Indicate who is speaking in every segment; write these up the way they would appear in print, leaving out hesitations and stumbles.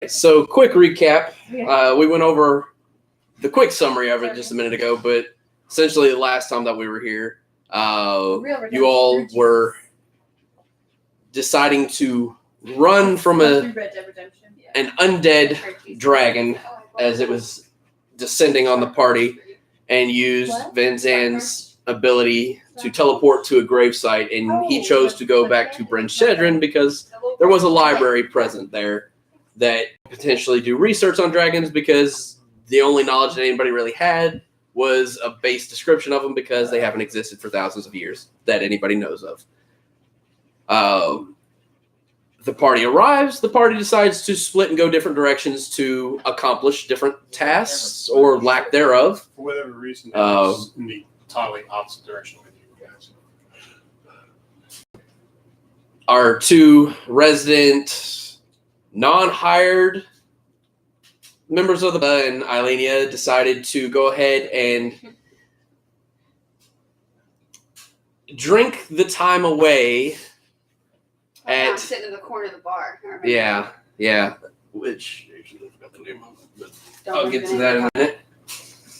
Speaker 1: So, quick recap. We went over the quick summary of it just a minute ago, but essentially the last time that we were here, you all were deciding to run from an undead dragon as it was descending on the party, and used Van Zan's ability to teleport to a gravesite, and he chose to go back to Bryn Shedrin because there was a library present there that potentially do research on dragons, because the only knowledge that anybody really had was a base description of them because they haven't existed for thousands of years that anybody knows of. The party arrives. The party decides to split and go different directions to accomplish different tasks or lack thereof.
Speaker 2: For whatever reason, it's in the totally opposite direction with you guys.
Speaker 1: Our two resident, non-hired members of the and Eilenia decided to go ahead and drink the time away.
Speaker 3: I'm sitting in the corner of the bar.
Speaker 1: Yeah. Which actually I forgot the name of it, but I'll get to that in a minute.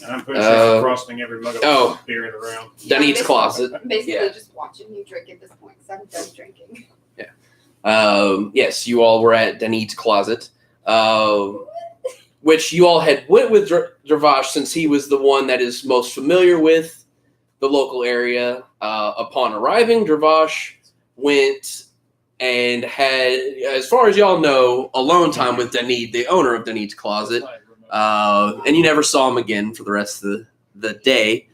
Speaker 2: And I'm pretty sure I'm frosting every mug of beer in around.
Speaker 1: Denny's closet.
Speaker 3: Basically, just watching you drink at this point because I'm done drinking.
Speaker 1: Yes, you all were at Denny's closet, which you all had went with Dravash since he was the one that is most familiar with the local area. Upon arriving, Dravash went and had, as far as y'all know, alone time with Denise, the owner of Denise Closet. And you never saw him again for the rest of the day.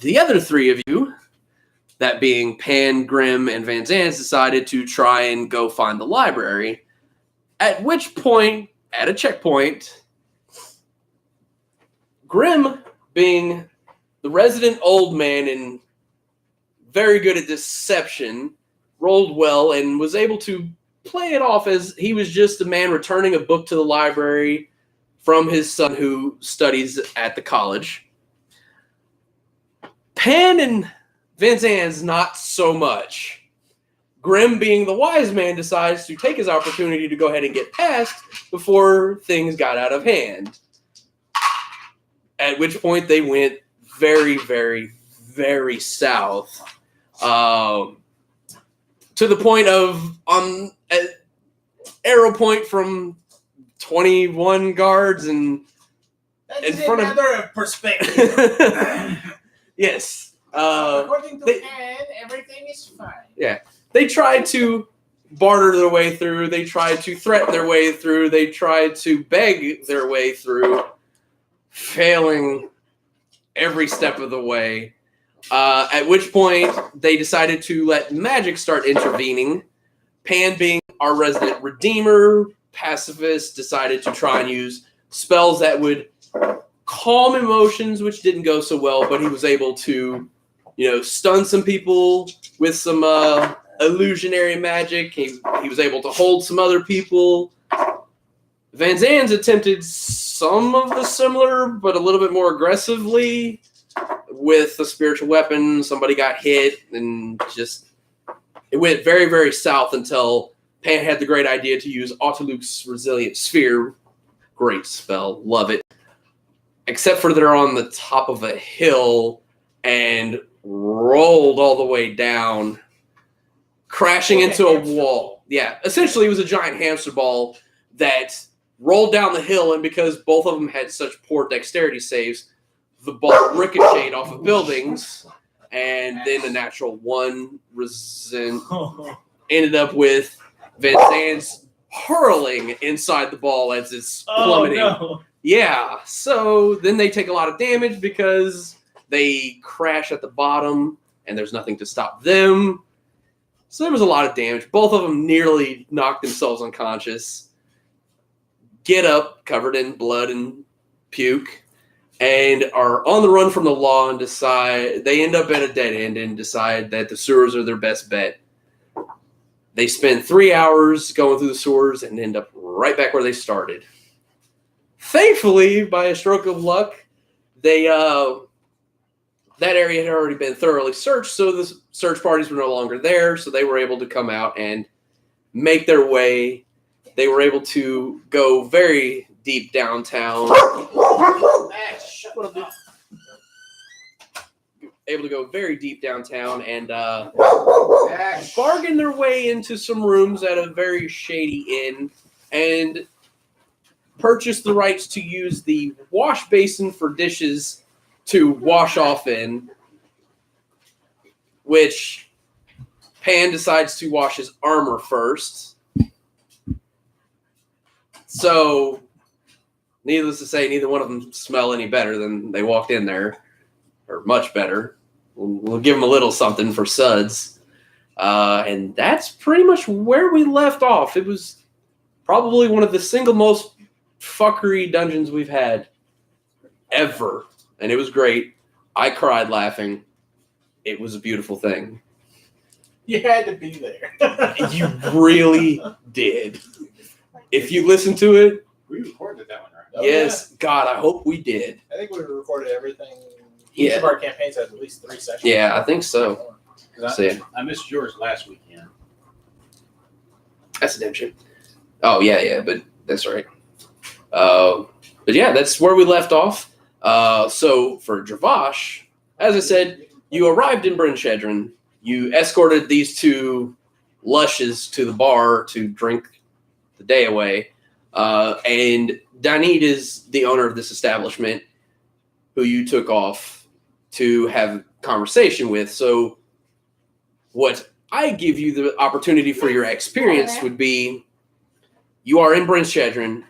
Speaker 1: The other three of you, that being Pan, Grimm, and Van Zandt, decided to try and go find the library. At which point, at a checkpoint, Grimm, being the resident old man and very good at deception, rolled well and was able to play it off as he was just a man returning a book to the library from his son who studies at the college. Pan and Van Zandt, not so much. Grimm, being the wise man, decides to take his opportunity to go ahead and get past before things got out of hand. At which point they went very, very, very south. To the point of arrow point from 21 guards and in front
Speaker 4: of perspective.
Speaker 1: Yes.
Speaker 4: According to Anne, everything is fine.
Speaker 1: Yeah. They tried to barter their way through. They tried to threaten their way through. They tried to beg their way through, failing every step of the way. At which point, they decided to let magic start intervening. Pan, being our resident redeemer, pacifist, decided to try and use spells that would calm emotions, which didn't go so well, but he was able to, stun some people with some illusionary magic. He was able to hold some other people. Van Zandt attempted some of the similar, but a little bit more aggressively with a spiritual weapon. Somebody got hit, and it went very, very south until Pan had the great idea to use Autoluke's Resilient Sphere. Great spell. Love it. Except for they're on the top of a hill and rolled all the way down, crashing into a wall. Yeah, essentially it was a giant hamster ball that rolled down the hill, and because both of them had such poor dexterity saves, the ball ricocheted off of buildings, and then a natural one ended up with Van Zandt's hurling inside the ball as it's plummeting.
Speaker 4: No.
Speaker 1: Yeah, so then they take a lot of damage because they crash at the bottom, and there's nothing to stop them. So there was a lot of damage. Both of them nearly knocked themselves unconscious. Get up, covered in blood and puke, and are on the run from the law, and decide they end up at a dead end and decide that the sewers are their best bet. They spend 3 hours going through the sewers and end up right back where they started. Thankfully, by a stroke of luck, they that area had already been thoroughly searched, so the search parties were no longer there, so they were able to come out and make their way they were able to go very deep downtown.
Speaker 4: Max, shut up.
Speaker 1: Able to go very deep downtown and
Speaker 4: Max.
Speaker 1: bargain their way into some rooms at a very shady inn and purchase the rights to use the wash basin for dishes to wash off in, which Pan decides to wash his armor first. So, needless to say, neither one of them smell any better than they walked in there, or much better. We'll give them a little something for suds. And that's pretty much where we left off. It was probably one of the single most fuckery dungeons we've had ever. And it was great. I cried laughing. It was a beautiful thing.
Speaker 4: You had to be there.
Speaker 1: You really did. If you listen to it,
Speaker 2: We recorded that one, right?
Speaker 4: Oh,
Speaker 1: yes, God, I hope we did.
Speaker 4: I think we recorded everything. Each
Speaker 1: Yeah.
Speaker 4: of our campaigns has at least 3 sessions.
Speaker 1: Yeah, I think so.
Speaker 2: 'Cause
Speaker 1: So, yeah.
Speaker 2: I missed yours last weekend.
Speaker 1: That's a damn shame. Oh, yeah, but that's right. But yeah, that's where we left off. So for Dravash, as I said, you arrived in Bryn Shedrin. You escorted these two lushes to the bar to drink the day away. And Danid is the owner of this establishment who you took off to have conversation with. So what I give you the opportunity for your experience would be you are in Bryn Shedrin,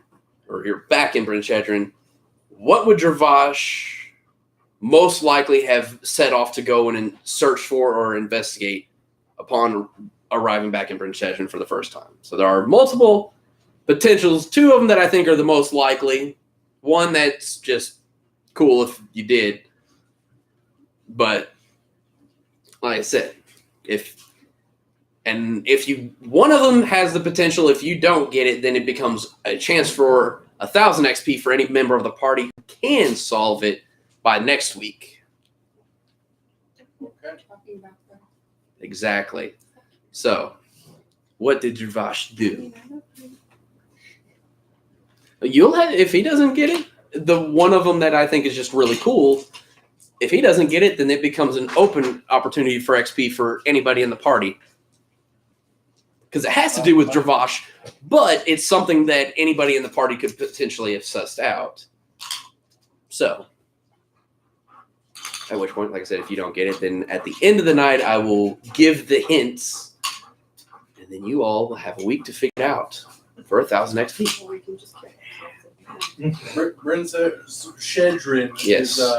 Speaker 1: or you're back in Bryn Shedrin. What would Dravash most likely have set off to go in and search for or investigate upon arriving back in Bryn Shedrin for the first time? So there are multiple potentials. 2 of them that I think are the most likely. One that's just cool if you did. But like I said, if one of them has the potential, if you don't get it, then it becomes a chance for 1,000 XP for any member of the party who can solve it by next week.
Speaker 4: Okay.
Speaker 3: Talking about that.
Speaker 1: Exactly. So, what did Dravash do? You'll have, if he doesn't get it, the one of them that I think is just really cool. If he doesn't get it, then it becomes an open opportunity for XP for anybody in the party. Because it has to do with Dravash, but it's something that anybody in the party could potentially have sussed out. So, at which point, like I said, if you don't get it, then at the end of the night, I will give the hints, and then you all will have a week to figure it out for 1,000 XP.
Speaker 3: Or we can just get
Speaker 4: Bryn Shedrin
Speaker 1: Yes.
Speaker 4: is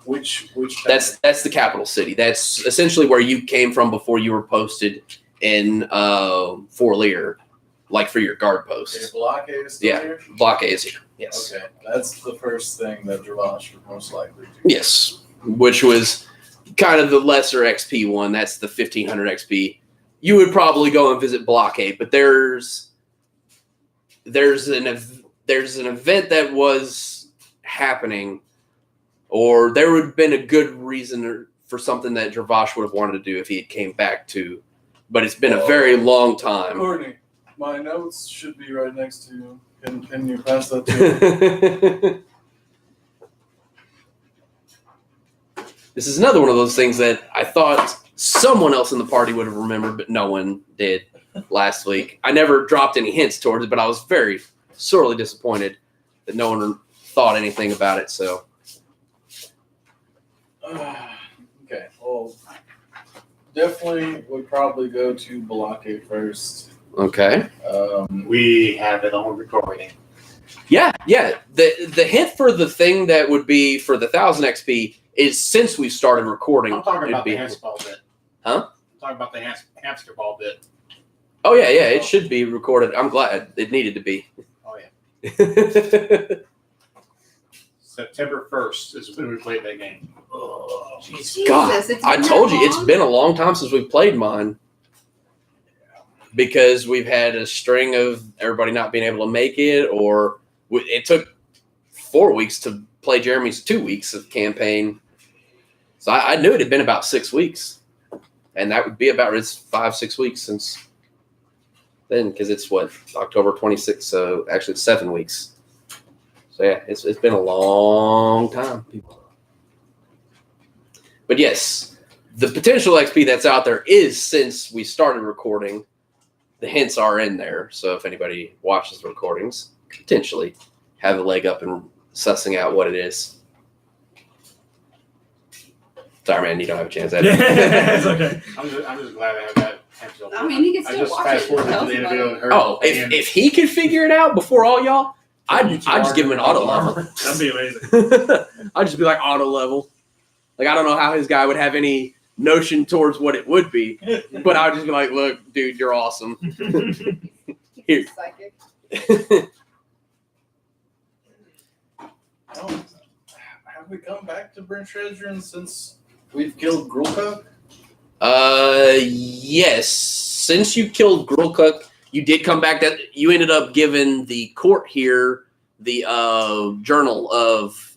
Speaker 4: which
Speaker 1: That's the capital city. That's essentially where you came from before you were posted in Fort Lear, like for your guard posts.
Speaker 4: Block A is still
Speaker 1: Yeah.
Speaker 4: here?
Speaker 1: Block A is here. Yes.
Speaker 4: Okay, that's the first thing that Dravash would most likely do.
Speaker 1: Yes. Which was kind of the lesser XP one. That's the 1,500 XP. You would probably go and visit Block A, but there's an event that was happening, or there would have been a good reason for something that Dravash would have wanted to do if he had came back to, but it's been a very long time.
Speaker 5: Courtney, my notes should be right next to you. Can you pass that to me?
Speaker 1: This is another one of those things that I thought someone else in the party would have remembered, but no one did last week. I never dropped any hints towards it, but I was very sorely disappointed that no one thought anything about it. So,
Speaker 5: Okay, well, definitely would probably go to Block A first.
Speaker 1: okay.
Speaker 2: We have it on recording.
Speaker 1: Yeah. The hint for the thing that would be for the 1,000 XP is since we started recording.
Speaker 2: I'm talking about
Speaker 1: it'd be-
Speaker 2: the hamster ball bit.
Speaker 1: Huh?
Speaker 2: I'm talking about the hamster ball bit.
Speaker 1: Oh, yeah. It should be recorded. I'm glad it needed to be.
Speaker 2: Oh, yeah. September 1st is when we played that game.
Speaker 4: Oh,
Speaker 1: God,
Speaker 3: it's
Speaker 1: I
Speaker 3: been
Speaker 1: told
Speaker 3: that
Speaker 1: you, it's
Speaker 3: long?
Speaker 1: been a long time since we played mine. Because we've had a string of everybody not being able to make it, or it took 4 weeks to play Jeremy's 2 weeks of campaign. So I knew it had been about 6 weeks. And that would be about 5-6 weeks since then because it's what October 26th, so actually it's 7 weeks. So yeah, it's been a long time, people. But yes, the potential XP that's out there is since we started recording. The hints are in there, so if anybody watches the recordings, potentially have a leg up in sussing out what it is. Sorry, man, you don't have a chance at it.
Speaker 2: It's okay. I'm just glad I have that potential.
Speaker 3: I mean, he can
Speaker 2: I
Speaker 3: still
Speaker 2: just
Speaker 3: watch
Speaker 2: fast
Speaker 3: it.
Speaker 2: forwarded
Speaker 3: Tell
Speaker 2: to the
Speaker 3: us
Speaker 2: video
Speaker 3: about
Speaker 2: and heard.
Speaker 1: Oh, if he could figure it out before all y'all, I'd just give him an auto level.
Speaker 2: That'd be amazing.
Speaker 1: I'd just be like auto level. Like I don't know how his guy would have any notion towards what it would be, but I would just be like, look, dude, you're awesome. Here.
Speaker 3: Psychic.
Speaker 5: Have we come back to Bryn Shedrin since we've killed Grulka?
Speaker 1: Yes. Since you killed Grulcook, you did come back. That you ended up giving the court here the journal of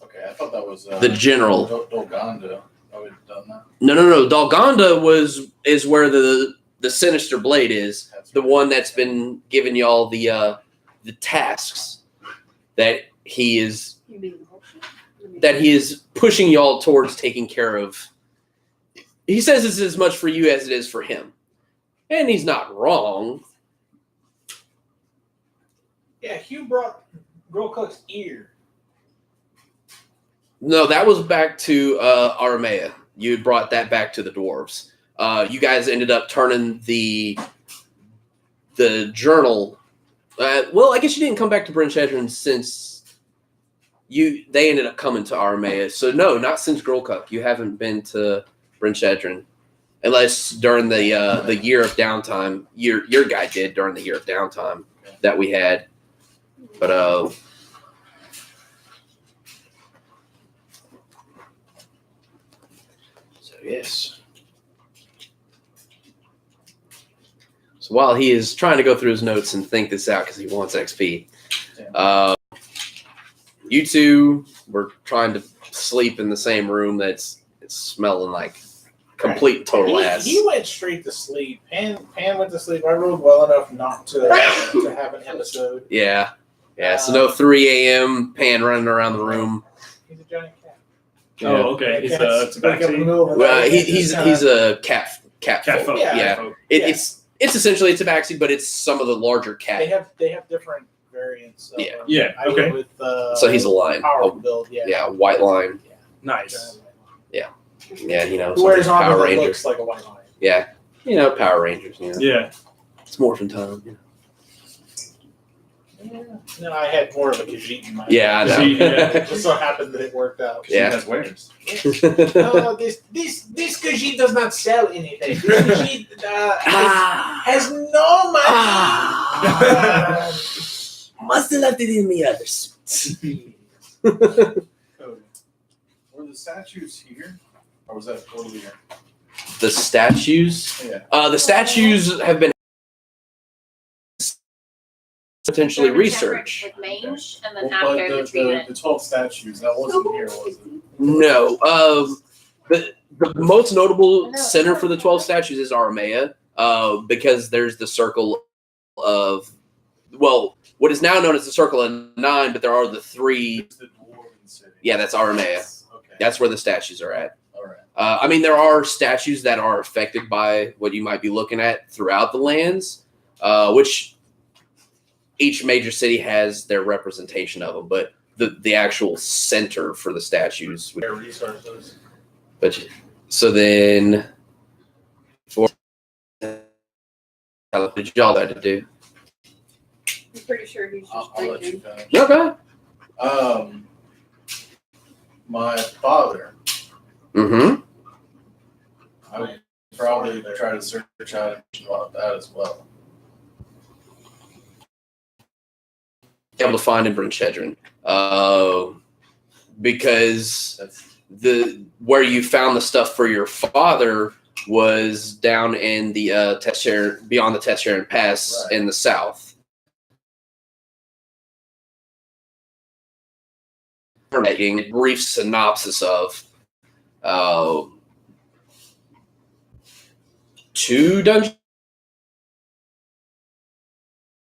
Speaker 5: Okay, I thought that was
Speaker 1: the general.
Speaker 5: Dolganda. I would have done that.
Speaker 1: No. Dalgonda is where the sinister blade is.
Speaker 5: That's
Speaker 1: The
Speaker 5: right.
Speaker 1: one that's been giving y'all the tasks that he is
Speaker 3: You mean the whole shit?
Speaker 1: that he is pushing y'all towards taking care of. He says it's as much for you as it is for him. And he's not wrong.
Speaker 6: Yeah, Hugh brought Girl Cook's ear.
Speaker 1: No, that was back to Aramea. You had brought that back to the dwarves. You guys ended up turning the journal. Well, I guess you didn't come back to Bryn Shedrin since they ended up coming to Aramea. So no, not since Grulcook. You haven't been to Bryn Shedrin. Unless during the year of downtime, your guy did during the year of downtime that we had. But so yes. So while he is trying to go through his notes and think this out because he wants XP, you two were trying to sleep in the same room it's smelling like complete and total ass.
Speaker 6: He went straight to sleep. Pan went to sleep. I rode well enough not to have an episode.
Speaker 1: Yeah. So no 3 a.m. Pan running around the room.
Speaker 6: He's a giant cat.
Speaker 1: Yeah.
Speaker 2: Oh, okay. It's a
Speaker 6: Wake up in the middle of the
Speaker 1: Well,
Speaker 6: night.
Speaker 1: he's a cat folk.
Speaker 2: folk.
Speaker 1: Yeah.
Speaker 2: folk.
Speaker 1: It's essentially a tabaxi, but it's some of the larger cat.
Speaker 6: They have different variants. Of
Speaker 1: Yeah.
Speaker 6: them.
Speaker 2: Yeah,
Speaker 6: I
Speaker 2: okay.
Speaker 6: go with
Speaker 1: So he's a lion.
Speaker 6: powerful build. Yeah.
Speaker 1: Yeah, white line.
Speaker 2: Nice.
Speaker 1: Yeah,
Speaker 6: Who wears
Speaker 1: Power
Speaker 6: armor that
Speaker 1: Rangers.
Speaker 6: looks like a white lion.
Speaker 1: Yeah, Power Rangers.
Speaker 2: Yeah.
Speaker 1: It's morphin' time.
Speaker 6: Yeah. No, I had more of a Khajiit in my
Speaker 1: Yeah, I know.
Speaker 6: It just so happened that it worked out.
Speaker 1: Yeah.
Speaker 2: She has wares.
Speaker 6: No, this Khajiit does not sell anything. This Khajiit has no money.
Speaker 1: Must have left it in the other suits.
Speaker 5: Were the statues here? Or was that earlier?
Speaker 1: The statues.
Speaker 5: Yeah.
Speaker 1: The statues have been potentially
Speaker 7: They're separate
Speaker 1: research.
Speaker 7: with mange and then
Speaker 5: Well,
Speaker 7: half
Speaker 5: but
Speaker 7: hair
Speaker 5: the,
Speaker 7: the treatment.
Speaker 5: the 12 statues, that wasn't here, was it?
Speaker 1: No. The most notable center for the 12 statues is Aramea, because there's the circle of, well, what is now known as the Circle of 9, but there are the 3.
Speaker 5: It's the Dwarven City.
Speaker 1: Yeah, that's Aramea.
Speaker 5: Okay.
Speaker 1: That's where the statues are at.
Speaker 5: All right.
Speaker 1: I mean, there are statues that are affected by what you might be looking at throughout the lands, which each major city has their representation of them, but the actual center for the statues.
Speaker 6: Their resources.
Speaker 1: But so then, for what did y'all have to do?
Speaker 3: I'm pretty sure he's just
Speaker 5: I'll let you
Speaker 3: drinking.
Speaker 5: finish.
Speaker 1: Okay.
Speaker 5: My father,
Speaker 1: Mm-hmm.
Speaker 5: I would probably try to search out information about that as well.
Speaker 1: Able to find in Bryn Shedrin, because
Speaker 5: That's
Speaker 1: where you found the stuff for your father was down in the Tetsharon, beyond the Tetsharon Pass
Speaker 5: Right.
Speaker 1: in the south. Making a brief synopsis of 2 dungeons.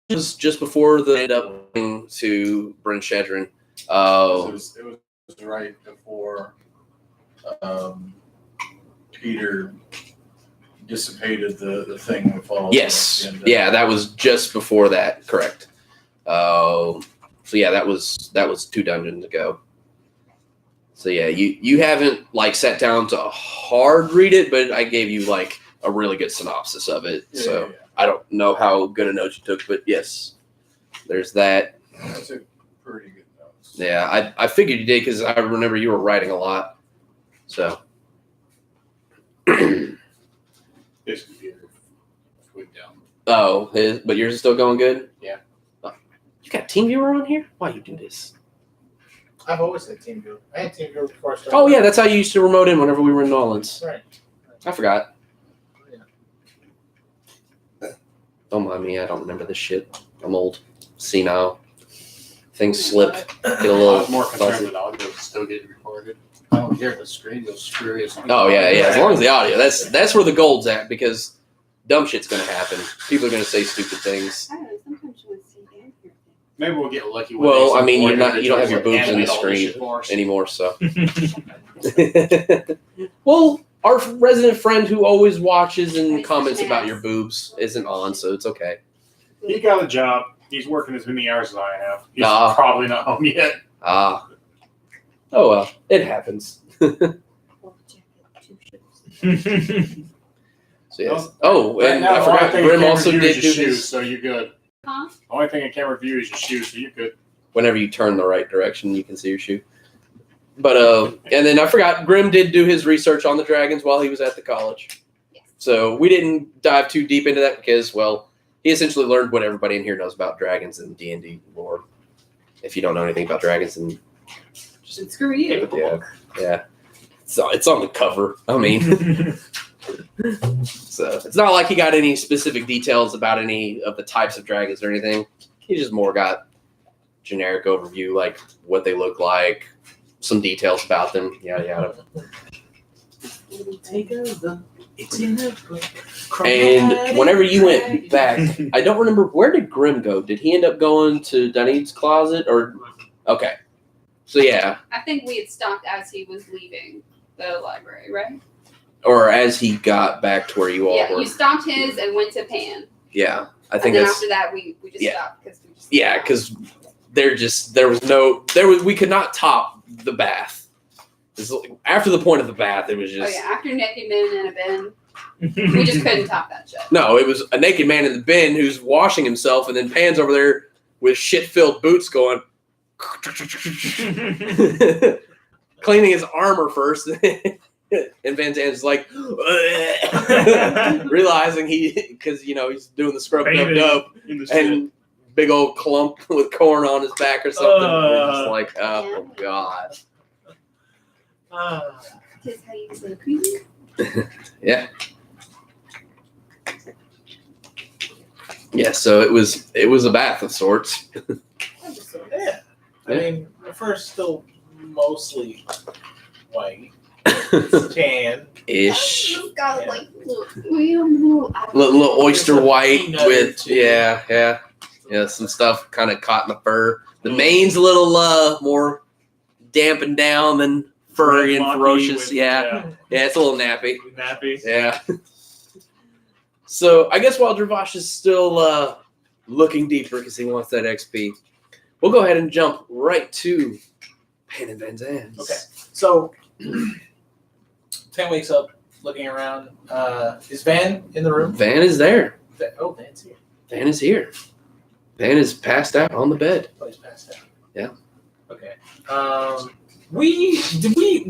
Speaker 1: Just before the end up going to Bryn Shadron.
Speaker 4: It
Speaker 1: Oh,
Speaker 4: was right before Peter dissipated the thing with all.
Speaker 1: yes.
Speaker 4: and,
Speaker 1: Yeah, that was just before that. Correct. So yeah, that was 2 dungeons ago. So yeah, you haven't like sat down to hard read it, but I gave you like a really good synopsis of it.
Speaker 4: Yeah,
Speaker 1: So
Speaker 4: yeah.
Speaker 1: I don't know how good a note you took, but yes, there's that.
Speaker 4: I took pretty good notes.
Speaker 1: Yeah, I figured you did because I remember you were writing a lot. So
Speaker 2: Basically, Peter went down.
Speaker 1: but yours is still going good.
Speaker 2: Yeah.
Speaker 1: Oh, you got TeamViewer on here? Why you do this?
Speaker 6: I've always had TeamViewer. I had TeamViewer before I started.
Speaker 1: Oh yeah, that's how you used to remote in whenever we were in New Orleans.
Speaker 6: Right.
Speaker 1: I forgot.
Speaker 6: Yeah.
Speaker 1: Don't mind me. I don't remember this shit. I'm old, senile. Things slip. Get a
Speaker 2: I
Speaker 1: little
Speaker 2: was more concerned
Speaker 1: fuzzy.
Speaker 2: that audio was still getting recorded. I don't care if the screen goes screwy.
Speaker 1: Oh yeah. As long as the audio. That's where the gold's at because dumb shit's gonna happen. People are gonna say stupid things.
Speaker 3: I don't know. Sometimes you want to see and hear things.
Speaker 2: Maybe we'll get lucky. With
Speaker 1: Well,
Speaker 2: these
Speaker 1: I mean,
Speaker 2: recorded
Speaker 1: you don't have your
Speaker 2: videos,
Speaker 1: boobs in the
Speaker 2: animate all this
Speaker 1: screen
Speaker 2: shit for us.
Speaker 1: anymore, so. Well, our resident friend who always watches and comments about your boobs isn't on, so it's okay.
Speaker 2: He got a job. He's working as many hours as I have. He's
Speaker 1: Nah.
Speaker 2: probably not home yet.
Speaker 1: Ah. Oh well, it happens.
Speaker 3: Well, jacket, 2 shoes.
Speaker 1: So yes.
Speaker 2: Well,
Speaker 1: Oh, and
Speaker 2: Right now,
Speaker 1: I
Speaker 2: the only
Speaker 1: forgot
Speaker 2: thing
Speaker 1: Grim
Speaker 2: I can't
Speaker 1: also
Speaker 2: review is
Speaker 1: did
Speaker 2: your
Speaker 1: do
Speaker 2: shoes,
Speaker 1: his.
Speaker 2: so you're good.
Speaker 3: Huh?
Speaker 2: The only thing I can't review is your shoes, so you're good.
Speaker 1: Whenever you turn the right direction, you can see your shoe. But and then I forgot Grim did do his research on the dragons while he was at the college.
Speaker 3: Yes.
Speaker 1: So we didn't dive too deep into that because, well, he essentially learned what everybody in here knows about dragons and D&D lore. If you don't know anything about dragons, then
Speaker 3: And screw you.
Speaker 1: yeah, so it's on the cover. I mean, so it's not like he got any specific details about any of the types of dragons or anything. He just more got generic overview, like what they look like, some details about them, yada yada.
Speaker 6: Take a look. It's in the book.
Speaker 1: And whenever you went back, I don't remember, where did Grim go? Did he end up going to Dunedin's closet or? Okay, so yeah,
Speaker 3: I think we had stopped as he was leaving the library, right?
Speaker 1: or as he got back to where you all
Speaker 3: Yeah,
Speaker 1: were.
Speaker 3: you stopped his and went to Pan.
Speaker 1: Yeah, I
Speaker 3: And
Speaker 1: think
Speaker 3: then
Speaker 1: that's.
Speaker 3: after that, we just
Speaker 1: Yeah.
Speaker 3: stopped because we just.
Speaker 1: Yeah, because we could not top the bath. After the point of the bath, it was
Speaker 3: Oh
Speaker 1: just
Speaker 3: yeah, after naked men in a bin, we just couldn't top that shit.
Speaker 1: no. It was a naked man in the bin who's washing himself, and then Pan's over there with shit-filled boots going, cleaning his armor first, and Van Zan's like realizing because he's doing the scrub dub dub
Speaker 2: In the shit.
Speaker 1: and big old clump with corn on his back or something. We're just like, oh god.
Speaker 3: Just how you say creepy.
Speaker 1: Yeah. Yeah, so it was a bath of sorts.
Speaker 6: Yeah. I mean, the first still mostly white. Tan.
Speaker 1: Ish.
Speaker 3: It's got like little
Speaker 1: Little oyster
Speaker 6: There's a
Speaker 1: white
Speaker 6: peanut
Speaker 1: with
Speaker 6: too.
Speaker 1: yeah, some stuff kind of caught in the fur. The mane's a little more dampened down than furry and
Speaker 2: Red
Speaker 1: ferocious.
Speaker 2: monkey with-
Speaker 1: Yeah, it's a little nappy.
Speaker 2: Nappy.
Speaker 1: Yeah. So I guess while Dravash is still looking deeper because he wants that XP, we'll go ahead and jump right to Pan and Van Zan's.
Speaker 6: Okay. So, Tan wakes up looking around. Is Van in the room?
Speaker 1: Van is there.
Speaker 6: Oh, Van's here.
Speaker 1: Van is here. Van is passed out on the bed.
Speaker 6: Oh, he's passed out.
Speaker 1: Yeah.
Speaker 6: Okay. Did we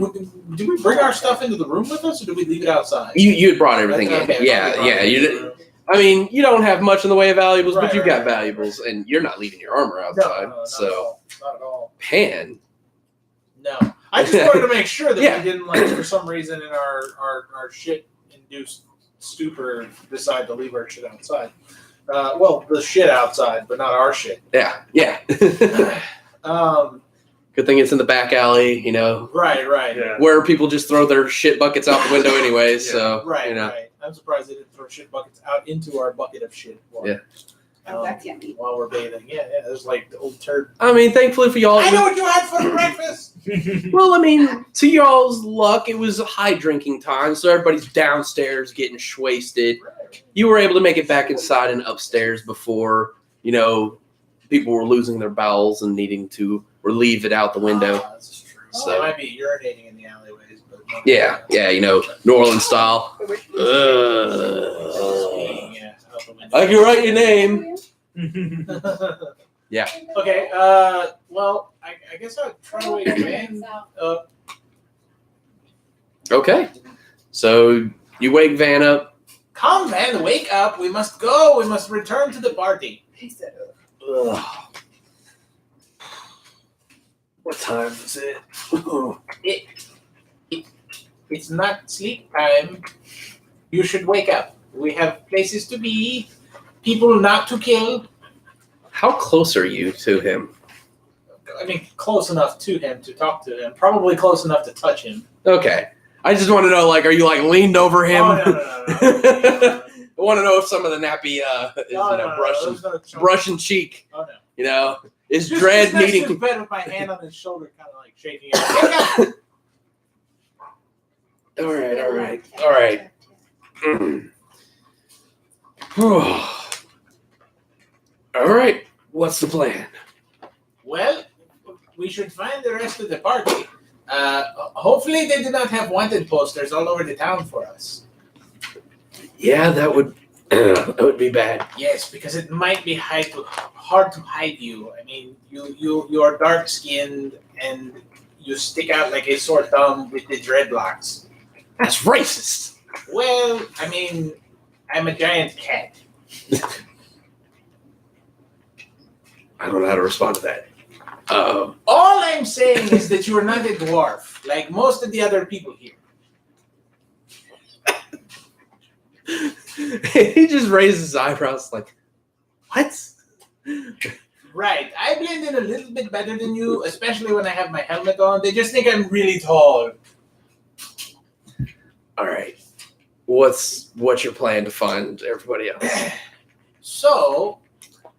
Speaker 6: bring our stuff into the room with us, or did we leave it outside?
Speaker 1: You had brought everything in.
Speaker 6: Okay,
Speaker 1: Yeah,
Speaker 6: we brought it
Speaker 1: You
Speaker 6: into the
Speaker 1: did.
Speaker 6: room.
Speaker 1: I mean, you don't have much in the way of valuables, but
Speaker 6: Right,
Speaker 1: you've
Speaker 6: right,
Speaker 1: got
Speaker 6: right,
Speaker 1: valuables, and you're not leaving your armor
Speaker 6: No,
Speaker 1: outside.
Speaker 6: not at
Speaker 1: So
Speaker 6: all. Not at all.
Speaker 1: Pan.
Speaker 6: No. I just wanted to make sure that
Speaker 1: Yeah.
Speaker 6: we didn't, like, for some reason in our shit-induced stupor, decide to leave our shit outside. Well, the shit outside, but not our shit.
Speaker 1: Yeah. Good thing it's in the back alley,
Speaker 6: Right.
Speaker 2: Yeah.
Speaker 1: where people just throw their shit buckets out the window anyways. So
Speaker 6: Right,
Speaker 1: you know.
Speaker 6: right. I'm surprised they didn't throw shit buckets out into our bucket of shit. Water.
Speaker 3: Oh, that's yummy.
Speaker 6: While we're bathing. Yeah, there's like the old turd.
Speaker 1: I mean, thankfully for y'all.
Speaker 6: I know what you had for breakfast.
Speaker 1: Well, I mean, to y'all's luck, it was high drinking time, so everybody's downstairs getting wasted. You were able to make it back inside and upstairs before, people were losing their bowels and needing to relieve it out the window.
Speaker 6: That's true.
Speaker 1: So-
Speaker 6: They might be urinating in the alleyways, but
Speaker 1: Yeah, New Orleans style.
Speaker 6: Yeah, out the window.
Speaker 1: I can write your name. Yeah.
Speaker 6: Okay. Well, I guess I'll try to wake Van up.
Speaker 1: Okay. So you wake Van up.
Speaker 6: Come, Van, wake up. We must go. We must return to the party.
Speaker 3: He said,
Speaker 1: Ugh. What time is it?
Speaker 6: It's not sleep time. You should wake up. We have places to be, people not to kill.
Speaker 1: How close are you to him?
Speaker 6: I mean, close enough to him to talk to him. Probably close enough to touch him.
Speaker 1: Okay. I just want to know, are you leaned over him?
Speaker 6: Oh, no.
Speaker 1: I want to know if some of the nappy is brushing cheek.
Speaker 6: Oh no.
Speaker 1: Is
Speaker 6: Just
Speaker 1: Dread
Speaker 6: next to
Speaker 1: needing?
Speaker 6: his bed with my hand on his shoulder, kind of like shaking it.
Speaker 1: All right. All right. What's the plan?
Speaker 6: Well, we should find the rest of the party. Hopefully they do not have wanted posters all over the town for us.
Speaker 1: Yeah, that would be bad.
Speaker 6: Yes, because it might be hard to hide you. I mean, you are dark skinned and you stick out like a sore thumb with the dreadlocks.
Speaker 1: That's racist.
Speaker 6: Well, I mean, I'm a giant cat.
Speaker 1: I don't know how to respond to that.
Speaker 6: All I'm saying is that you are not a dwarf, like most of the other people here.
Speaker 1: He just raises his eyebrows what?
Speaker 6: Right. I blend in a little bit better than you, especially when I have my helmet on. They just think I'm really tall.
Speaker 1: All right. What's your plan to find everybody else?
Speaker 6: So,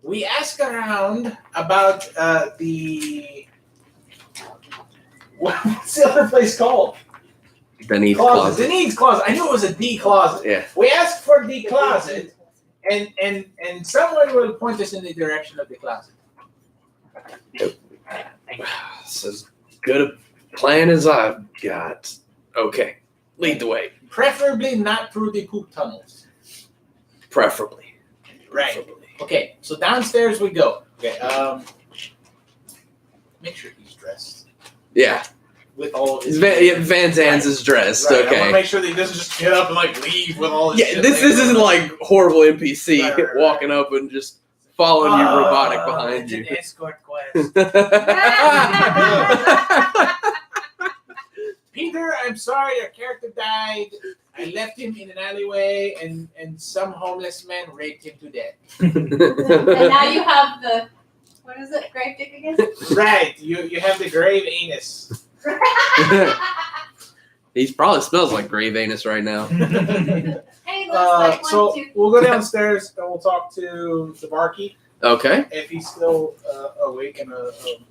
Speaker 6: we ask around about what's the other place called?
Speaker 1: The Needs
Speaker 6: The
Speaker 1: Closet.
Speaker 6: Needs Closet. I knew it was a D closet.
Speaker 1: Yeah.
Speaker 6: We asked for the closet, and someone will point us in the direction of the closet.
Speaker 1: It's as good a plan as I've got. Okay. Lead the way.
Speaker 6: Preferably not through the poop tunnels.
Speaker 1: Preferably.
Speaker 6: Right. Okay, so downstairs we go. Okay, make sure he's dressed
Speaker 1: Yeah.
Speaker 6: with all of his.
Speaker 1: Van Zandt is dressed.
Speaker 6: Right, I want to
Speaker 1: Okay.
Speaker 6: make sure that he doesn't just get up and leave with all his
Speaker 1: Yeah,
Speaker 6: shit.
Speaker 1: this isn't horrible NPC
Speaker 6: Right.
Speaker 1: walking up and just following you robotic behind
Speaker 6: it's
Speaker 1: you.
Speaker 6: an escort quest. Peter, I'm sorry your character died. I left him in an alleyway and some homeless man raped him to death.
Speaker 3: And now you have the, what is it, grave dig again?
Speaker 6: Right, you have the grave anus.
Speaker 1: He probably smells like grave anus right now.
Speaker 3: Hey, looks like
Speaker 6: So
Speaker 3: one, two.
Speaker 6: we'll go downstairs and we'll talk to the barkeep
Speaker 1: Okay.
Speaker 6: if he's still awake and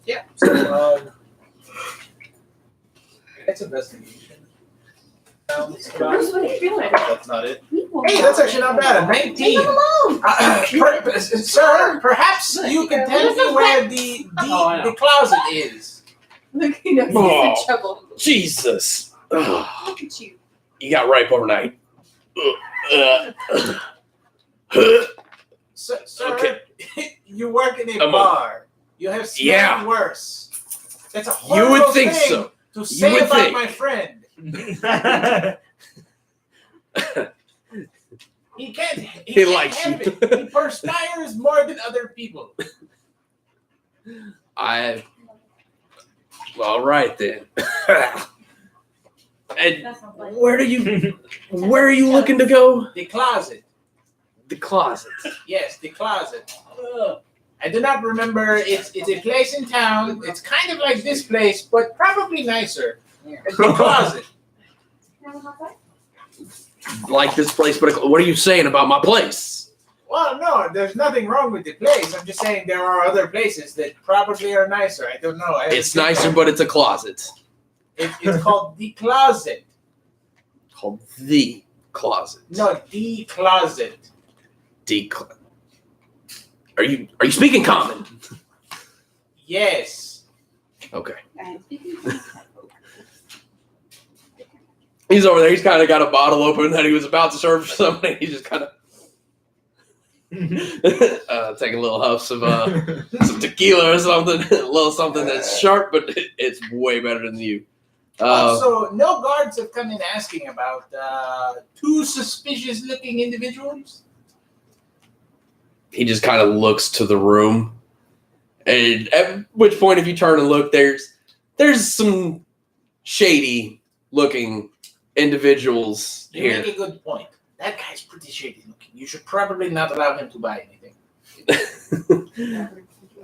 Speaker 6: yeah. So it's investigation.
Speaker 3: Bruce, what are you doing?
Speaker 6: That's not it.
Speaker 3: Leave him
Speaker 6: Hey, that's
Speaker 3: alone.
Speaker 6: actually not bad. A 19.
Speaker 3: Leave him alone.
Speaker 6: Sir, perhaps you can tell me where the closet is.
Speaker 3: Look, he knows he's
Speaker 1: Oh.
Speaker 3: in trouble.
Speaker 1: Jesus. Ugh.
Speaker 3: Look at you.
Speaker 1: You got ripe overnight.
Speaker 6: Sir,
Speaker 1: Okay.
Speaker 6: you work in a
Speaker 1: I'm
Speaker 6: bar. You have smelled
Speaker 1: Yeah.
Speaker 6: worse. That's a
Speaker 1: You
Speaker 6: horrible
Speaker 1: would think
Speaker 6: thing
Speaker 1: so.
Speaker 6: to say
Speaker 1: would
Speaker 6: about
Speaker 1: think.
Speaker 6: my friend. He can't. He can't
Speaker 1: likes
Speaker 6: help
Speaker 1: you.
Speaker 6: it. He perspires more than other people.
Speaker 1: All right then. And
Speaker 3: That's not funny.
Speaker 1: where are you looking to go?
Speaker 6: The closet.
Speaker 1: The closet.
Speaker 6: Yes, the closet. I do not remember. It's a place in town. It's kind of like this place, but probably nicer. The closet.
Speaker 3: Can I have a hot dog?
Speaker 1: like this place, but what are you saying about my place?
Speaker 6: Well, no, there's nothing wrong with the place. I'm just saying there are other places that probably are nicer. I don't know.
Speaker 1: It's nicer, but it's a closet.
Speaker 6: It's called the closet.
Speaker 1: Called the closet.
Speaker 6: No, the closet.
Speaker 1: Are you speaking common?
Speaker 6: Yes.
Speaker 1: Okay.
Speaker 3: I am speaking.
Speaker 1: He's over there. He's kind of got a bottle open that he was about to serve somebody. He's just kind of taking little huffs of some tequila or something, a little something that's sharp, but it's way better than you.
Speaker 6: Also, no guards have come in asking about two suspicious-looking individuals.
Speaker 1: He just kind of looks to the room, and at which point, if you turn and look, there's some shady-looking individuals
Speaker 6: You
Speaker 1: here.
Speaker 6: make a good point. That guy's pretty shady-looking. You should probably not allow him to buy anything.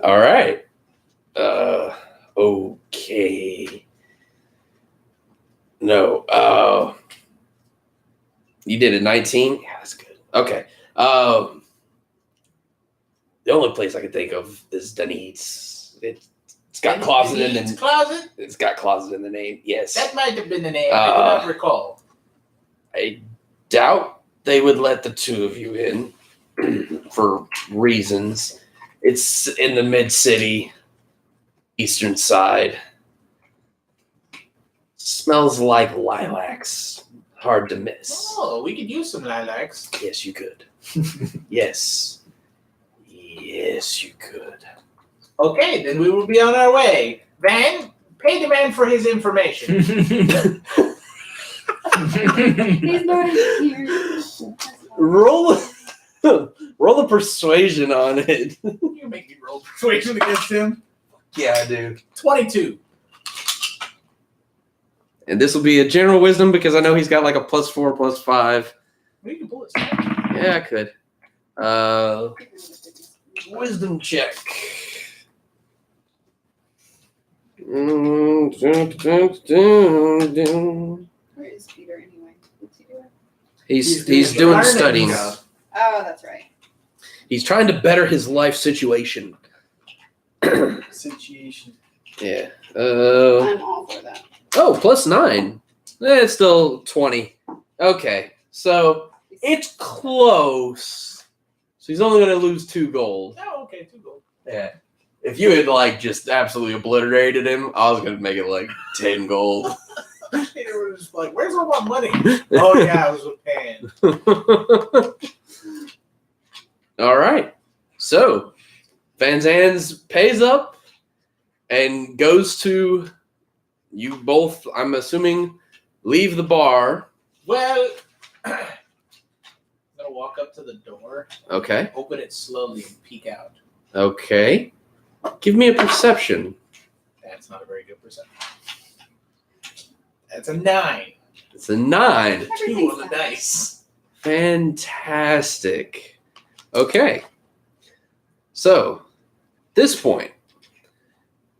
Speaker 1: All right. Okay. No. You did a 19? Yeah, that's good. Okay. The only place I can think of is Denny's. It's got closet in
Speaker 6: Denny's
Speaker 1: the
Speaker 6: closet?
Speaker 1: It's got closet in the name. Yes.
Speaker 6: That might have been the name. I do not recall.
Speaker 1: I doubt they would let the two of you in for reasons. It's in the mid-city, eastern side. Smells like lilacs. Hard to miss.
Speaker 6: Oh, we could use some lilacs.
Speaker 1: Yes, you could. Yes. Yes, you could.
Speaker 6: Okay, then we will be on our way. Van, pay the man for his information.
Speaker 3: He's not here.
Speaker 1: Roll a persuasion on it.
Speaker 6: You make me roll persuasion against him.
Speaker 1: Yeah, I do.
Speaker 6: 22.
Speaker 1: And this will be a general wisdom because I know he's got like a +4, +5.
Speaker 6: We can pull it.
Speaker 1: Yeah, I could. Wisdom check.
Speaker 3: Where is Peter anyway? What's he doing?
Speaker 1: He's doing
Speaker 6: learning
Speaker 1: studying.
Speaker 6: stuff.
Speaker 3: Oh, that's right.
Speaker 1: He's trying to better his life situation.
Speaker 5: Situation.
Speaker 1: Yeah.
Speaker 3: I'm all for that.
Speaker 1: Oh, +9. It's still 20. Okay. So it's close. So he's only going to lose 2 gold.
Speaker 6: Oh, okay, 2 gold.
Speaker 1: Yeah. If you had like just absolutely obliterated him, I was going to make it like 10 gold.
Speaker 6: Peter was just like, where's all my money? Oh, yeah, I was with Pan.
Speaker 1: All right. So Van Zandt pays up and goes to, you both, I'm assuming, leave the bar.
Speaker 6: Well, I'm going to walk up to the door,
Speaker 1: Okay.
Speaker 6: open it slowly, and peek out.
Speaker 1: Okay. Give me a perception.
Speaker 6: That's not a very good perception. That's a 9.
Speaker 1: It's a 9.
Speaker 6: 2
Speaker 3: Everything's
Speaker 6: on the
Speaker 3: nice.
Speaker 6: dice.
Speaker 1: Fantastic. Okay. So, this point,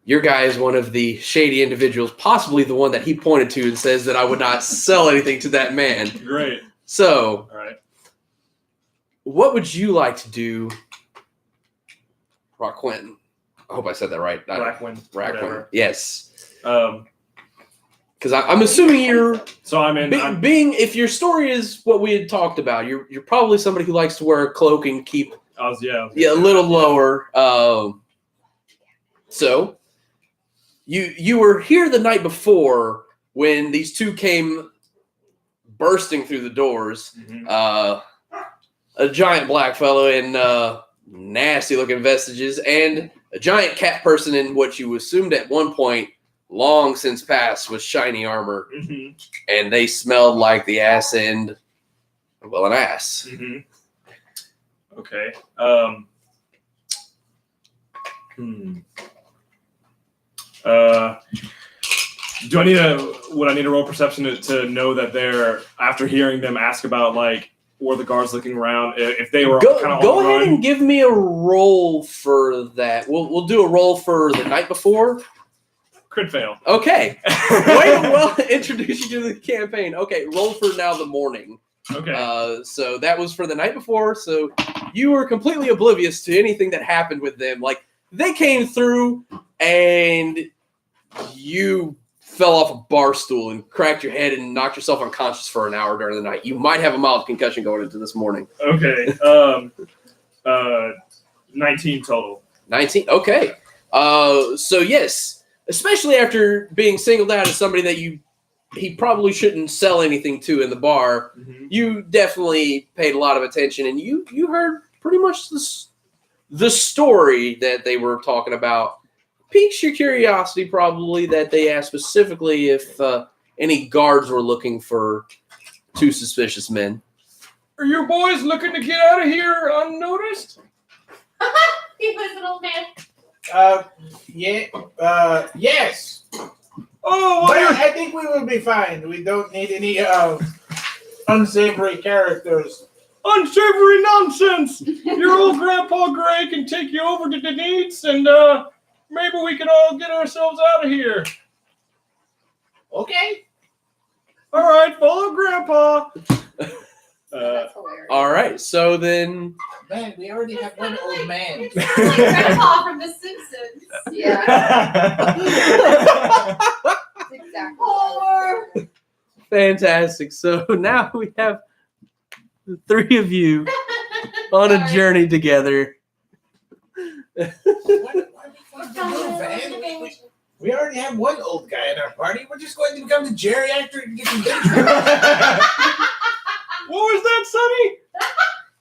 Speaker 1: your guy is one of the shady individuals, possibly the one that he pointed to and says that I would not sell anything to that man.
Speaker 2: Great.
Speaker 1: So,
Speaker 2: All right.
Speaker 1: what would you like to do, Raquin? I hope I said that right.
Speaker 2: Raquin.
Speaker 1: Raquin.
Speaker 2: Whatever.
Speaker 1: Yes.
Speaker 2: Um,
Speaker 1: Because I'm assuming you're
Speaker 2: so I'm in. I'm,
Speaker 1: being if your story is what we had talked about, you're probably somebody who likes to wear a cloak and keep
Speaker 2: I was
Speaker 1: a little lower. So you were here the night before when these two came bursting through the doors.
Speaker 2: Mhm.
Speaker 1: A giant black fellow in nasty looking vestiges and a giant cat person in what you assumed at one point long since passed with shiny armor,
Speaker 2: Mhm.
Speaker 1: and they smelled like the ass end of, well, an ass.
Speaker 2: Mhm. Okay. Do I need would I need a roll perception to know that they're, after hearing them ask about like were the guards looking around, if they were kind of
Speaker 1: Go
Speaker 2: on the
Speaker 1: ahead
Speaker 2: run?
Speaker 1: and give me a roll for that. We'll do a roll for the night before.
Speaker 2: Crit fail.
Speaker 1: Okay. Well, introduce you to the campaign. Okay, roll for now the morning.
Speaker 2: Okay.
Speaker 1: So that was for the night before. So you were completely oblivious to anything that happened with them. Like they came through and you fell off a bar stool and cracked your head and knocked yourself unconscious for an hour during the night. You might have a mild concussion going into this morning.
Speaker 2: Okay. 19 total.
Speaker 1: 19. Okay. So yes, especially after being singled out as somebody that he probably shouldn't sell anything to in the bar, you definitely paid a lot of attention, and you heard pretty much the story that they were talking about. Piques your curiosity, probably, that they asked specifically if any guards were looking for two suspicious men.
Speaker 2: Are you boys looking to get out of here unnoticed?
Speaker 3: He was an old man.
Speaker 6: Yes.
Speaker 2: Oh,
Speaker 6: But
Speaker 2: well,
Speaker 6: I think we will be fine. We don't need any unsavory characters.
Speaker 2: unsavory nonsense! Your old Grandpa Gray can take you over to Denise, and maybe we can all get ourselves out of here.
Speaker 6: Okay.
Speaker 2: All right, follow Grandpa.
Speaker 3: That's hilarious.
Speaker 1: All right, so then
Speaker 6: Man, we already have one old man.
Speaker 3: It's like Grandpa from The Simpsons.
Speaker 7: Yeah, that's exactly.
Speaker 3: Poor.
Speaker 1: fantastic. So now we have the three of you on a journey together.
Speaker 6: Why we we already have one old guy in our party. We're just going to become the geriatric and get some
Speaker 2: What was that, Sonny?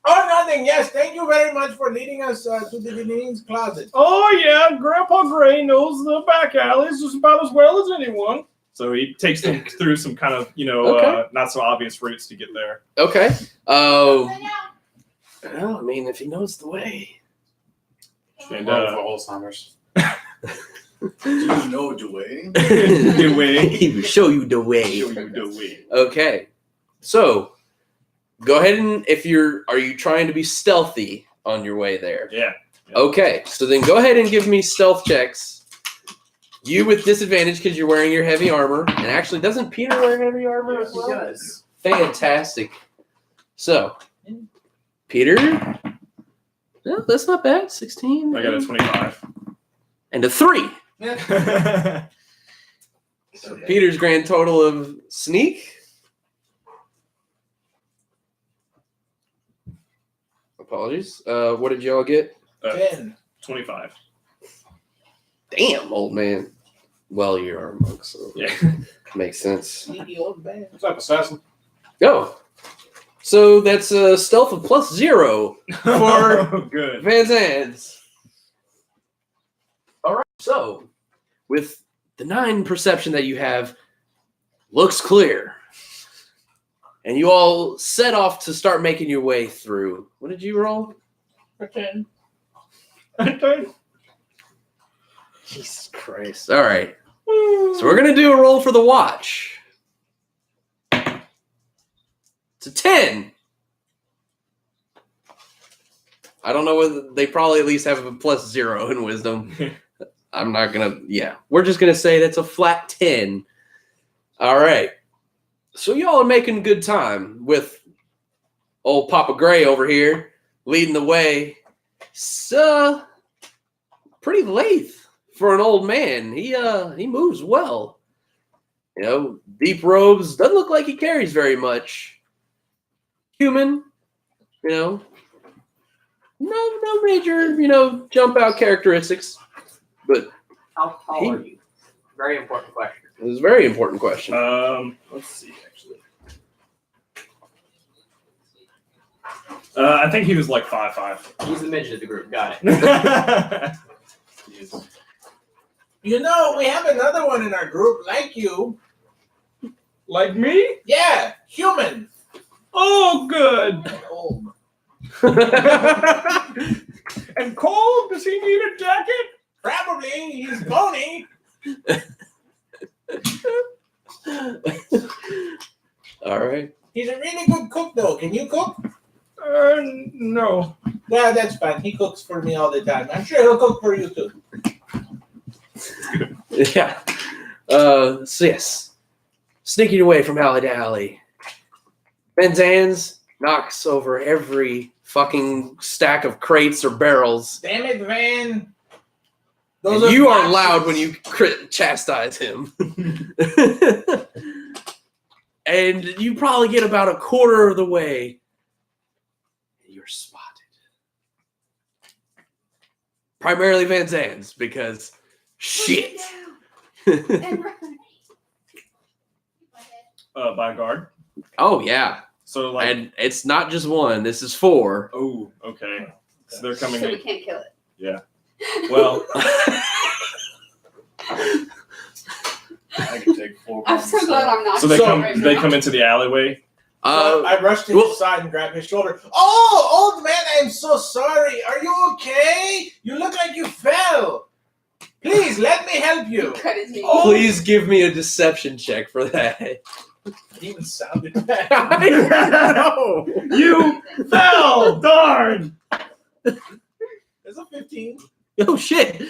Speaker 6: Oh, nothing. Yes, thank you very much for leading us to the Denise's closet.
Speaker 2: Oh, yeah, Grandpa Gray knows the back alleys just about as well as anyone. So he takes them through some kind of,
Speaker 1: Okay.
Speaker 2: not so obvious routes to get there.
Speaker 1: Okay. Oh, well, I mean, if he knows the way.
Speaker 2: And,
Speaker 4: For Alzheimer's. Do you know the way?
Speaker 2: the way.
Speaker 1: He will show you the way.
Speaker 2: Show you the way.
Speaker 1: Okay. So go ahead and are you trying to be stealthy on your way there?
Speaker 2: Yeah.
Speaker 1: Okay. So then go ahead and give me stealth checks. You with disadvantage because you're wearing your heavy armor. And actually, doesn't Peter wear heavy armor as well?
Speaker 4: Yes.
Speaker 1: Fantastic. So, Peter, no, that's not bad. 16.
Speaker 2: I got a 25.
Speaker 1: And a 3. So Peter's grand total of sneak. Apologies. What did y'all get?
Speaker 6: 10.
Speaker 2: 25.
Speaker 1: Damn, old man. Well, you are a monk, so
Speaker 2: Yeah.
Speaker 1: makes sense.
Speaker 6: Sneaky old man.
Speaker 5: What's up, assassin?
Speaker 1: Go. So that's a stealth of +0 for
Speaker 2: Oh, good.
Speaker 1: Van Zandt. All right. So, with the 9 perception that you have, looks clear. And you all set off to start making your way through. What did you roll?
Speaker 6: 10.
Speaker 1: Jesus Christ. All right. So we're going to do a roll for the watch. It's a 10. I don't know whether they probably at least have a +0 in wisdom. I'm not going to, yeah. We're just going to say that's a flat 10. All right. So y'all are making good time with old Papa Gray over here leading the way. So pretty lithe for an old man. He moves well. Deep robes. Doesn't look like he carries very much. Human. No major, jump out characteristics. But
Speaker 8: How tall are you? Very important question.
Speaker 1: it was a very important question.
Speaker 2: Let's see, actually. I think he was like 5'5".
Speaker 8: He's the midget of the group. Got it.
Speaker 6: We have another one in our group like you.
Speaker 2: Like me?
Speaker 6: Yeah, human.
Speaker 2: Oh, good.
Speaker 6: And old.
Speaker 2: And cold? Does he need a jacket?
Speaker 6: Probably. He's bony.
Speaker 1: All right.
Speaker 6: He's a really good cook, though. Can you cook?
Speaker 2: No.
Speaker 6: Yeah, that's fine. He cooks for me all the time. I'm sure he'll cook for you, too.
Speaker 1: Yeah. So yes. Sneaking away from alley to alley. Van Zanz knocks over every fucking stack of crates or barrels.
Speaker 6: Damn it, Van.
Speaker 1: And
Speaker 6: Those
Speaker 1: you are
Speaker 6: boxes.
Speaker 1: loud when you chastise him. And you probably get about a quarter of the way. And you're spotted. Primarily Van Zanz, because shit.
Speaker 3: Push it down and run.
Speaker 2: By guard.
Speaker 1: Oh, yeah.
Speaker 2: So like,
Speaker 1: And it's not just one. This is 4.
Speaker 2: oh, okay. So they're coming
Speaker 3: So we
Speaker 2: in.
Speaker 3: can't kill it.
Speaker 2: Well,
Speaker 5: I can take 4.
Speaker 3: I'm so glad I'm not.
Speaker 2: so they
Speaker 3: killed
Speaker 2: come.
Speaker 3: right
Speaker 2: They
Speaker 3: now.
Speaker 2: come into the alleyway.
Speaker 6: I rushed to
Speaker 1: well-
Speaker 6: his side and grabbed his shoulder. Oh, old man, I'm so sorry. Are you okay? You look like you fell. Please, let me help you.
Speaker 3: Cut his knee.
Speaker 1: Please give me a deception check for that.
Speaker 6: He even sounded bad.
Speaker 1: I know.
Speaker 2: You fell. Darn.
Speaker 6: There's a 15.
Speaker 1: Oh, shit.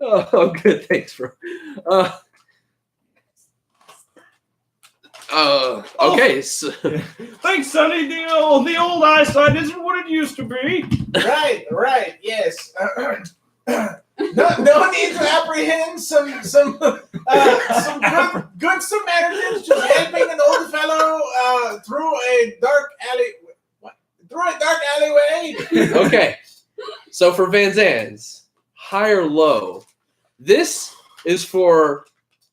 Speaker 1: Oh, good. Thanks, bro. Okay. So,
Speaker 2: Thanks, Sonny. The old eyesight isn't what it used to be.
Speaker 6: Right, yes. No need to apprehend some good Samaritans just helping an old fellow through a dark alleyway.
Speaker 1: okay. So for Van Zanz, high or low, this is for,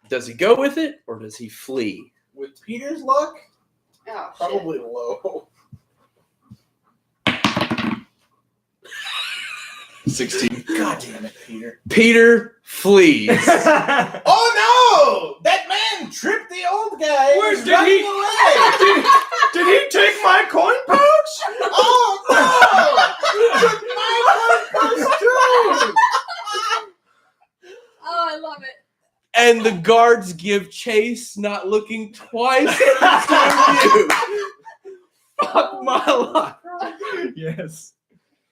Speaker 1: does he go with it or does he flee?
Speaker 6: With Peter's luck,
Speaker 3: Oh, shit.
Speaker 6: probably low.
Speaker 1: 16.
Speaker 6: God damn it, Peter.
Speaker 1: Peter flees.
Speaker 6: Oh no! That man tripped the old guy. and
Speaker 2: Where
Speaker 6: was
Speaker 2: did
Speaker 6: running
Speaker 2: he-
Speaker 6: away.
Speaker 2: Did he take my coin pouch?
Speaker 6: Oh no! He took my one too.
Speaker 3: Oh, I love it.
Speaker 1: And the guards give chase, not looking twice at the two of you. Fuck my luck.
Speaker 2: Yes.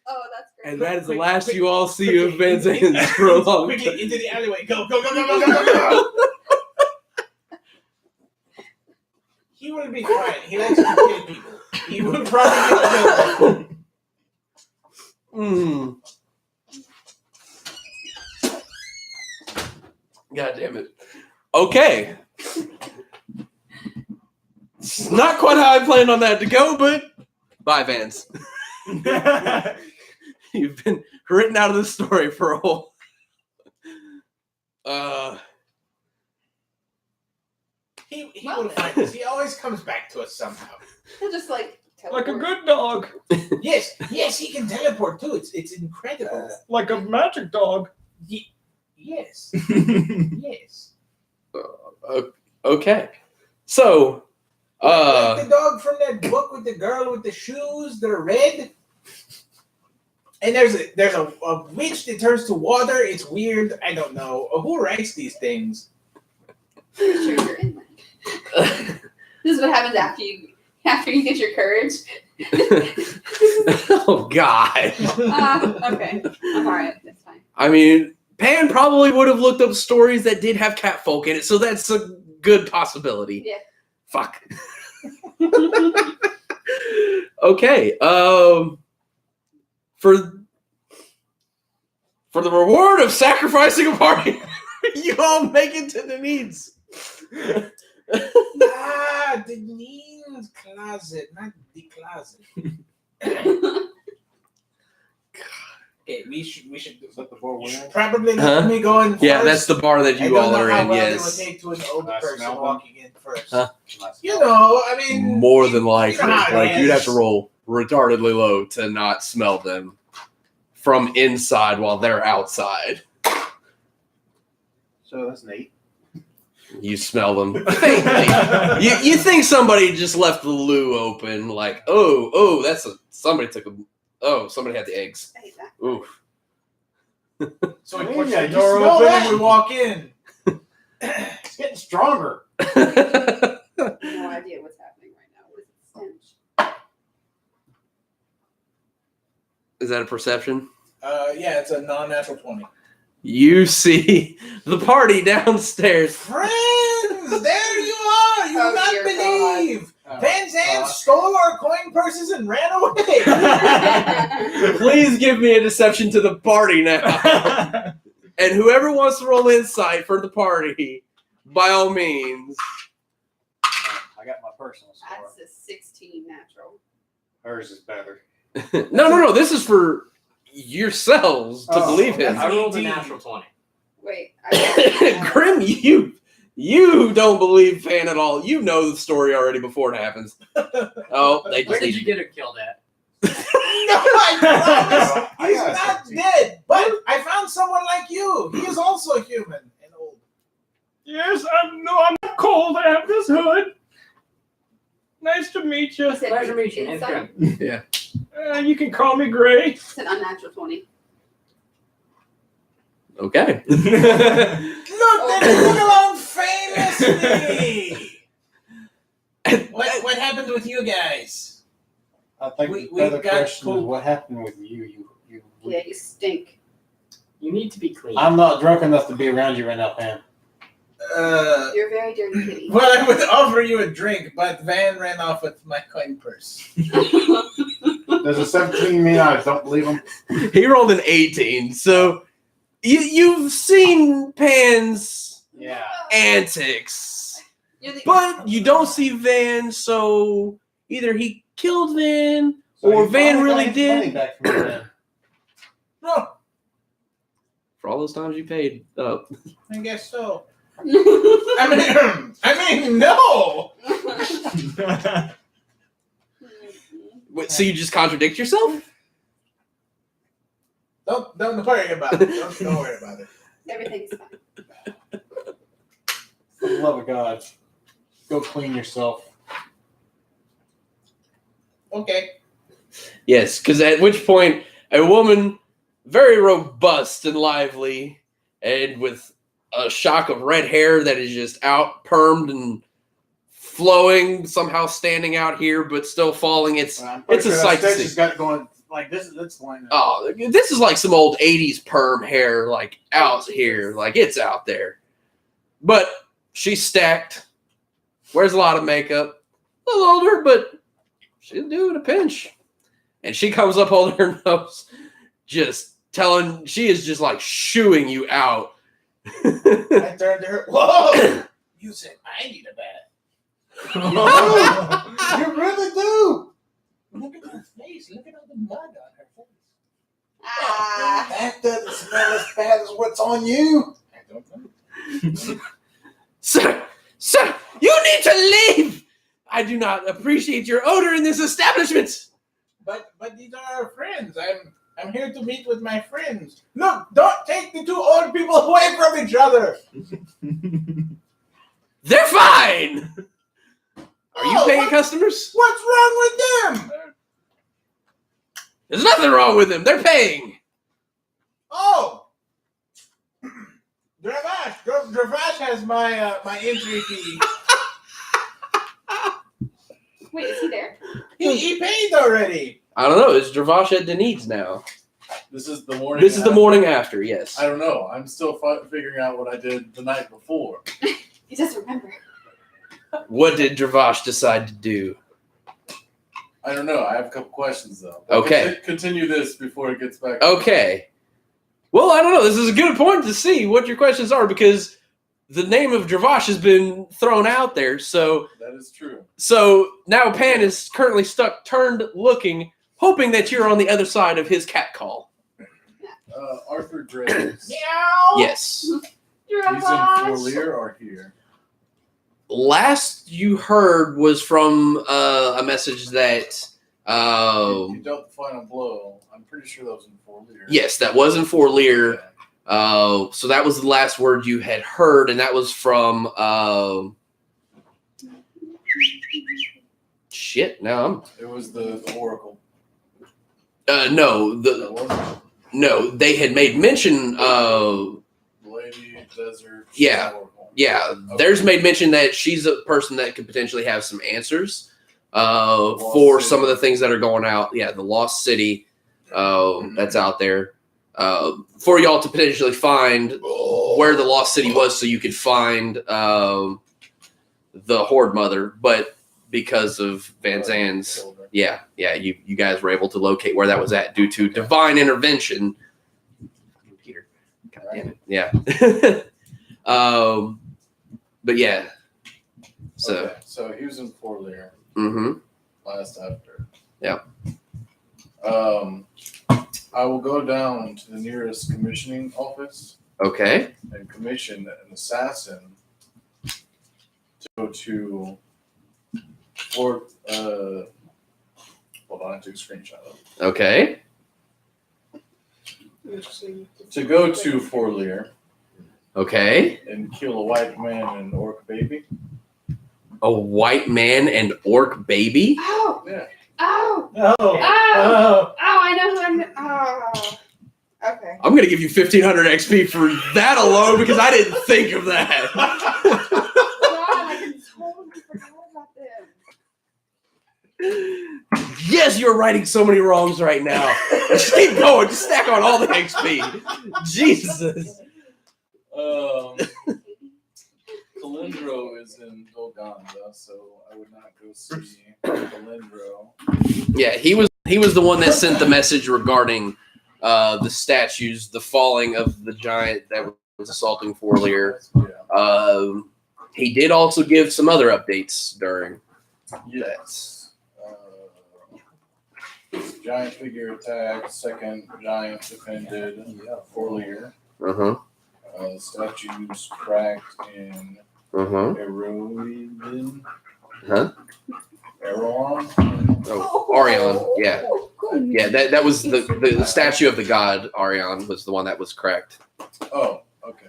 Speaker 3: Oh, that's great.
Speaker 1: And that is the
Speaker 6: Quick,
Speaker 1: last
Speaker 6: quick,
Speaker 1: you all see of Van
Speaker 6: quick,
Speaker 1: Zanz for a long time.
Speaker 6: Quickly into the alleyway. Go, go, go, go, go, go, go, go. He wouldn't be fine. He likes to kill people. He would probably get killed.
Speaker 1: Mm. God damn it. Okay. It's not quite how I planned on that to go, but bye, Vance. You've been written out of the story for a whole.
Speaker 6: He will find us. He always comes back to us somehow.
Speaker 3: He'll just
Speaker 2: like a
Speaker 3: teleport.
Speaker 2: good dog.
Speaker 6: Yes, he can teleport too. It's incredible.
Speaker 2: Like a magic dog.
Speaker 6: Yes, yes.
Speaker 1: Okay. So,
Speaker 6: Like the dog from that book with the girl with the shoes that are red. And there's a witch that turns to water. It's weird. I don't know. Who writes these things?
Speaker 3: Pretty sure you're in there. This is what happens after you get your courage.
Speaker 1: oh God.
Speaker 3: Okay. I'm alright. That's fine.
Speaker 1: I mean, Pan probably would have looked up stories that did have catfolk in it, so that's a good possibility.
Speaker 3: Yeah.
Speaker 1: Fuck. Okay. For the reward of sacrificing a party, you all make it to the needs.
Speaker 6: The means closet, not the closet. Okay, we should
Speaker 5: Is that the 4 winner?
Speaker 6: probably let me go in first.
Speaker 1: Yeah, that's the bar that
Speaker 6: I
Speaker 1: you
Speaker 6: don't
Speaker 1: all
Speaker 6: know
Speaker 1: are
Speaker 6: how
Speaker 1: in.
Speaker 6: well it would
Speaker 1: Yes,
Speaker 6: take to an old
Speaker 5: Last
Speaker 6: person
Speaker 5: smell
Speaker 6: walking in first.
Speaker 1: Huh?
Speaker 6: You know, I mean,
Speaker 1: more than likely.
Speaker 6: you know how it
Speaker 1: Like you'd have
Speaker 6: is.
Speaker 1: to roll retardedly low to not smell them from inside while they're outside.
Speaker 5: So that's an 8.
Speaker 1: You smell them faintly. You think somebody just left the loo open? Like, oh, somebody took somebody had the eggs.
Speaker 3: I hate that.
Speaker 1: Oof.
Speaker 6: So we
Speaker 5: Yeah,
Speaker 6: push
Speaker 5: you
Speaker 6: the door
Speaker 5: smell
Speaker 6: open
Speaker 5: that?
Speaker 6: and we walk in.
Speaker 5: It's getting stronger.
Speaker 3: I have no idea what's happening right now. What is the stench?
Speaker 1: Is that a perception?
Speaker 6: Yeah, it's a non-natural 20.
Speaker 1: You see the party downstairs.
Speaker 6: Friends, there you are. You got leave. Van Zandt stole our coin purses and ran away.
Speaker 1: Please give me a deception to the party now. And whoever wants to roll insight for the party, by all means.
Speaker 7: I got my personal score.
Speaker 3: That's a 16 natural.
Speaker 7: Hers is better.
Speaker 1: No. This is for yourselves to believe him.
Speaker 8: I rolled a natural 20.
Speaker 3: Wait.
Speaker 1: Grim, you don't believe Fan at all. You know the story already before it happens. Oh, they
Speaker 8: Where
Speaker 1: just
Speaker 8: did
Speaker 1: need
Speaker 8: you get her killed at?
Speaker 6: No, I promise.
Speaker 7: I
Speaker 6: He's
Speaker 7: got
Speaker 6: not
Speaker 7: 16.
Speaker 6: dead. But I found someone like you. He is also human and old.
Speaker 2: Yes, I'm not cold. I have this hood. Nice to meet you.
Speaker 8: Pleasure to meet you. Name's
Speaker 3: Inside?
Speaker 8: Grim.
Speaker 2: You can call me Gray.
Speaker 3: It's an unnatural 20.
Speaker 1: Okay.
Speaker 6: Look, they're moving along famously. What happened with you guys?
Speaker 7: I think
Speaker 6: We
Speaker 7: the other
Speaker 6: got
Speaker 7: question is
Speaker 6: poop.
Speaker 7: what happened with you.
Speaker 3: Yeah, you stink.
Speaker 8: You need to be clean.
Speaker 7: I'm not drunk enough to be around you right now, Pam.
Speaker 3: You're a very dirty kitty.
Speaker 6: Well, I would offer you a drink, but Van ran off with my coin purse.
Speaker 7: Does a 17 mean I don't believe him?
Speaker 1: He rolled an 18, so you've seen Pan's
Speaker 7: Yeah.
Speaker 1: antics,
Speaker 3: You're the-
Speaker 1: but you don't see Van, so either he killed Van,
Speaker 7: So
Speaker 1: or
Speaker 7: you
Speaker 1: Van
Speaker 7: finally
Speaker 1: really
Speaker 7: got his money
Speaker 1: did.
Speaker 7: back from me then.
Speaker 6: No,
Speaker 1: For all those times you paid up.
Speaker 6: I guess so. I mean, no.
Speaker 1: Wait, so you just contradict yourself?
Speaker 6: Don't worry about it. Don't worry about it.
Speaker 3: Everything's fine.
Speaker 7: For the love of God, go clean yourself.
Speaker 6: Okay.
Speaker 1: Yes, because at which point a woman, very robust and lively, and with a shock of red hair that is just out, permed and flowing, somehow standing out here, but still falling. It's
Speaker 7: I'm
Speaker 1: it's
Speaker 7: pretty
Speaker 1: a
Speaker 7: sure
Speaker 1: sight
Speaker 7: that
Speaker 1: to
Speaker 7: Stitch
Speaker 1: see.
Speaker 7: has got going like this. That's line.
Speaker 1: Oh, this is like some old 80s perm hair, like out here. Like it's out there. But she's stacked, wears a lot of makeup, a little older, but she'll do it a pinch. And she comes up holding her nose, just she is just like shooing you out.
Speaker 6: I turned to her. Whoa! You said I need a bath.
Speaker 7: You really do.
Speaker 6: Look at her face. Look at all the mud on her face.
Speaker 3: Ah.
Speaker 7: That doesn't smell as bad as what's on you.
Speaker 6: I don't know.
Speaker 1: Sir, you need to leave. I do not appreciate your odor in this establishment.
Speaker 6: But these are our friends. I'm here to meet with my friends. Look, don't take the two old people away from each other.
Speaker 1: They're fine. Are you paying customers?
Speaker 6: What's wrong with them?
Speaker 1: There's nothing wrong with them. They're paying.
Speaker 6: Oh, Dravash has my entry fee.
Speaker 3: Wait, is he there?
Speaker 6: He paid already.
Speaker 1: I don't know. Is Dravash at Denise now?
Speaker 5: This is the morning.
Speaker 1: This is the
Speaker 5: after.
Speaker 1: morning after, yes.
Speaker 5: I don't know. I'm still figuring out what I did the night before.
Speaker 3: He doesn't remember.
Speaker 1: What did Dravash decide to do?
Speaker 5: I don't know. I have a couple questions though.
Speaker 1: Okay.
Speaker 5: Continue this before it gets back.
Speaker 1: Okay. Well, I don't know. This is a good point to see what your questions are because the name of Dravash has been thrown out there. So
Speaker 5: That is true.
Speaker 1: now Pan is currently stuck, turned, looking, hoping that you're on the other side of his cat call.
Speaker 5: Arthur Graves.
Speaker 6: Meow.
Speaker 1: Yes.
Speaker 5: He's in Forlier or here?
Speaker 1: Last you heard was from a message that
Speaker 5: You dealt the final blow. I'm pretty sure that was in Forlier.
Speaker 1: yes, that was in Fort Lear. So that was the last word you had heard, and that was from shit. Now
Speaker 5: It was the Oracle.
Speaker 1: I'm
Speaker 5: That wasn't
Speaker 1: no. They had made mention of
Speaker 5: Lady Desert.
Speaker 1: Yeah.
Speaker 5: Oracle.
Speaker 1: yeah. There's made mention that she's a person that could potentially have some answers for some of the things that are going out. Yeah, the Lost City that's out there. For y'all to potentially find where the Lost City was so you could find the Horde Mother. But because of Van Zan's.
Speaker 5: Killed her.
Speaker 1: Yeah, you guys were able to locate where that was at due to divine intervention. Peter, God damn it. Yeah. But yeah. So.
Speaker 5: Okay, so he was in Fort Lear
Speaker 1: Mm-hmm.
Speaker 5: last after.
Speaker 1: Yep.
Speaker 5: I will go down to the nearest commissioning office
Speaker 1: Okay.
Speaker 5: and commission an assassin to go to Fort. Hold on, I took a screenshot of it.
Speaker 1: Okay.
Speaker 5: To go to Fort Lear
Speaker 1: Okay.
Speaker 5: and kill a white man and an orc baby.
Speaker 1: A white man and orc baby?
Speaker 3: Oh,
Speaker 5: Yeah.
Speaker 3: oh,
Speaker 6: Oh,
Speaker 3: oh,
Speaker 6: oh.
Speaker 3: I know who I'm. Oh, okay.
Speaker 1: I'm gonna give you 1,500 XP for that alone because I didn't think of that.
Speaker 3: God, I totally forgot about them.
Speaker 1: Yes, you're righting so many wrongs right now. Just keep going. Just stack on all the XP. Jesus.
Speaker 5: Calindro is in Golganda, so I would not go see Calindro.
Speaker 1: Yeah, he was the one that sent the message regarding the statues, the falling of the giant that was assaulting Fort Lear.
Speaker 5: Yeah.
Speaker 1: He did also give some other updates during.
Speaker 5: Yes. Giant figure attacked, second giant defended Fort Lear.
Speaker 1: Uh-huh.
Speaker 5: Statues cracked in
Speaker 1: Uh-huh.
Speaker 5: Eroidin.
Speaker 1: Huh?
Speaker 5: Erron.
Speaker 1: Oh, Arion. Yeah. Yeah, that was the statue of the god Arion was the one that was cracked.
Speaker 5: Oh, okay.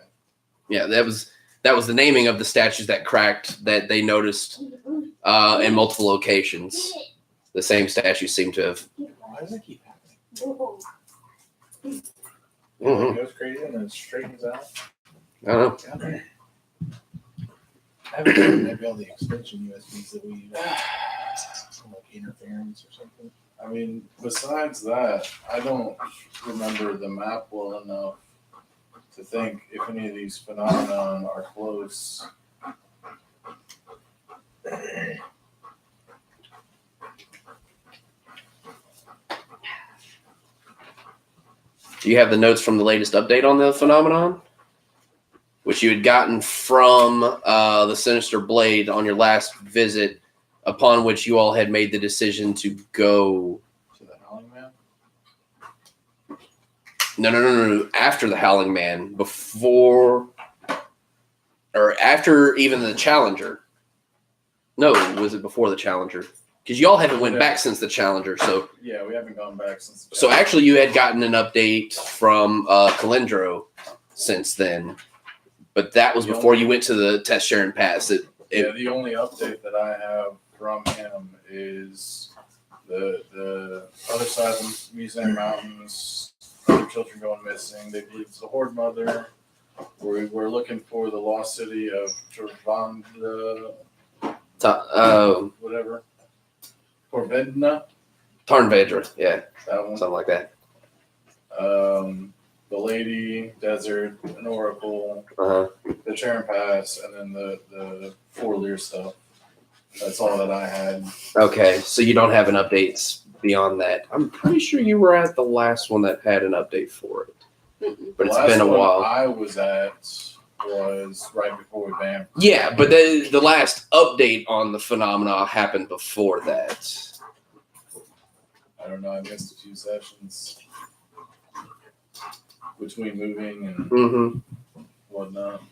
Speaker 1: Yeah, that was the naming of the statues that cracked that they noticed in multiple locations. The same statue seemed to have.
Speaker 6: Why does that keep happening?
Speaker 1: Mhm.
Speaker 5: It goes crazy and then straightens out.
Speaker 1: I don't know.
Speaker 6: I haven't heard maybe all the extension USBs that we use. Like interference or something.
Speaker 5: I mean, besides that, I don't remember the map well enough to think if any of these phenomena are close.
Speaker 1: Do you have the notes from the latest update on the phenomenon? Which you had gotten from the Sinister Blade on your last visit, upon which you all had made the decision to go.
Speaker 5: To the Howling Man?
Speaker 1: No. After the Howling Man, before, or after even the Challenger. No, was it before the Challenger? Because you all haven't went back since the Challenger. So
Speaker 5: Yeah, we haven't gone back since.
Speaker 1: So actually, you had gotten an update from Calindro since then, but that was before you went to the Test Sharon Pass.
Speaker 5: Yeah, the only update that I have from him is the other side of the Museum Mountains, other children going missing. They believe it's the Horde Mother. We're looking for the lost city of Travandra, whatever. Corvedna,
Speaker 1: Tarnvedra, yeah,
Speaker 5: that one.
Speaker 1: something like that.
Speaker 5: The Lady, Desert, an Oracle,
Speaker 1: Uh-huh.
Speaker 5: the Charon Pass, and then the Fort Lear stuff. That's all that I had.
Speaker 1: Okay, so you don't have an updates beyond that. I'm pretty sure you were at the last one that had an update for it, but it's
Speaker 5: The
Speaker 1: been a
Speaker 5: last one
Speaker 1: while.
Speaker 5: I was at was right before we vamped.
Speaker 1: Yeah, but the last update on the phenomena happened before that.
Speaker 5: I don't know. I missed a few sessions between moving and
Speaker 1: Mm-hmm.
Speaker 5: whatnot.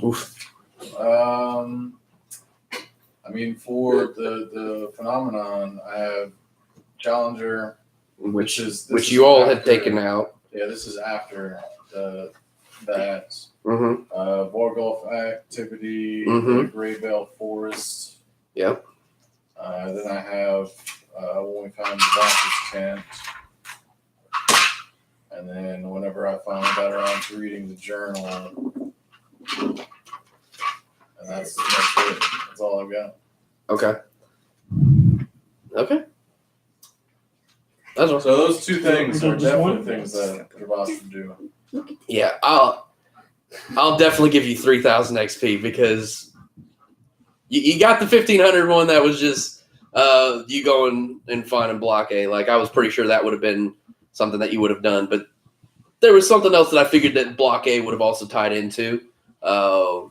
Speaker 1: Oof.
Speaker 5: I mean, for the phenomenon, I have Challenger,
Speaker 1: Which
Speaker 5: this
Speaker 1: which
Speaker 5: is
Speaker 1: you all had
Speaker 5: after-
Speaker 1: taken out.
Speaker 5: Yeah, this is after that.
Speaker 1: Mm-hmm.
Speaker 5: Vorgolf activity,
Speaker 1: Mhm.
Speaker 5: the Grey Bell Forest.
Speaker 1: Yep.
Speaker 5: Then I have when we found the doctor's tent. And then whenever I finally got around to reading the journal. And that's it. That's all I've got.
Speaker 1: Okay. Okay. That's all.
Speaker 5: So those two things are
Speaker 2: Just
Speaker 5: definitely
Speaker 2: one?
Speaker 5: things that Gervas would do.
Speaker 1: Yeah. I'll definitely give you 3,000 XP because you got the 1,500 one that was just you going and finding block A. Like, I was pretty sure that would have been something that you would have done, but there was something else that I figured that block A would have also tied into.
Speaker 5: Well,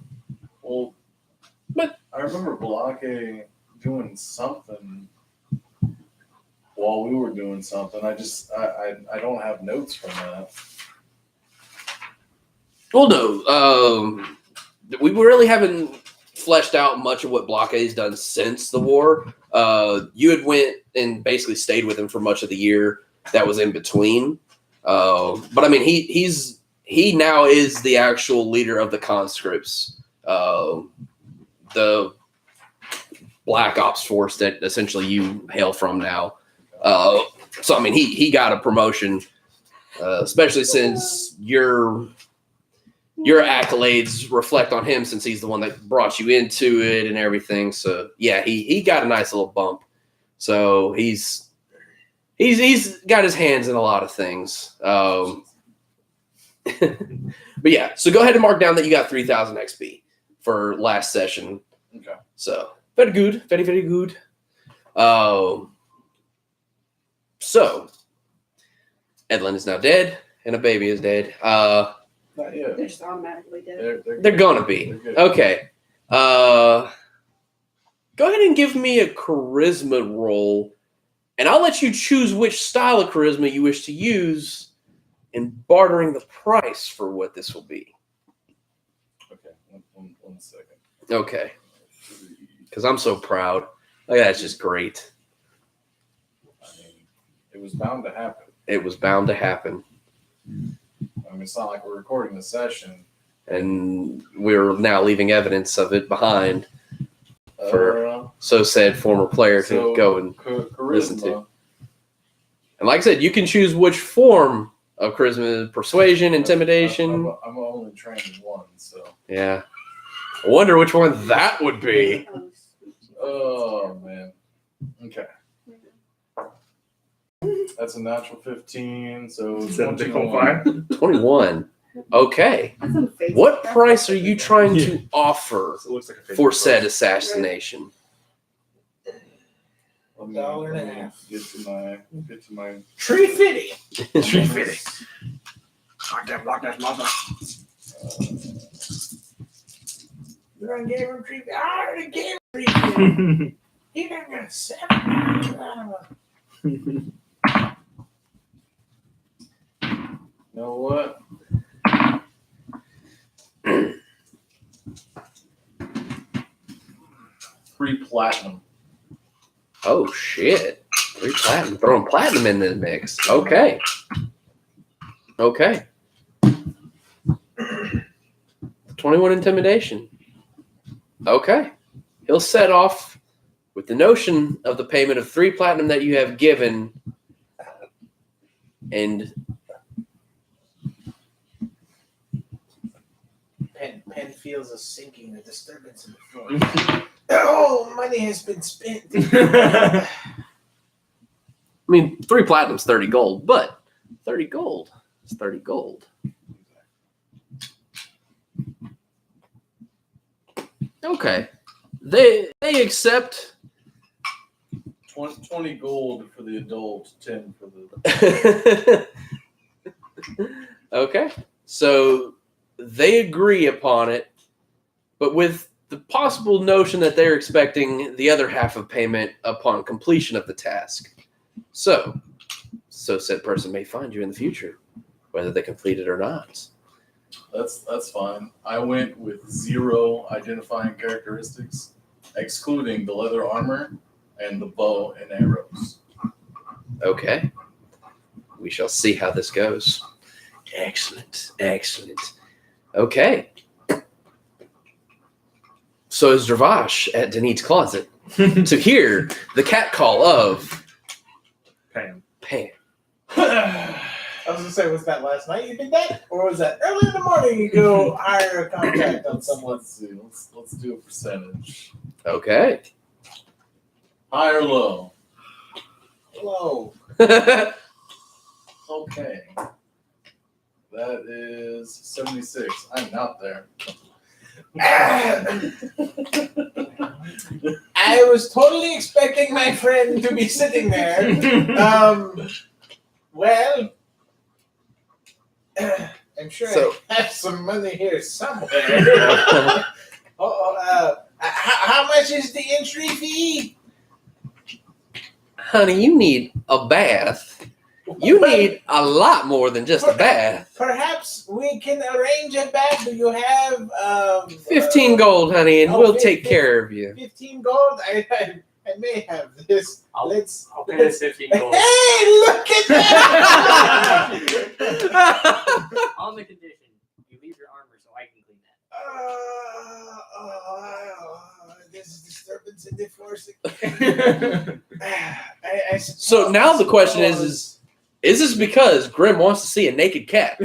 Speaker 5: but I remember Block A doing something while we were doing something. I don't have notes from that.
Speaker 1: Well, no. We really haven't fleshed out much of what Block A's done since the war. You had went and basically stayed with him for much of the year that was in between. But I mean, he now is the actual leader of the conscripts, the Black Ops force that essentially you hail from now. So I mean, he got a promotion, especially since your accolades reflect on him, since he's the one that brought you into it and everything. So yeah, he got a nice little bump. So he's got his hands in a lot of things. But yeah, so go ahead and mark down that you got 3,000 XP for last session.
Speaker 5: Okay.
Speaker 1: So very good, very, very good. So Edlin is now dead and a baby is dead.
Speaker 5: Not yet.
Speaker 3: They're just automatically dead.
Speaker 1: They're gonna be.
Speaker 5: They're good.
Speaker 1: Okay. Go ahead and give me a charisma roll, and I'll let you choose which style of charisma you wish to use in bartering the price for what this will be.
Speaker 5: Okay. One second.
Speaker 1: Okay. Because I'm so proud. Like, that's just great.
Speaker 5: I mean, it was bound to happen.
Speaker 1: It was bound to happen.
Speaker 5: I mean, it's not like we're recording the session.
Speaker 1: And we're now leaving evidence of it behind for
Speaker 5: Uh,
Speaker 1: so said former player to
Speaker 5: so
Speaker 1: go and
Speaker 5: charisma.
Speaker 1: listen to. And like I said, you can choose which form of charisma: persuasion, intimidation.
Speaker 5: I'm only trained in one, so.
Speaker 1: Yeah. I wonder which one that would be.
Speaker 5: Oh man. Okay. That's a natural 15, so 21.
Speaker 1: 21. Okay.
Speaker 3: That's on Facebook.
Speaker 1: What
Speaker 3: That's
Speaker 1: price
Speaker 3: on
Speaker 1: are you
Speaker 3: Facebook.
Speaker 1: trying to offer
Speaker 2: So it looks like a
Speaker 1: for
Speaker 2: Facebook
Speaker 1: said
Speaker 2: post.
Speaker 1: assassination?
Speaker 5: Let me
Speaker 6: $1.50.
Speaker 5: get to my
Speaker 6: Tree fitty.
Speaker 2: Tree fitting. Block that mother.
Speaker 6: You done gave him tree fitty. I already gave him tree fitty. He done got 7 out of it.
Speaker 5: You know what? Free platinum.
Speaker 1: Oh, shit. 3 platinum. Throwing platinum in the mix. Okay. Okay. 21 intimidation. Okay. He'll set off with the notion of the payment of 3 platinum that you have given, and
Speaker 6: Pen feels a sinking, a disturbance in the floor. Oh, money has been spent.
Speaker 1: I mean, 3 platinum's 30 gold, but 30 gold is 30 gold. Okay. They accept.
Speaker 5: 20 gold for the adult, 10 for the.
Speaker 1: Okay. So they agree upon it, but with the possible notion that they're expecting the other half of payment upon completion of the task. So said person may find you in the future, whether they complete it or not.
Speaker 5: That's fine. I went with 0 identifying characteristics, excluding the leather armor and the bow and arrows.
Speaker 1: Okay. We shall see how this goes. Excellent. Excellent. Okay. So is Dravash at Denit's closet to hear the cat call of
Speaker 2: Pam.
Speaker 1: Pam.
Speaker 6: I was gonna say, was that last night you did that, or was that early in the morning you go hire a contract on someone?
Speaker 5: Let's see. Let's do a percentage.
Speaker 1: Okay.
Speaker 5: High or low?
Speaker 6: Hello.
Speaker 5: Okay. That is 76. I'm not there.
Speaker 6: I was totally expecting my friend to be sitting there. Well, I'm sure
Speaker 1: So-
Speaker 6: I have some money here somewhere. How much is the entry fee?
Speaker 1: Honey, you need a bath. You need a lot more than just a bath.
Speaker 6: Perhaps we can arrange a bath. Do you have
Speaker 1: 15 gold, honey, and
Speaker 6: oh,
Speaker 1: we'll
Speaker 6: 15
Speaker 1: take care of you.
Speaker 6: 15 gold? I may have this.
Speaker 8: I'll-
Speaker 6: Let's.
Speaker 8: I'll pay this 15 gold.
Speaker 6: Hey, look at that!
Speaker 8: On the condition you leave your armor so I can clean that.
Speaker 6: This is disturbance in the force.
Speaker 1: So now the question is this because Grim wants to see a naked cat?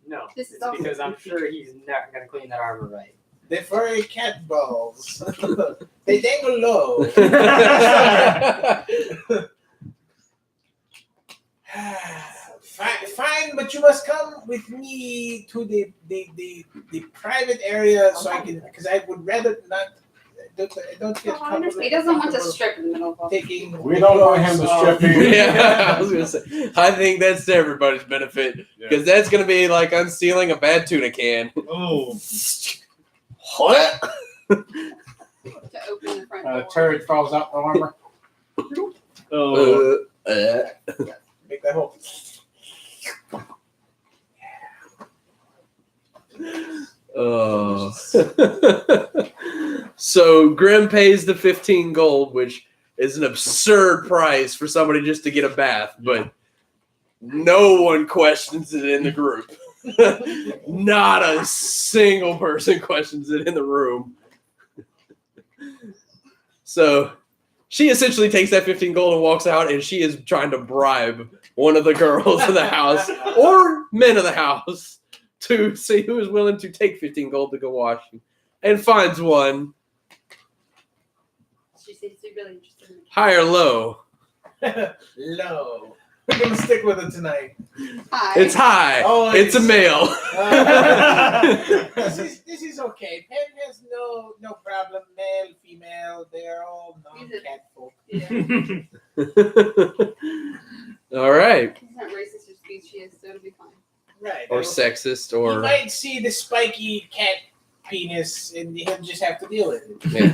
Speaker 8: No,
Speaker 3: This is
Speaker 8: it's
Speaker 3: also
Speaker 8: because I'm sure he's not gonna clean that armor right.
Speaker 6: the furry cat balls. They dangle low. Fine, but you must come with me to the private area so I can, because I would rather not. Don't get
Speaker 3: He doesn't want to strip in the middle of
Speaker 6: taking.
Speaker 7: We don't want him to strip either.
Speaker 1: Yeah, I was gonna say. I think that's to everybody's benefit because that's gonna be like unsealing a bad tuna can.
Speaker 2: Oh.
Speaker 1: What?
Speaker 3: to open the front door.
Speaker 7: Turd falls out the armor.
Speaker 2: Oh.
Speaker 6: Make that whole.
Speaker 1: Oh. So Grim pays the 15 gold, which is an absurd price for somebody just to get a bath, but no one questions it in the group. Not a single person questions it in the room. So she essentially takes that 15 gold and walks out, and she is trying to bribe one of the girls in the house or men of the house to see who is willing to take 15 gold to go wash, and finds one.
Speaker 3: She seems to be really interested in the
Speaker 1: High or low?
Speaker 6: Low. We're gonna stick with it tonight.
Speaker 3: Hi.
Speaker 1: It's high.
Speaker 6: Oh,
Speaker 1: it's a male.
Speaker 6: This is okay. Pen has no problem. Male, female, they're all non-cat folk.
Speaker 3: Yeah.
Speaker 1: All right.
Speaker 3: He's not racist or specious, so it'll be fine.
Speaker 6: Right.
Speaker 1: Or sexist,
Speaker 6: You
Speaker 1: or
Speaker 6: might see the spiky cat penis, and he'll just have to deal with it.
Speaker 3: And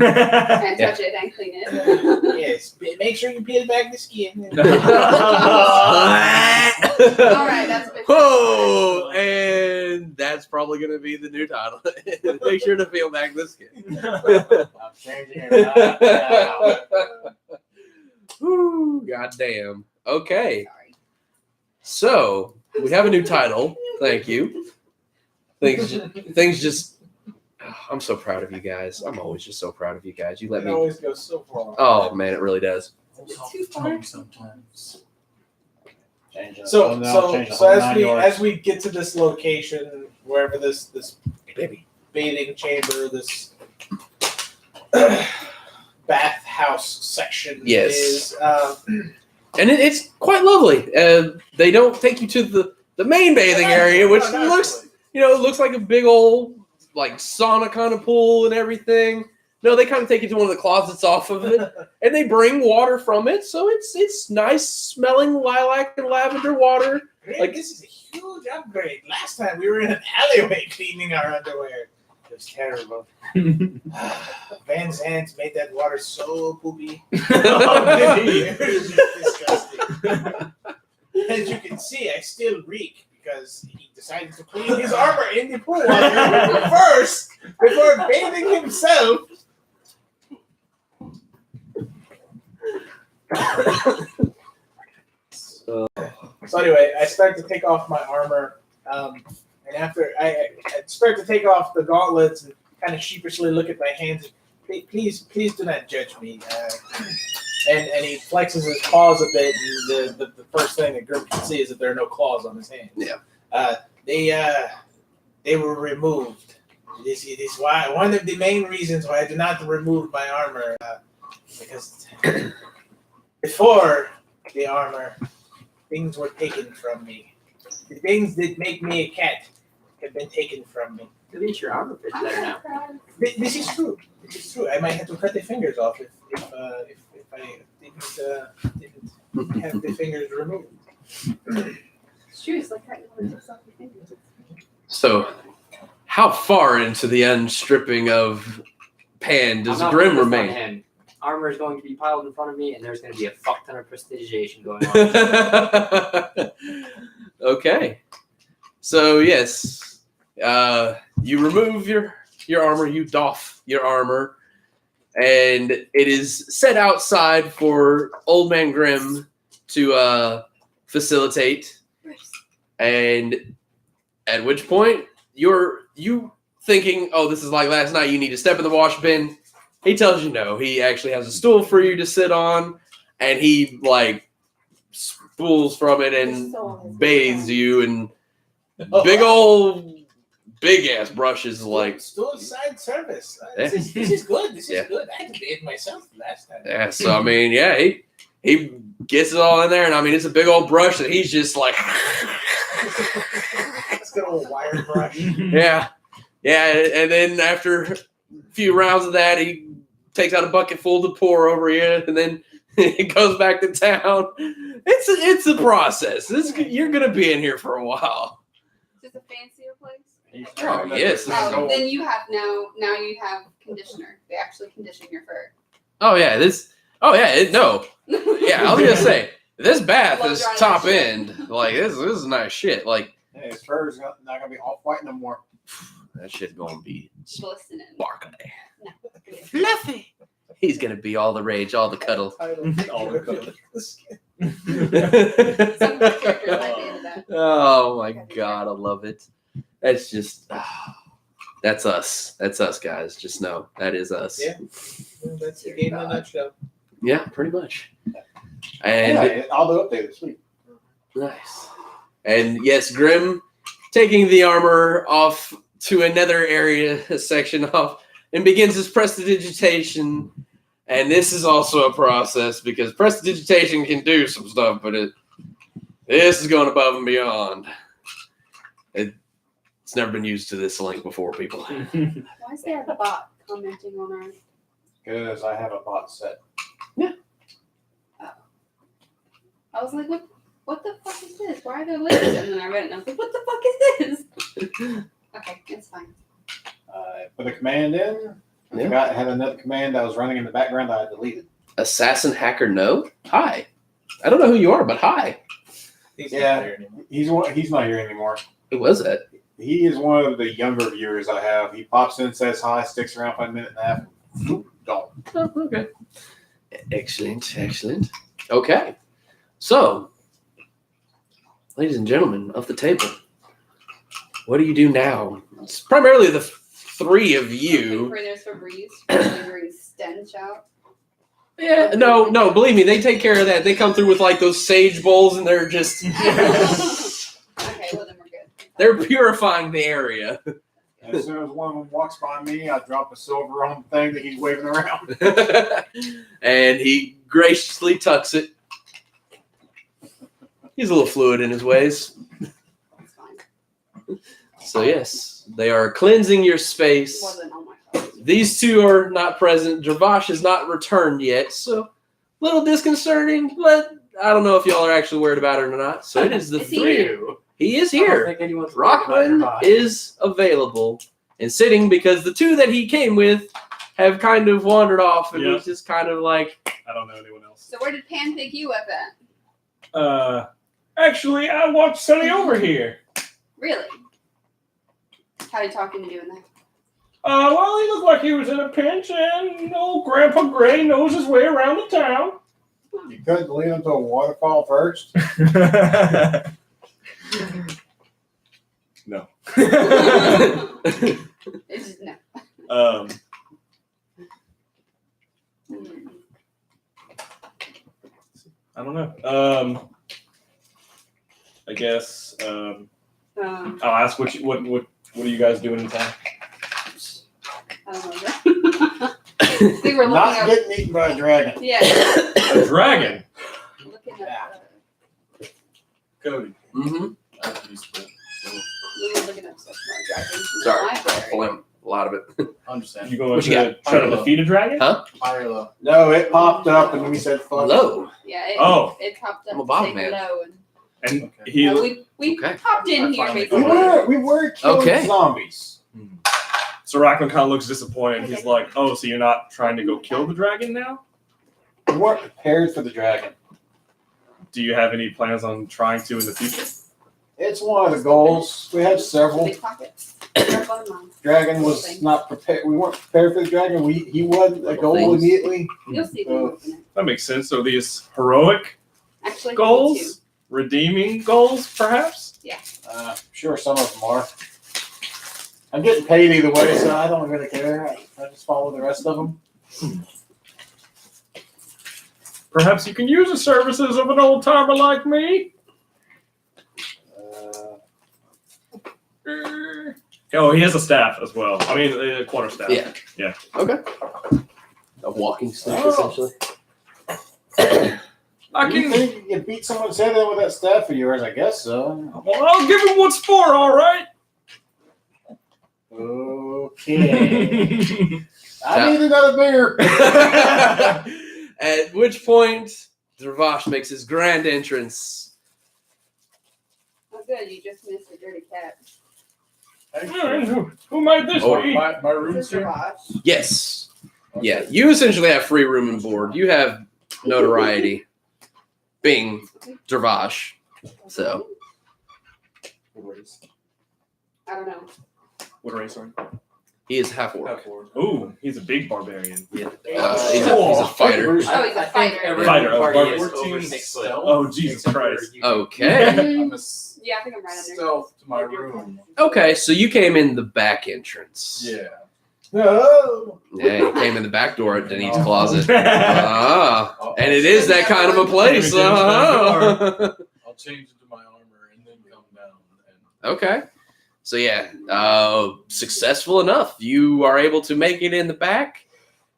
Speaker 3: touch it and clean it.
Speaker 6: Yes. Make sure you peel back the skin.
Speaker 3: All right, that's 15.
Speaker 1: Whoa! And that's probably going to be the new title. Make sure to peel back the skin.
Speaker 7: I'm changing it right now.
Speaker 1: Woo, goddamn. Okay,
Speaker 3: Sorry.
Speaker 1: so we have a new title. Thank you. Things just. I'm so proud of you guys. I'm always just so proud of you guys. You let
Speaker 6: It
Speaker 1: me.
Speaker 6: always goes so far.
Speaker 1: Oh man, it really does.
Speaker 3: Too far.
Speaker 5: Sometimes.
Speaker 7: Change it.
Speaker 6: So,
Speaker 7: Oh, no,
Speaker 6: so,
Speaker 7: change the
Speaker 6: so
Speaker 7: whole
Speaker 6: as
Speaker 7: 9
Speaker 6: we
Speaker 7: yards.
Speaker 6: as we get to this location, wherever this
Speaker 1: Baby.
Speaker 6: bathing chamber, this bathhouse section
Speaker 1: Yes.
Speaker 6: is,
Speaker 1: And it's quite lovely. They don't take you to the main bathing area, which looks, it looks like a big old like sauna kind of pool and everything. No, they kind of take you to one of the closets off of it, and they bring water from it, so it's nice smelling lilac and lavender water.
Speaker 6: Great,
Speaker 1: Like-
Speaker 6: this is a huge upgrade. Last time we were in an alleyway cleaning our underwear. It was terrible. Van Zandt made that water so poopy. It was just disgusting. As you can see, I still reek because he decided to clean his armor in the pool water first before bathing himself. So anyway, I start to take off my armor, and after I start to take off the gauntlets and kind of sheepishly look at my hands. Please do not judge me. And he flexes his claws a bit, and the first thing that Grim can see is that there are no claws on his hands.
Speaker 1: Yeah.
Speaker 6: They were removed. This is why one of the main reasons why I did not remove my armor, because before the armor, things were taken from me. The things that make me a cat have been taken from me.
Speaker 8: At least your armor fits better now.
Speaker 6: This is true. This is true. I might have to cut the fingers off if I didn't have the fingers removed.
Speaker 3: It's true. It's like cutting off your fingers.
Speaker 1: So, how far into the unstripping of Pan does
Speaker 8: I'm not
Speaker 1: Grim
Speaker 8: putting this on
Speaker 1: remain?
Speaker 8: him. Armor is going to be piled in front of me, and there's going to be a fuck ton of prestigiation going on.
Speaker 1: Okay. So yes, you remove your armor, you doff your armor, and it is set outside for Old Man Grim to facilitate. And at which point you thinking, oh, this is like last night. You need to step in the wash bin. He tells you no. He actually has a stool for you to sit on, and he like spools from it and bathes you and big ass brushes like.
Speaker 6: Still side service.
Speaker 1: Yeah.
Speaker 6: This is good. This is
Speaker 1: Yeah.
Speaker 6: good. I had to bathe myself last time.
Speaker 1: Yeah, so I mean, yeah, he gets it all in there, and I mean it's a big old brush that he's just like.
Speaker 6: It's got a little wire brush.
Speaker 1: Yeah, and then after a few rounds of that, he takes out a bucket full to pour over you, and then he goes back to town. It's a process. You're gonna be in here for a while.
Speaker 3: Is this a fancier place?
Speaker 1: Oh, yes.
Speaker 3: Then you have now you have conditioner. They actually condition your fur.
Speaker 1: Oh yeah, no. Yeah, I was gonna say this bath
Speaker 3: Blow
Speaker 1: is
Speaker 3: dry
Speaker 1: top
Speaker 3: that shit.
Speaker 1: end. Like this is nice shit. Like
Speaker 7: Hey, his fur is not gonna be all white no more.
Speaker 1: that shit's gonna be
Speaker 3: Glistening.
Speaker 1: sparkly,
Speaker 3: No.
Speaker 1: fluffy. He's gonna be all the rage, all the cuddle.
Speaker 2: All the cuddle.
Speaker 3: Some of the characters might be into that.
Speaker 1: Oh my god, I love it. That's just that's us. That's us, guys. Just know that is us.
Speaker 6: Yeah. That's the game in a nutshell.
Speaker 1: Yeah, pretty much. And
Speaker 7: Yeah, I'll do update this week.
Speaker 1: nice. And yes, Grim taking the armor off to another area, section off, and begins his prestidigitation. And this is also a process because prestidigitation can do some stuff, but this is going above and beyond. It's never been used to this length before, people.
Speaker 3: Why is there a bot commenting on our?
Speaker 7: Because I have a bot set.
Speaker 3: I was like, what the fuck is this? Why are there lists? And then I read it and I was like, what the fuck is this? Okay, it's fine.
Speaker 7: Put a command in. I
Speaker 1: Yeah.
Speaker 7: forgot I had another command that was running in the background that I deleted.
Speaker 1: Assassin hacker no? Hi. I don't know who you are, but hi.
Speaker 6: He's
Speaker 7: Yeah.
Speaker 6: not there anymore.
Speaker 7: He's not here anymore.
Speaker 1: Who was that?
Speaker 7: He is one of the younger viewers I have. He pops in, says hi, sticks around for a minute and a half, and gone.
Speaker 1: Oh, okay. Excellent. Okay. So, ladies and gentlemen of the table, what do you do now? It's primarily the three of you.
Speaker 3: Like, there's Febreze. Febreze stench out.
Speaker 1: Yeah, no, believe me, they take care of that. They come through with like those sage bowls and they're just
Speaker 3: Okay, well then we're good.
Speaker 1: they're purifying the area.
Speaker 7: As soon as one of them walks by me, I drop a silver on the thing that he's waving around.
Speaker 1: And he graciously tucks it. He's a little fluid in his ways.
Speaker 3: That's fine.
Speaker 1: So yes, they are cleansing your
Speaker 3: It
Speaker 1: space.
Speaker 3: wasn't on my phone.
Speaker 1: These two are not present. Dravash has not returned yet, so a little disconcerting, but I don't know if y'all are actually worried about it or not. So it is the
Speaker 3: Is he
Speaker 1: three.
Speaker 3: here?
Speaker 1: He is
Speaker 8: I don't
Speaker 1: here.
Speaker 8: think anyone's worried about your
Speaker 1: Rockman
Speaker 8: body.
Speaker 1: is available and sitting because the two that he came with have kind of wandered off, and
Speaker 2: Yeah.
Speaker 1: he's just kind of like,
Speaker 2: I don't know anyone else.
Speaker 3: So where did Pan pick you up at?
Speaker 2: Actually, I walked Sonny over here.
Speaker 3: Really? How are you talking to you in that?
Speaker 2: Well, he looked like he was in a pinch, and old Grandpa Gray knows his way around the town.
Speaker 7: You couldn't lead him to a waterfall first.
Speaker 2: No.
Speaker 3: It's just no.
Speaker 2: I don't know. I guess I'll ask what are you guys doing in town?
Speaker 3: I don't know. We were looking
Speaker 7: Not
Speaker 3: up.
Speaker 7: getting eaten by a dragon.
Speaker 3: Yeah.
Speaker 2: A dragon.
Speaker 3: Looking at.
Speaker 2: Cotie.
Speaker 1: mm-hmm.
Speaker 5: After you split.
Speaker 3: We were looking at stuff about dragons in the
Speaker 1: Sorry,
Speaker 3: library.
Speaker 1: pulling a lot of it.
Speaker 5: Understand.
Speaker 2: You going
Speaker 1: What you
Speaker 2: to try to defeat a dragon?
Speaker 1: Huh?
Speaker 5: High or low?
Speaker 7: No, it popped up and we said fuck.
Speaker 1: Low.
Speaker 3: Yeah, it popped up
Speaker 1: I'm a
Speaker 3: to
Speaker 1: bomb
Speaker 3: say
Speaker 1: man.
Speaker 3: hello.
Speaker 2: And
Speaker 5: Okay.
Speaker 2: he.
Speaker 3: We
Speaker 1: Okay.
Speaker 3: popped in
Speaker 5: I
Speaker 3: here
Speaker 5: finally
Speaker 7: We
Speaker 3: basically.
Speaker 7: were killing
Speaker 1: Okay.
Speaker 7: zombies.
Speaker 2: So Raccoon kind of looks disappointed. He's like, "Oh, so you're not trying to go kill the dragon now?
Speaker 7: We weren't prepared for the dragon.
Speaker 2: Do you have any plans on trying to in the future?"
Speaker 7: It's one of the goals. We had several.
Speaker 3: Big pockets. Strap on mine.
Speaker 7: Dragon was not prepared. We weren't prepared for the dragon. He wasn't a goal
Speaker 1: Things.
Speaker 7: immediately.
Speaker 3: You'll see them open it.
Speaker 2: That makes sense. So these heroic
Speaker 3: Actually,
Speaker 2: goals, redeeming goals, perhaps.
Speaker 7: Sure, some of them are. I'm getting paid either way, so I don't really care. I just follow the rest of them.
Speaker 2: Perhaps you can use the services of an old timer like me. Oh, he has a staff as well. I mean, a quarterstaff.
Speaker 1: Yeah.
Speaker 2: Yeah.
Speaker 1: Okay. A walking stick,
Speaker 7: Oh.
Speaker 1: essentially.
Speaker 2: I
Speaker 7: You
Speaker 2: can.
Speaker 7: think you can beat someone's head in with that staff of yours? I guess so.
Speaker 2: Well, I'll give him what's for. All right.
Speaker 7: Okay. I need another beer.
Speaker 1: At which point, Dravash makes his grand entrance.
Speaker 3: Oh, good. You just missed a dirty cat.
Speaker 2: Who made this?
Speaker 1: Oh,
Speaker 2: be?
Speaker 5: My
Speaker 3: This
Speaker 5: room's
Speaker 3: is
Speaker 5: here.
Speaker 3: Ravash.
Speaker 1: Yes.
Speaker 5: Okay.
Speaker 1: Yeah. You essentially have free room and board. You have notoriety being Dravash. So.
Speaker 3: I don't know.
Speaker 2: What race are you?
Speaker 1: He is half orc.
Speaker 2: Ooh, he's a big barbarian.
Speaker 1: He's a fighter.
Speaker 3: Oh, he's a
Speaker 8: I think
Speaker 3: fighter.
Speaker 8: every
Speaker 2: Fighter,
Speaker 8: party
Speaker 2: oh,
Speaker 8: is
Speaker 5: 14
Speaker 8: over 6 foot.
Speaker 5: stealth.
Speaker 2: Oh, Jesus
Speaker 8: Except for
Speaker 2: Christ.
Speaker 8: you.
Speaker 1: Okay.
Speaker 5: I'm a
Speaker 3: Yeah, I think I'm right under.
Speaker 5: stealth to my room.
Speaker 1: Okay, so you came in the back entrance.
Speaker 5: Yeah.
Speaker 7: No.
Speaker 1: Yeah, you came in the back door at Denise' closet. Ah, and it is that kind of a place. Uh-huh.
Speaker 5: I'll change into my armor and then come down. And
Speaker 1: Okay. So yeah, successful enough. You are able to make it in the back.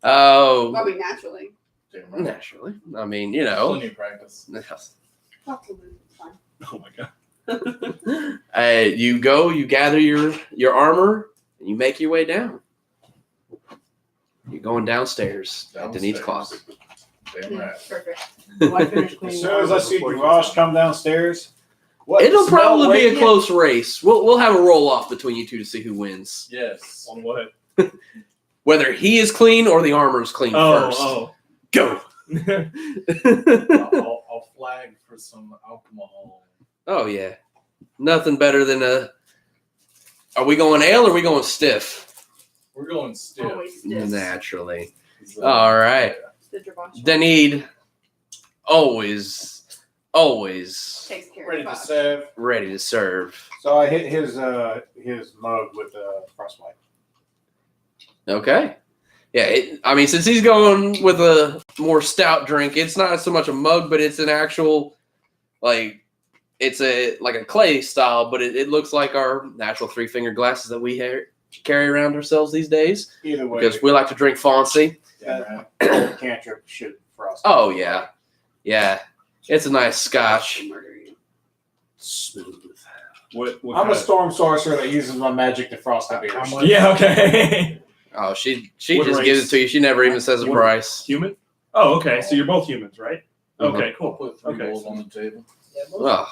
Speaker 3: I mean, naturally.
Speaker 5: damn right.
Speaker 1: Naturally. I mean, you know.
Speaker 5: Plenty of practice.
Speaker 3: Fuck you, it's fine.
Speaker 2: Oh my god.
Speaker 1: You go, you gather your armor, and you make your way down. You're going downstairs at Denise' closet.
Speaker 5: Damn right.
Speaker 3: Perfect.
Speaker 7: As soon as I see Davash come downstairs, what
Speaker 1: It'll
Speaker 7: smell
Speaker 1: probably be a
Speaker 7: waiting?
Speaker 1: close race. We'll have a roll off between you two to see who wins.
Speaker 5: Yes.
Speaker 2: On what?
Speaker 1: Whether he is clean or the armor is clean first.
Speaker 2: Oh,
Speaker 1: Go.
Speaker 5: I'll flag for some alcohol.
Speaker 1: Oh yeah. Nothing better than a. Are we going ale or are we going stiff?
Speaker 5: We're going stiff.
Speaker 3: Always stiff.
Speaker 1: Naturally.
Speaker 5: So,
Speaker 1: All right.
Speaker 3: The Dravash
Speaker 1: Denise, always
Speaker 3: takes care
Speaker 7: Ready
Speaker 3: of
Speaker 7: to
Speaker 3: Fox.
Speaker 7: serve.
Speaker 1: ready to serve.
Speaker 7: So I hit his mug with frostbite.
Speaker 1: Okay. Yeah, I mean, since he's going with a more stout drink, it's not so much a mug, but it's an actual, like, it's a clay style, but it looks like our natural 3-finger glasses that we carry around ourselves these days
Speaker 7: Either way,
Speaker 1: because we like to drink fancy.
Speaker 5: Damn right.
Speaker 7: cantrip should frost.
Speaker 1: Oh yeah, yeah, it's a nice scotch.
Speaker 3: Murder you.
Speaker 1: Smooth.
Speaker 2: what
Speaker 7: I'm
Speaker 2: kind
Speaker 7: a
Speaker 2: of-
Speaker 7: storm sorcerer that uses my magic to frost the beers.
Speaker 5: How much?
Speaker 2: Yeah, okay.
Speaker 1: Oh, she
Speaker 2: What
Speaker 1: just
Speaker 2: race?
Speaker 1: gives it to you. She never even says a
Speaker 2: What-
Speaker 1: price.
Speaker 2: Human? Oh, okay. So you're both humans, right?
Speaker 1: Mhm.
Speaker 2: Okay,
Speaker 5: I'll
Speaker 2: cool.
Speaker 5: put 3
Speaker 2: Okay.
Speaker 5: rolls on the table.
Speaker 1: Oh,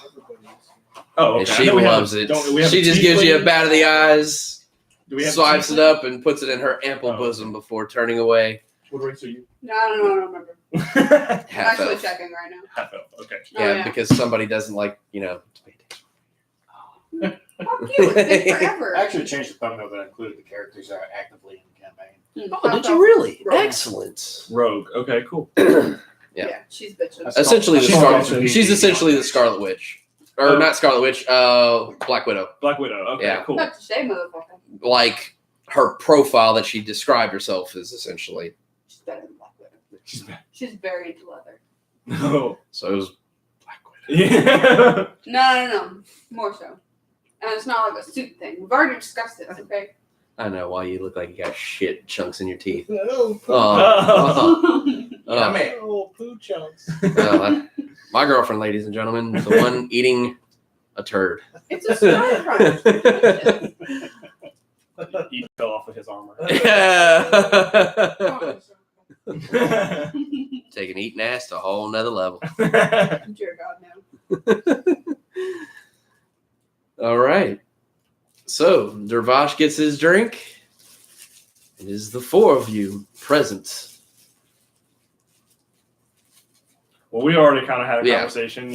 Speaker 2: Oh, okay.
Speaker 1: and
Speaker 2: I
Speaker 1: she
Speaker 2: know we have-
Speaker 1: loves it.
Speaker 2: don't we have
Speaker 1: She
Speaker 2: a
Speaker 1: just
Speaker 2: tea
Speaker 1: gives you a
Speaker 2: plate?
Speaker 1: bat of the eyes,
Speaker 2: Do we have
Speaker 1: swipes
Speaker 2: tea
Speaker 1: it up, and puts it in her ample
Speaker 2: Oh.
Speaker 1: bosom before turning away.
Speaker 2: What race are you?
Speaker 3: No, I don't remember. I'm
Speaker 1: Half
Speaker 3: actually
Speaker 1: elf.
Speaker 3: checking right now.
Speaker 2: Half elf. Okay.
Speaker 3: Oh,
Speaker 1: Yeah,
Speaker 3: yeah.
Speaker 1: because somebody doesn't like, to pay attention.
Speaker 3: Fuck you. It's been forever.
Speaker 7: I actually changed the thumbnail that included the characters that are actively in the campaign.
Speaker 1: Oh, did you really?
Speaker 3: Rogue.
Speaker 1: Excellent.
Speaker 2: Rogue. Okay, cool.
Speaker 1: Yeah.
Speaker 3: Yeah, she's bitching.
Speaker 7: That's
Speaker 1: Essentially, the
Speaker 2: She's
Speaker 1: Scarlet.
Speaker 2: also-
Speaker 1: She's essentially the Scarlet Witch, or
Speaker 2: Oh.
Speaker 1: not Scarlet Witch. Black Widow.
Speaker 2: Black Widow. Okay,
Speaker 1: Yeah.
Speaker 2: cool.
Speaker 3: Fuck to say, motherfucker.
Speaker 1: Like her profile that she described herself is essentially.
Speaker 3: She's better than Black Widow.
Speaker 2: She's back.
Speaker 3: She's very into leather.
Speaker 2: No.
Speaker 1: So it was Black Widow.
Speaker 2: Yeah.
Speaker 3: No. More so. And it's not like a suit thing. We've already discussed this, okay?
Speaker 1: I know why you look like you got shit chunks in your teeth.
Speaker 7: Oh,
Speaker 1: Oh,
Speaker 7: oh, poo chunks.
Speaker 1: my girlfriend, ladies and gentlemen, the one eating a turd.
Speaker 3: It's a star crunch.
Speaker 2: He fell off with his armor.
Speaker 1: Yeah. Taking eating ass to a whole nother level.
Speaker 3: Dear God, no.
Speaker 1: All right. So Dervash gets his drink. It is the four of you present.
Speaker 2: Well, we already kind of had a
Speaker 1: Yeah.
Speaker 2: conversation.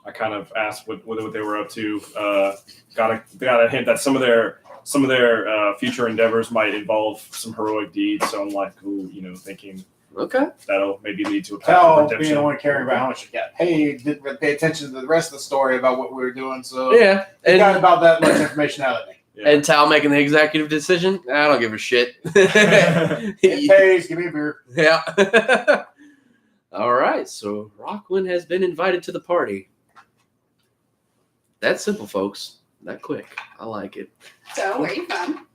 Speaker 2: I kind of asked what they were up to. Got a hint that some of their future endeavors might involve some heroic deeds. So I'm like, thinking
Speaker 1: Okay.
Speaker 2: that'll maybe lead to a path of
Speaker 7: Tell being
Speaker 2: redemption.
Speaker 7: the one caring about how much you got paid, didn't really pay attention to the rest of the story about what we were doing. So
Speaker 1: Yeah.
Speaker 7: you got
Speaker 1: And,
Speaker 7: about that much information out of me.
Speaker 2: Yeah.
Speaker 1: and Tal making the executive decision. I don't give a shit.
Speaker 7: It pays. Give me a beer.
Speaker 1: Yeah. All right. So Rocklin has been invited to the party. That's simple, folks. That quick. I like it.
Speaker 3: So, where are you from?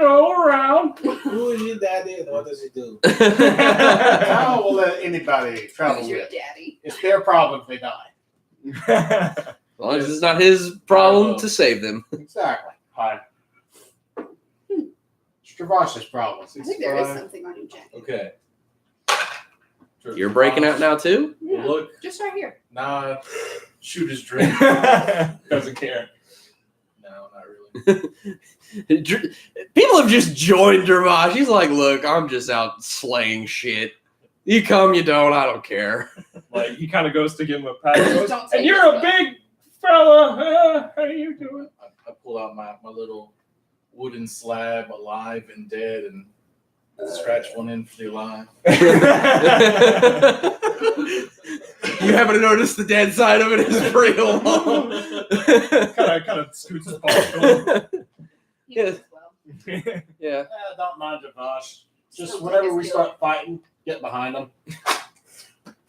Speaker 2: Around.
Speaker 6: Who is your daddy and what does he do?
Speaker 7: I will let anybody travel
Speaker 3: Who's your
Speaker 7: with.
Speaker 3: daddy?
Speaker 7: It's their problem if they die.
Speaker 1: As long as it's not his problem to save them.
Speaker 7: Exactly.
Speaker 2: Hi.
Speaker 7: It's Travash's problem.
Speaker 3: I think there is something on you, Jack.
Speaker 5: Okay.
Speaker 1: You're breaking out now too?
Speaker 3: Yeah.
Speaker 5: Look,
Speaker 3: Just right here.
Speaker 5: nah, shoot his drink.
Speaker 2: Doesn't care.
Speaker 5: No, not really.
Speaker 1: People have just joined Dervash. He's like, look, I'm just out slaying shit. You come, you don't, I don't care.
Speaker 2: Like he kind of goes to give him a pat. He goes,
Speaker 3: Don't take
Speaker 2: and you're a
Speaker 3: it.
Speaker 2: big fella. How you doing?
Speaker 5: I pull out my little wooden slab, alive and dead, and scratch one in for the alive.
Speaker 1: You haven't noticed the dead side of it is pretty long.
Speaker 2: kind of scoots his ball.
Speaker 3: He knows as well.
Speaker 1: Yeah.
Speaker 7: Don't mind Travash. Just
Speaker 3: Don't
Speaker 7: whenever
Speaker 3: take
Speaker 7: we
Speaker 3: his
Speaker 7: start fighting, get behind them.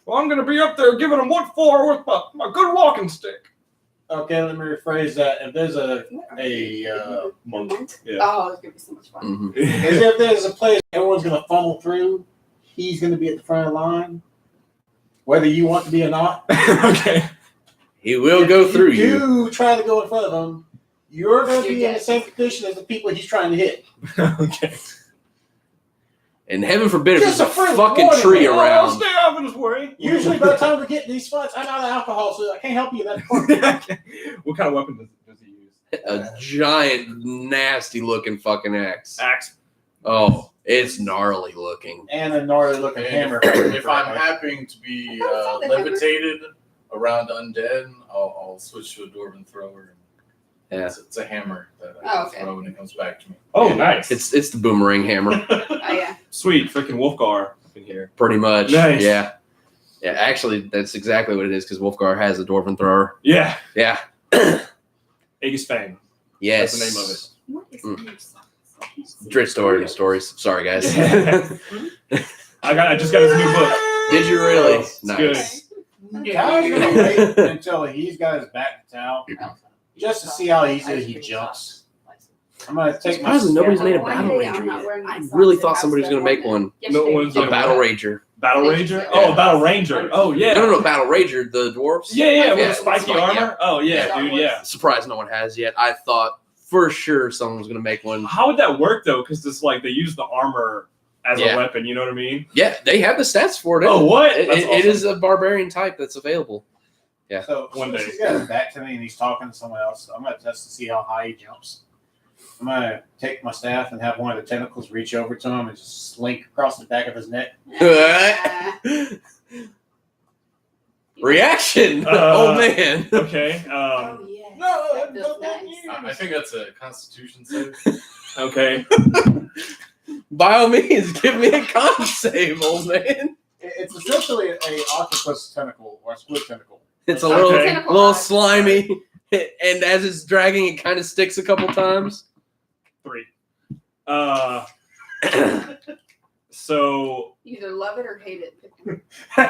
Speaker 2: Well, I'm gonna be up there giving him what for with my good walking stick.
Speaker 7: Okay, let me rephrase that. If there's a
Speaker 2: Monk. Yeah.
Speaker 3: Oh, it's gonna be so much fun.
Speaker 1: Mhm.
Speaker 7: as if there's a place everyone's gonna funnel through, he's gonna be at the front of the line, whether you want to be or not.
Speaker 2: Okay.
Speaker 1: He will go through
Speaker 7: If
Speaker 1: you.
Speaker 7: you try to go in front of him, you're gonna be
Speaker 3: You're
Speaker 7: in the
Speaker 3: dead.
Speaker 7: same position as the people he's trying to hit.
Speaker 2: Okay.
Speaker 1: And heaven forbid if
Speaker 7: Just
Speaker 1: there's a
Speaker 7: a friendly
Speaker 1: fucking
Speaker 7: warning,
Speaker 1: tree
Speaker 7: man.
Speaker 2: I'll
Speaker 1: around.
Speaker 2: stay out of his way.
Speaker 7: Usually by the time we get in these fights, I'm out of alcohol, so I can't help you in that department.
Speaker 2: What kind of weapon does he use?
Speaker 1: A giant, nasty looking fucking axe.
Speaker 2: Axe.
Speaker 1: Oh, it's gnarly looking.
Speaker 7: And a gnarly looking
Speaker 5: And
Speaker 7: hammer.
Speaker 5: if I'm happening to be
Speaker 3: I thought the hammer-
Speaker 5: levitated around undead, I'll switch to a dwarven thrower.
Speaker 1: Yeah.
Speaker 5: It's a hammer that I
Speaker 3: Oh, okay.
Speaker 5: throw and it comes back to me.
Speaker 2: Oh, nice.
Speaker 1: It's the boomerang hammer,
Speaker 3: Oh, yeah.
Speaker 2: Sweet. Freaking Wolfgar up in here.
Speaker 1: pretty much.
Speaker 2: Nice.
Speaker 1: Yeah. Yeah, actually, that's exactly what it is because Wolfgar has a dwarven thrower.
Speaker 2: Yeah.
Speaker 1: Yeah.
Speaker 2: Aegis Fang.
Speaker 1: Yes.
Speaker 2: That's the name of it.
Speaker 3: What is
Speaker 1: Mm.
Speaker 3: in your socks?
Speaker 1: Drit stories. Sorry, guys.
Speaker 2: I just got his new book.
Speaker 1: Did you really?
Speaker 2: It's
Speaker 1: Nice.
Speaker 7: Cal's gonna wait until he's got his back to Tal, just to see how easily he jumps. I'm gonna take my.
Speaker 1: Surprisingly, nobody's made a
Speaker 3: One
Speaker 1: battle
Speaker 3: day I'm
Speaker 1: ranger
Speaker 3: not
Speaker 1: yet.
Speaker 3: wearing my
Speaker 1: I
Speaker 3: socks
Speaker 1: really
Speaker 3: and
Speaker 1: thought
Speaker 3: have
Speaker 1: somebody was
Speaker 3: them
Speaker 1: going to make
Speaker 3: on.
Speaker 1: one.
Speaker 2: No one's
Speaker 1: A
Speaker 2: Yeah.
Speaker 1: battle ranger.
Speaker 2: Battle Ranger?
Speaker 3: Yeah.
Speaker 2: Oh, Battle Ranger. Oh, yeah.
Speaker 1: No, Battle Ranger, the dwarfs.
Speaker 2: Yeah, with
Speaker 1: Yeah,
Speaker 2: the spiky
Speaker 1: spiky,
Speaker 2: armor. Oh, yeah,
Speaker 3: Yeah.
Speaker 2: dude, yeah.
Speaker 1: Surprised no one has yet. I thought for sure someone was going to make one.
Speaker 2: How would that work, though? Because it's like they use the armor as
Speaker 1: Yeah.
Speaker 2: a weapon, you know what I mean?
Speaker 1: Yeah, they have the stats for it.
Speaker 2: Oh, what?
Speaker 1: It,
Speaker 2: That's
Speaker 1: it
Speaker 2: awesome.
Speaker 1: is a barbarian type that's available.
Speaker 7: So
Speaker 2: One
Speaker 7: once
Speaker 2: day.
Speaker 7: he's got his back to me and he's talking to someone else, I'm gonna test to see how high he jumps. I'm gonna take my staff and have one of the tentacles reach over to him and just slink across the back of his neck.
Speaker 1: Reaction. Oh man.
Speaker 2: Okay.
Speaker 3: Oh, yeah.
Speaker 7: No,
Speaker 3: That feels nice.
Speaker 5: I think that's a Constitution save.
Speaker 2: Okay.
Speaker 1: By all means, give me a con save, old man.
Speaker 7: It's essentially a octopus tentacle or a squid tentacle.
Speaker 1: It's a
Speaker 2: Okay.
Speaker 1: little,
Speaker 3: Tentacle
Speaker 1: little
Speaker 3: eyes.
Speaker 1: slimy, and as it's dragging, it kind of sticks a couple times.
Speaker 2: 3. So,
Speaker 3: Either love it or hate it.
Speaker 2: well,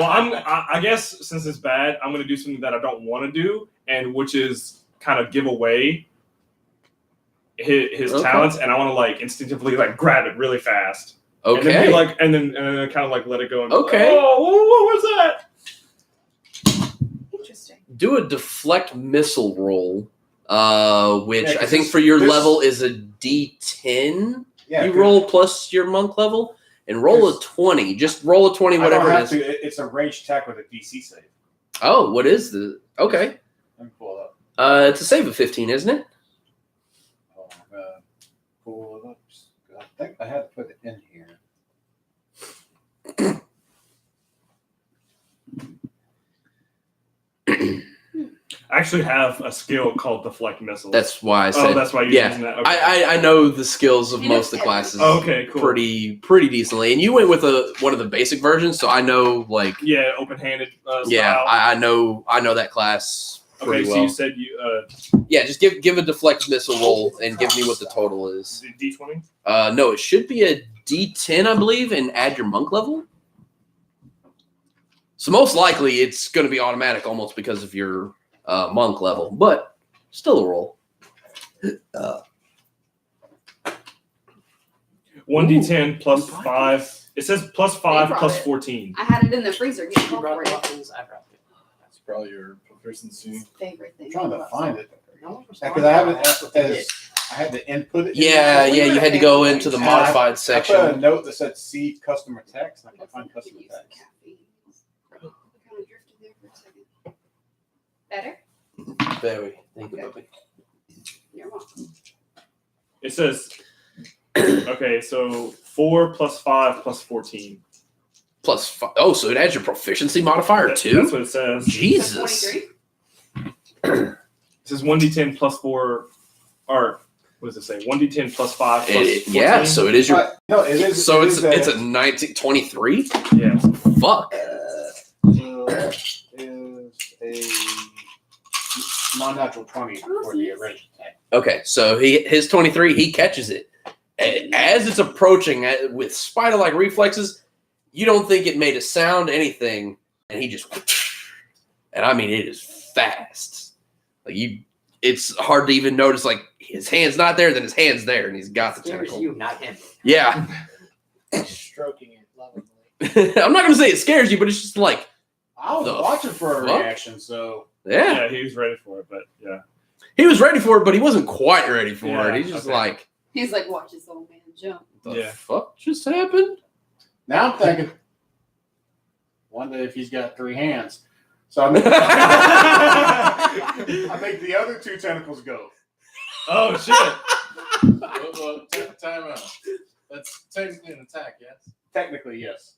Speaker 2: I guess since it's bad, I'm going to do something that I don't want to do, and which is kind of give away his
Speaker 1: Okay.
Speaker 2: talents, and I want to like instinctively like grab it really fast And then
Speaker 1: Okay.
Speaker 2: be like, and then kind of like let it go. And be like,
Speaker 1: Okay.
Speaker 2: oh, what was that?
Speaker 3: Interesting.
Speaker 1: Do a deflect missile roll, which
Speaker 7: Yeah,
Speaker 1: I
Speaker 7: 'cause
Speaker 1: think
Speaker 7: this-
Speaker 1: for your
Speaker 7: this-
Speaker 1: level is a D10.
Speaker 7: Yeah,
Speaker 1: You
Speaker 7: 'cause
Speaker 1: roll plus your monk level, and roll a 20. Just roll a 20,
Speaker 7: I
Speaker 1: whatever
Speaker 7: don't
Speaker 1: it
Speaker 7: have
Speaker 1: is.
Speaker 7: to. It's a ranged attack with a DC save.
Speaker 1: Oh, what is the? Okay.
Speaker 7: Let me pull it up.
Speaker 1: It's a save of 15, isn't it?
Speaker 7: Oh my god. Pull it up. I think I had to put it in here.
Speaker 2: I actually have a skill called deflect missiles.
Speaker 1: That's why I said.
Speaker 2: oh, that's why you're
Speaker 1: yeah.
Speaker 2: using that. Okay.
Speaker 1: I know the skills of
Speaker 3: He
Speaker 1: most of
Speaker 3: knows
Speaker 1: the classes
Speaker 2: Oh, okay, cool.
Speaker 1: pretty decently, and you went with one of the basic versions, so I know like
Speaker 2: Yeah, open-handed
Speaker 1: yeah,
Speaker 2: style.
Speaker 1: I know that class
Speaker 2: Okay,
Speaker 1: pretty
Speaker 2: so
Speaker 1: well.
Speaker 2: you said you
Speaker 1: Yeah, just give a deflect missile roll and give me what the total is.
Speaker 2: D20?
Speaker 1: No, it should be a D10, I believe, and add your monk level. So most likely it's going to be automatic almost because of your monk level, but still a roll.
Speaker 2: 1d10 plus
Speaker 1: Ooh.
Speaker 2: 5. It says plus 5
Speaker 3: brought
Speaker 2: plus
Speaker 3: it.
Speaker 2: 14.
Speaker 3: I had it in the freezer. Get
Speaker 8: You brought
Speaker 3: for
Speaker 8: the
Speaker 3: it.
Speaker 8: muffins, I brought it.
Speaker 5: That's probably your proficiency.
Speaker 3: Favorite thing.
Speaker 7: I'm trying to find it.
Speaker 8: No one was
Speaker 7: Because I have it
Speaker 8: talking
Speaker 7: as I had to input it. in
Speaker 1: Yeah,
Speaker 7: there.
Speaker 1: yeah, you had to go into the
Speaker 7: And
Speaker 1: modified
Speaker 7: I put a
Speaker 1: section.
Speaker 7: note that said see customer text. And I can't find customer
Speaker 3: Use the
Speaker 7: text.
Speaker 3: caffeine. I kind of drifted there for a second. Better?
Speaker 1: Very. Thank you,
Speaker 3: Okay.
Speaker 1: puppy.
Speaker 3: You're welcome.
Speaker 2: It says, okay, so 4 plus 5 plus 14.
Speaker 1: Plus 5. Oh, so it adds your proficiency modifier
Speaker 2: That's
Speaker 1: too?
Speaker 2: what it says.
Speaker 1: Jesus.
Speaker 3: 23?
Speaker 2: It says 1d10 plus 4, or what does it say? 1d10 plus 5 plus 14?
Speaker 1: Yeah, so it is your.
Speaker 7: No, it is.
Speaker 1: So
Speaker 7: it
Speaker 1: it's
Speaker 7: is
Speaker 1: a 1923.
Speaker 2: Yeah.
Speaker 1: Fuck.
Speaker 7: is a non-natural 20 for the range attack.
Speaker 1: Okay, so his 23, he catches it. As it's approaching with spider-like reflexes, you don't think it made a sound, anything, and he just, and I mean, it is fast. Like it's hard to even notice. Like his hand's not there, then his hand's there, and he's got the
Speaker 8: Scares
Speaker 1: tentacle.
Speaker 8: you, not him.
Speaker 1: Yeah,
Speaker 6: Stroking it lovingly.
Speaker 1: I'm not gonna say it scares you, but it's just like,
Speaker 7: I was
Speaker 1: The
Speaker 7: watching for a
Speaker 1: fuck?
Speaker 7: reaction, so
Speaker 1: yeah.
Speaker 2: Yeah, he was ready for it, but yeah.
Speaker 1: He was ready for it, but he wasn't quite ready for
Speaker 2: Yeah,
Speaker 1: it. He's just
Speaker 2: okay.
Speaker 1: like,
Speaker 3: He's like, watch this old man jump.
Speaker 1: the
Speaker 2: Yeah.
Speaker 1: fuck just happened?
Speaker 7: now I'm thinking, wonder if he's got 3 hands. So I make, I make the other 2 tentacles go.
Speaker 2: Oh, shit.
Speaker 5: Well, time out. That's technically an attack, yes?
Speaker 7: Technically, yes.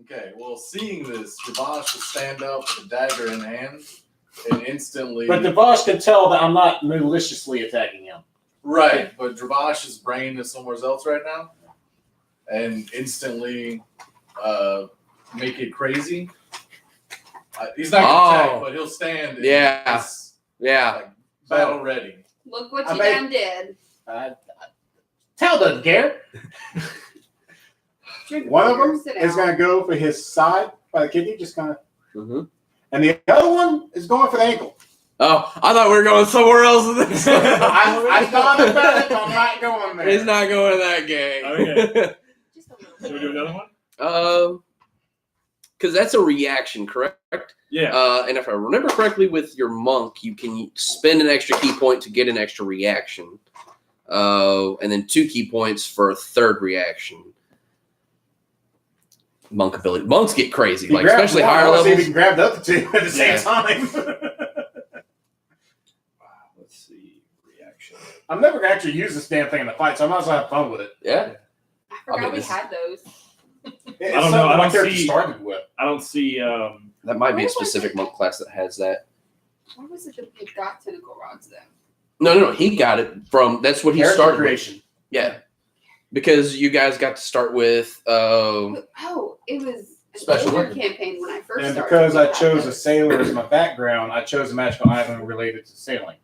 Speaker 5: Okay, well, seeing this, Javash will stand up with a dagger in hand and instantly.
Speaker 7: But the boss can tell that I'm not maliciously attacking him.
Speaker 5: Right, but Dravash's brain is somewhere else right now, and instantly make it crazy. He's not gonna attack, but he'll stand. And
Speaker 1: Yeah.
Speaker 5: just,
Speaker 1: Yeah.
Speaker 5: like, battle ready.
Speaker 3: Look what
Speaker 7: I
Speaker 3: you
Speaker 7: made-
Speaker 3: done did.
Speaker 7: Tell doesn't care.
Speaker 3: Drink
Speaker 7: One of
Speaker 3: water,
Speaker 7: them
Speaker 3: sit
Speaker 7: is
Speaker 3: down.
Speaker 7: going to go for his side by the kidney, just kind of,
Speaker 1: Mm-hmm.
Speaker 7: and the other one is going for the ankle.
Speaker 1: Oh, I thought we were going somewhere else with this.
Speaker 7: I thought about it, but I'm not going there.
Speaker 1: He's not going to that game.
Speaker 2: Okay.
Speaker 3: Just a little
Speaker 2: Should we
Speaker 3: bit.
Speaker 2: do another one?
Speaker 1: Because that's a reaction, correct?
Speaker 2: Yeah.
Speaker 1: And if I remember correctly, with your monk, you can spend an extra key point to get an extra reaction, and then 2 key points for a third reaction. Monk ability. Monks get crazy,
Speaker 7: He
Speaker 1: like
Speaker 7: grabbed
Speaker 1: especially
Speaker 7: one.
Speaker 1: higher
Speaker 7: I wanna see if he
Speaker 1: levels.
Speaker 7: can grab the other 2 at the same
Speaker 1: Yeah.
Speaker 7: time.
Speaker 2: Let's see. Reaction.
Speaker 7: I'm never going to actually use this damn thing in the fight, so I might as well have fun with it.
Speaker 1: Yeah.
Speaker 3: I forgot
Speaker 1: mean,
Speaker 3: we
Speaker 1: this-
Speaker 3: had those.
Speaker 7: It's
Speaker 2: I don't know,
Speaker 7: something
Speaker 2: I
Speaker 7: my
Speaker 2: don't
Speaker 7: character
Speaker 2: see-
Speaker 7: started with.
Speaker 2: I don't see.
Speaker 1: That might be a
Speaker 3: What was
Speaker 1: specific
Speaker 3: it?
Speaker 1: monk class that has that.
Speaker 3: What was it that we got tentacle rods though?
Speaker 1: No. He got it from. That's what he
Speaker 7: Character
Speaker 1: started with.
Speaker 7: creation.
Speaker 1: Yeah. Because you guys got to start with.
Speaker 3: Oh, it was an
Speaker 1: Special
Speaker 3: older
Speaker 1: weapon.
Speaker 3: campaign when I first
Speaker 7: And
Speaker 3: started.
Speaker 7: because
Speaker 3: we
Speaker 7: I
Speaker 3: had
Speaker 7: chose a
Speaker 3: those.
Speaker 7: sailor as my background, I chose a magical item related to sailing.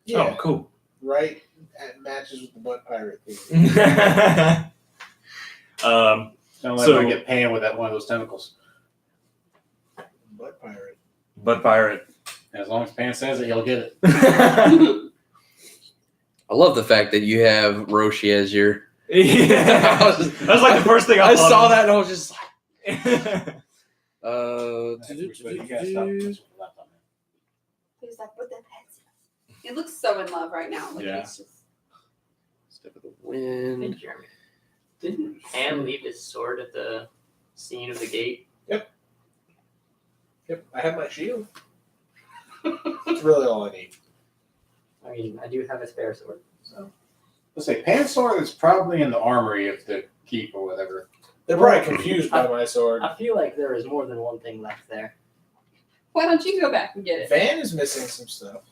Speaker 6: Yeah,
Speaker 2: Oh, cool.
Speaker 6: right. That matches with the butt pirate thing.
Speaker 7: Don't let
Speaker 2: So-
Speaker 7: I get pan with that one of those tentacles.
Speaker 6: Butt pirate.
Speaker 2: Butt pirate.
Speaker 7: And as long as Pan says it, he'll get it.
Speaker 1: I love the fact that you have Roshi as your
Speaker 2: Yeah.
Speaker 1: I was just-
Speaker 2: That's like the first thing
Speaker 1: I
Speaker 2: thought
Speaker 1: saw
Speaker 2: of.
Speaker 1: that and I was just like,
Speaker 7: You gotta stop this with the laptop, man.
Speaker 3: He's like, what the heck? He looks so in love right now. Like
Speaker 2: Yeah.
Speaker 3: he's just.
Speaker 1: Step of the wind.
Speaker 8: Hey, Jeremy. Didn't Ham leave his sword at the scene of the gate?
Speaker 6: Yep, I have my shield. That's really all I need.
Speaker 8: I mean, I do have a spare sword.
Speaker 7: Let's say Pan's sword is probably in the armory of the keep or whatever.
Speaker 6: They're probably confused by my sword.
Speaker 8: I feel like there is more than one thing left there.
Speaker 3: Why don't you go back and get it?
Speaker 6: Van is missing some stuff.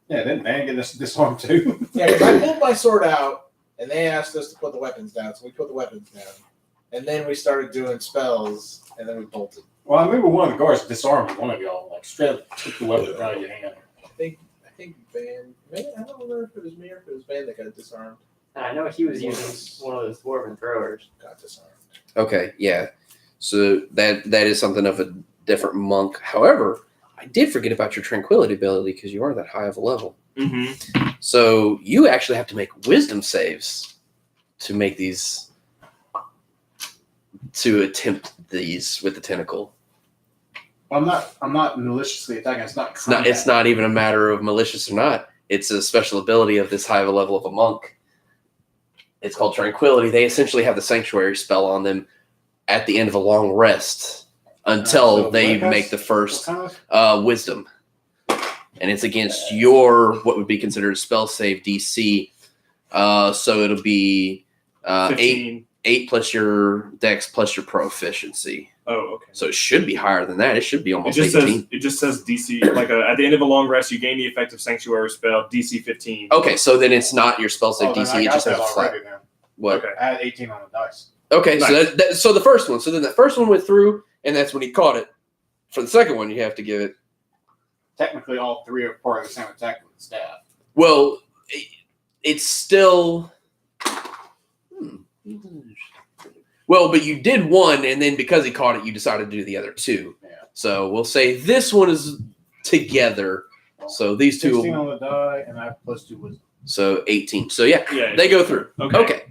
Speaker 7: Yeah, didn't Van get this disarmed too?
Speaker 6: Yeah, because I pulled my sword out, and they asked us to put the weapons down, so we put the weapons down. And then we started doing spells, and then we bolted.
Speaker 7: Well, I remember one of the guards disarmed one of y'all, like straight up took the weapon out of your hand.
Speaker 6: I think Van, maybe, I don't remember if it was me or if it was Van that got disarmed.
Speaker 8: And I know he was using one of those dwarven throwers.
Speaker 6: Got disarmed.
Speaker 1: Okay, yeah. So that is something of a different monk. However, I did forget about your tranquility ability because you are that high of a level.
Speaker 2: Mm-hmm.
Speaker 1: So you actually have to make wisdom saves to make these, to attempt these with the tentacle.
Speaker 7: I'm not maliciously attacking.
Speaker 1: It's not even a matter of malicious or not. It's a special ability of this high of a level of a monk. It's called tranquility. They essentially have the sanctuary spell on them at the end of a long rest until
Speaker 7: So
Speaker 1: they
Speaker 7: what
Speaker 1: make the
Speaker 7: What
Speaker 1: first
Speaker 7: kind of-
Speaker 1: wisdom. And it's against your, what would be considered a spell save DC. So it'll be
Speaker 2: 15.
Speaker 1: 8 plus your dex plus your proficiency.
Speaker 2: Oh, okay.
Speaker 1: So it should be higher than that. It should be
Speaker 2: It
Speaker 1: almost
Speaker 2: just
Speaker 1: 18.
Speaker 2: says DC, like at the end of a long rest, you gain the effect of sanctuary spell, DC 15.
Speaker 1: Okay, so then it's not your spell save
Speaker 7: Oh, then
Speaker 1: DC.
Speaker 7: I
Speaker 1: It
Speaker 7: got
Speaker 1: just
Speaker 7: that
Speaker 1: has a flat.
Speaker 7: already then.
Speaker 1: What?
Speaker 2: Okay.
Speaker 7: I had 18 on the dice.
Speaker 1: Okay, so
Speaker 2: Nice.
Speaker 1: so the first one. So then that first one went through, and that's when he caught it. For the second one, you have to give it.
Speaker 7: Technically, all three are part of the same attack with the staff.
Speaker 1: Well, it's still. Well, but you did one, and then because he caught it, you decided to do the other two.
Speaker 7: Yeah.
Speaker 1: So we'll say this one is together. So these two.
Speaker 7: 16 on the die, and I have plus 2 wisdom.
Speaker 1: So 18. So yeah,
Speaker 2: Yeah.
Speaker 1: they go through.
Speaker 2: Okay.
Speaker 1: Okay.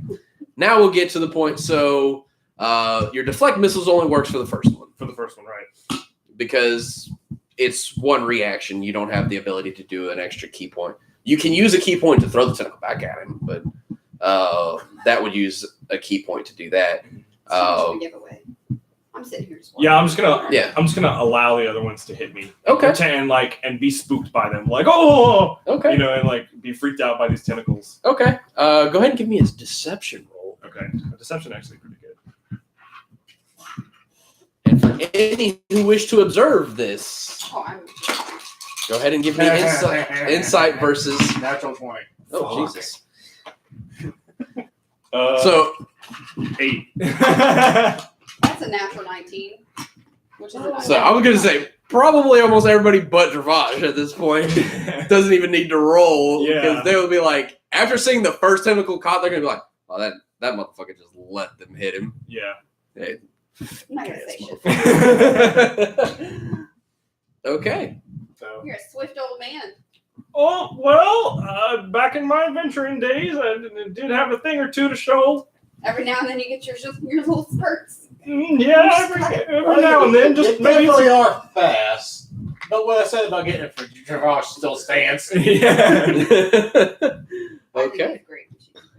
Speaker 1: Now we'll get to the point. So your deflect missiles only works for the first one
Speaker 2: For the first one, right?
Speaker 1: because it's one reaction. You don't have the ability to do an extra key point. You can use a key point to throw the tentacle back at him, but that would use a key point to do that.
Speaker 3: So much of a giveaway. I'm sitting here just watching.
Speaker 2: Yeah, I'm just gonna
Speaker 1: Yeah.
Speaker 2: allow the other ones to hit me.
Speaker 1: Okay.
Speaker 2: Pretend and be spooked by them, like oh,
Speaker 1: Okay.
Speaker 2: and like be freaked out by these tentacles.
Speaker 1: Okay. Go ahead and give me a deception roll.
Speaker 2: Okay, deception actually pretty good.
Speaker 1: And for any who wish to observe this,
Speaker 3: Oh, I'm.
Speaker 1: go ahead and give me insight versus.
Speaker 7: Natural 20.
Speaker 1: Oh,
Speaker 2: Fuck.
Speaker 1: Jesus.
Speaker 2: So
Speaker 1: So
Speaker 2: 8.
Speaker 3: That's a natural 19. Which is a
Speaker 1: So I was gonna say probably almost everybody but Dravage at this point doesn't even need to roll
Speaker 2: Yeah.
Speaker 1: because they will be like after seeing the first tentacle caught, they're gonna be like, "Oh, that motherfucker just let them hit him."
Speaker 2: Yeah.
Speaker 1: Hey.
Speaker 3: I'm not gonna say shit.
Speaker 1: Okay.
Speaker 7: So,
Speaker 3: You're a swift old man.
Speaker 2: Oh well, back in my adventuring days, I did have a thing or two to show.
Speaker 3: Every now and then you get your little spurts.
Speaker 2: Yeah, every now and then, just
Speaker 7: you
Speaker 2: maybe.
Speaker 7: definitely are fast. But what I said about getting it for Travash still stands.
Speaker 2: Yeah.
Speaker 3: I think
Speaker 1: Okay.
Speaker 3: it's great.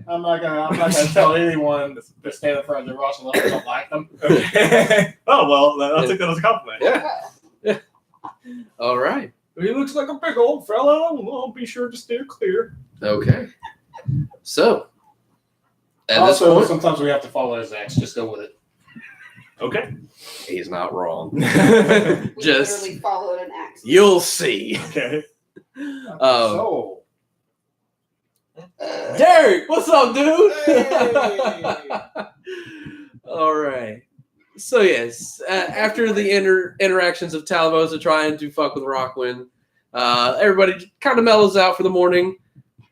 Speaker 7: I'm not gonna tell anyone to stand in front of Travash unless I don't like them.
Speaker 2: Okay. Oh well, I'll take that as a compliment.
Speaker 1: Yeah. All right.
Speaker 2: He looks like a big old fella. I'll be sure to steer clear.
Speaker 1: Okay. So at
Speaker 7: Also,
Speaker 1: this point,
Speaker 7: sometimes we have to follow his axe. Just go with it.
Speaker 2: Okay.
Speaker 1: he's not wrong.
Speaker 3: We
Speaker 1: Just
Speaker 3: literally followed an axe.
Speaker 1: you'll see.
Speaker 2: Okay.
Speaker 7: So,
Speaker 1: Derek, what's up, dude?
Speaker 6: Hey!
Speaker 1: All right. So yes, after the interactions of Talabosa trying to fuck with Rockwind, everybody kind of mellows out for the morning.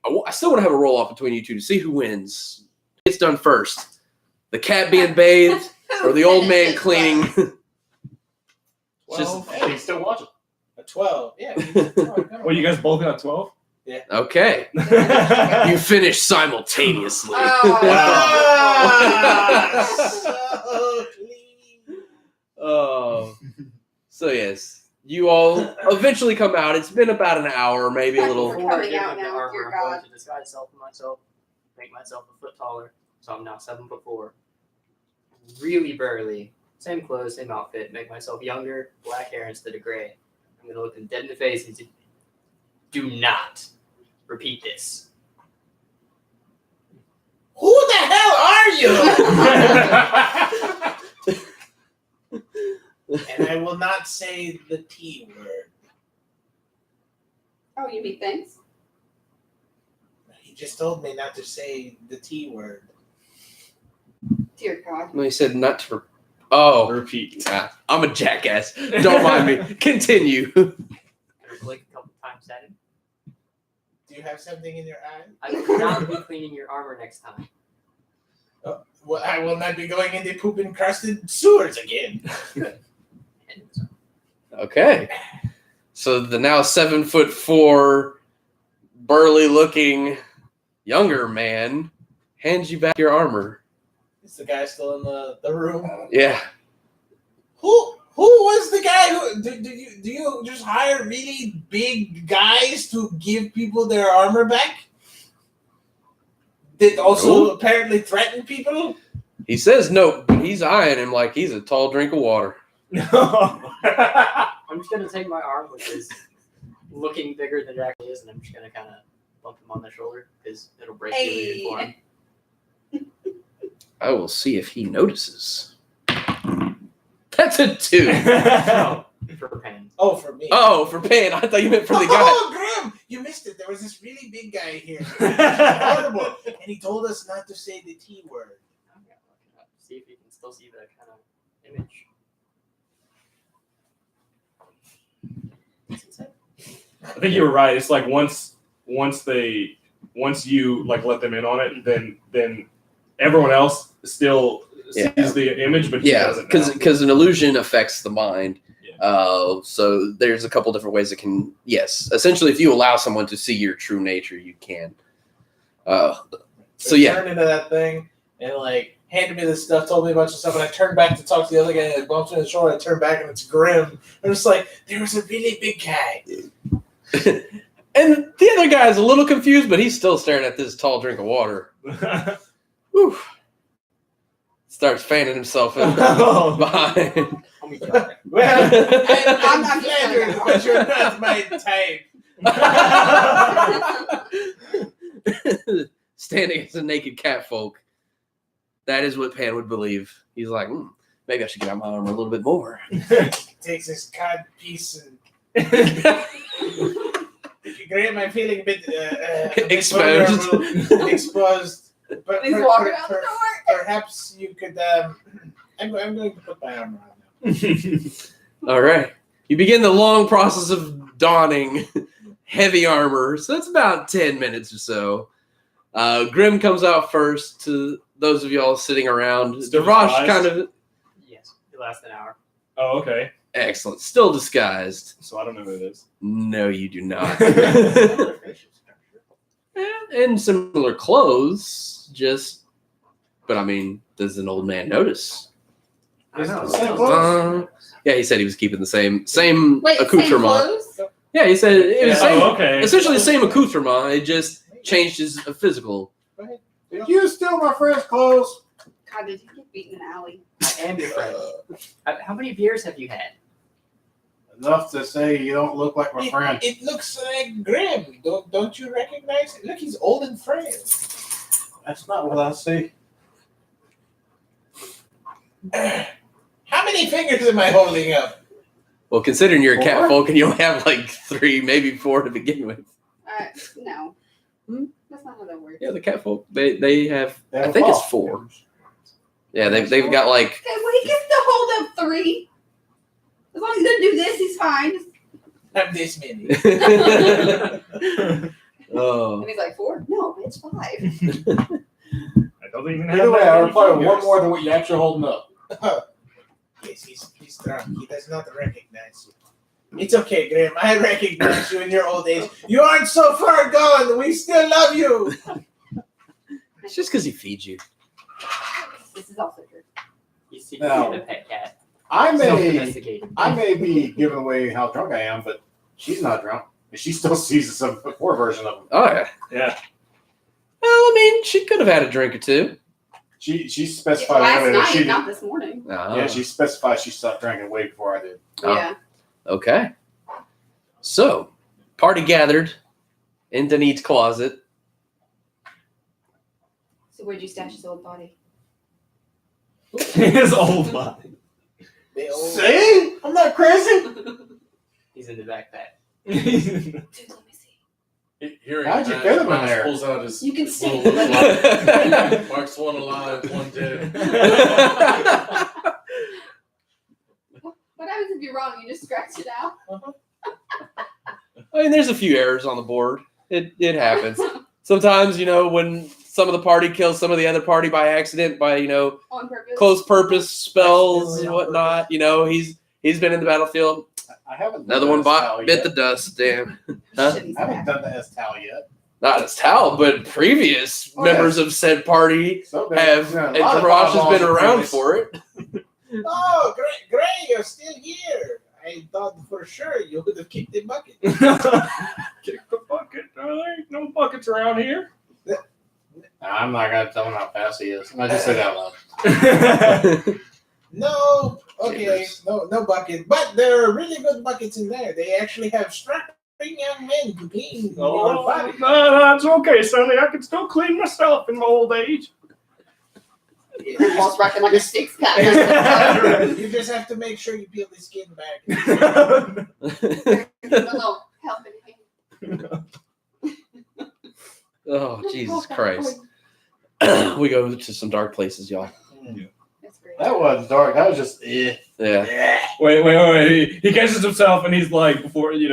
Speaker 1: I still want to have a roll off between you two to see who wins. Gets done first. The cat being bathed or the old man cleaning. Just
Speaker 7: hey, he's still watching.
Speaker 6: A 12. Yeah.
Speaker 2: Well, you guys both got 12?
Speaker 1: Okay. You finish simultaneously.
Speaker 6: So clean.
Speaker 1: Oh. So yes, you all eventually come out. It's been about an hour, maybe a little.
Speaker 3: We're
Speaker 8: Before I
Speaker 3: coming
Speaker 8: get
Speaker 3: out
Speaker 8: into
Speaker 3: now,
Speaker 8: armor,
Speaker 3: dear
Speaker 8: I'm
Speaker 3: God.
Speaker 8: going to disguise self for myself, make myself a foot taller, so I'm now 7'4". Really burly. Same clothes, same outfit. Make myself younger, black hair instead of gray. I'm gonna look them dead in the face and say, "Do not repeat this."
Speaker 6: Who the hell are you? And I will not say the T word.
Speaker 3: Oh, you mean thanks?
Speaker 6: He just told me not to say the T word.
Speaker 3: Dear God.
Speaker 1: No, he said not to. Oh,
Speaker 2: Repeat.
Speaker 1: I'm a jackass. Don't mind me. Continue.
Speaker 8: I'm gonna blink a couple times at him.
Speaker 6: Do you have something in your eye?
Speaker 8: I will not be cleaning your armor next time.
Speaker 6: Well, I will not be going into poop encrusted sewers again.
Speaker 1: Okay. So the now 7'4", burly looking younger man hands you back your armor.
Speaker 6: Is the guy still in the room?
Speaker 1: Yeah.
Speaker 6: Who was the guy who do you just hire really big guys to give people their armor back? That also apparently threaten people?
Speaker 1: He says no, but he's eyeing him like he's a tall drink of water.
Speaker 8: I'm just gonna take my arm, which is looking bigger than it actually is, and I'm just gonna kind of bump him on the shoulder because it'll break the illusion for him.
Speaker 1: I will see if he notices. That's a 2.
Speaker 8: For pain.
Speaker 6: Oh, for me.
Speaker 1: Oh, for pain. I thought you meant for the guy.
Speaker 6: Oh, Grim! You missed it. There was this really big guy here. Horrible. And he told us not to say the T word.
Speaker 8: I'm gonna look it up. See if you can still see the kind of image.
Speaker 2: I think you were right. It's like once you like let them in on it, then everyone else still sees the image, but he doesn't.
Speaker 1: Because an illusion affects the mind.
Speaker 2: Yeah.
Speaker 1: So there's a couple different ways it can. Yes, essentially, if you allow someone to see your true nature, you can. So yeah,
Speaker 6: Turned into that thing and like handed me this stuff, told me a bunch of stuff, and I turned back to talk to the other guy and I bumped me in the shoulder. I turned back and it's Grim. I'm just like, there was a really big guy.
Speaker 1: and the other guy is a little confused, but he's still staring at this tall drink of water. Whew. Starts fanning himself in behind.
Speaker 8: Oh my God.
Speaker 6: Well, I'm
Speaker 3: I'm just
Speaker 6: flattered,
Speaker 3: gonna
Speaker 6: but you're not my type.
Speaker 1: Standing as a naked catfolk. That is what Pan would believe. He's like, maybe I should get out my armor a little bit more.
Speaker 6: Takes this cod piece and Graham, I'm feeling a bit
Speaker 1: Exposed.
Speaker 6: vulnerable, exposed. But
Speaker 3: He's walking out the door.
Speaker 6: perhaps you could. I'm going to put my armor on now.
Speaker 1: All right. You begin the long process of donning heavy armor. So that's about 10 minutes or so. Grim comes out first to those of y'all sitting around.
Speaker 2: Still
Speaker 1: Devash
Speaker 2: disguised?
Speaker 1: kind of
Speaker 8: Yes, it lasts an hour.
Speaker 2: Oh, okay.
Speaker 1: excellent. Still disguised.
Speaker 2: So I don't know who it is.
Speaker 1: No, you do not. And similar clothes, but I mean, does an old man notice?
Speaker 8: I don't know.
Speaker 6: Same clothes?
Speaker 1: Yeah, he said he was keeping the same
Speaker 3: Wait, same
Speaker 1: accoutrement.
Speaker 3: clothes?
Speaker 1: Yeah, he said it was same,
Speaker 2: Oh, okay.
Speaker 1: essentially the same accoutrement. It just changed his physical.
Speaker 7: Did you steal my friend's clothes?
Speaker 3: God, did you get beaten in the alley?
Speaker 8: I am your friend. How many beers have you had?
Speaker 7: Enough to say you don't look like my friend.
Speaker 6: It looks like Grim. Don't you recognize it? Look, he's old and frail.
Speaker 7: That's not what I see.
Speaker 6: How many fingers am I holding up?
Speaker 1: Well, considering you're a cat
Speaker 7: Four?
Speaker 1: folk and you only have like 3, maybe 4 to begin with.
Speaker 3: No.
Speaker 1: Hmm?
Speaker 3: That's not how that works.
Speaker 1: Yeah, the cat folk they have.
Speaker 7: They
Speaker 1: I
Speaker 7: have
Speaker 1: think it's
Speaker 7: five.
Speaker 1: 4. Yeah, they've got like.
Speaker 3: Okay, well, he can still hold up 3. As long as he doesn't do this, he's fine.
Speaker 6: I'm this many.
Speaker 1: Oh.
Speaker 3: And he's like, 4? No, it's 5.
Speaker 2: I don't even have
Speaker 7: Either way,
Speaker 2: that
Speaker 7: I
Speaker 2: many
Speaker 7: require one
Speaker 2: fingers.
Speaker 7: more than what you're actually holding up.
Speaker 6: Yes, he's drunk. He does not recognize you. It's okay, Graham. I recognize you in your old age. You aren't so far gone. We still love you.
Speaker 1: It's just because he feeds you.
Speaker 3: This is also true.
Speaker 8: You see
Speaker 7: No.
Speaker 8: a pet cat.
Speaker 7: I may
Speaker 8: Self-domesticated.
Speaker 7: be giving away how drunk I am, but she's not drunk. And she still sees some poor version of him.
Speaker 1: Oh yeah.
Speaker 2: Yeah.
Speaker 1: Well, I mean, she could have had a drink or two.
Speaker 7: She specified
Speaker 3: Last
Speaker 7: earlier that
Speaker 3: night,
Speaker 7: she
Speaker 3: not this morning.
Speaker 7: yeah, she specified she stopped drinking way before I did.
Speaker 1: Oh.
Speaker 3: Yeah.
Speaker 1: Okay. So, party gathered in Denit's closet.
Speaker 3: So where'd you stash his old body?
Speaker 2: His old body.
Speaker 6: They all-
Speaker 7: See? I'm not crazy.
Speaker 8: He's in the backpack.
Speaker 3: Dude, let me see.
Speaker 5: Hearing
Speaker 7: How'd you
Speaker 5: that,
Speaker 7: fit him in
Speaker 5: Max
Speaker 7: there?
Speaker 5: pulls out his
Speaker 3: You can see.
Speaker 5: little flashlight. Mark's one alive, one dead.
Speaker 3: What happens if you're wrong? You just scratch it out.
Speaker 1: I mean, there's a few errors on the board. It happens. Sometimes, when some of the party kills some of the other party by accident, by,
Speaker 3: On purpose.
Speaker 1: close purpose spells
Speaker 6: Accidentally
Speaker 1: and
Speaker 6: on
Speaker 1: whatnot. He's been in the battlefield.
Speaker 7: I haven't
Speaker 1: Another
Speaker 7: done
Speaker 1: one
Speaker 7: the S-Towel
Speaker 1: bit
Speaker 7: yet.
Speaker 1: the dust. Damn. Huh?
Speaker 3: Shit, he's
Speaker 7: I haven't
Speaker 3: back.
Speaker 7: done the S-Towel yet.
Speaker 1: Not as Tal, but previous
Speaker 7: Oh,
Speaker 1: members of said party
Speaker 7: So
Speaker 1: have,
Speaker 7: yeah, a
Speaker 1: and
Speaker 7: lot of
Speaker 1: Javash has
Speaker 7: eyeballs
Speaker 1: been
Speaker 7: are
Speaker 1: around
Speaker 7: previous.
Speaker 1: for it.
Speaker 6: Oh, Gray, you're still here. I thought for sure you would have kicked the bucket.
Speaker 2: Kick the bucket. There ain't no buckets around here.
Speaker 7: I'm not gonna tell him how fast he is. I just said that loud.
Speaker 6: No, okay, no bucket. But there are really good buckets in there. They actually have strapping young men to clean your
Speaker 2: Oh,
Speaker 6: body.
Speaker 2: no, that's okay, Sonny. I can still clean myself in my old age.
Speaker 3: Paul's rocking like a six pack.
Speaker 6: You just have to make sure you peel the skin back.
Speaker 3: No help anything.
Speaker 1: Oh, Jesus Christ. We go to some dark places, y'all.
Speaker 3: That's great.
Speaker 7: That was dark. That was just eh.
Speaker 1: Yeah.
Speaker 2: Wait. He catches himself and he's like, before he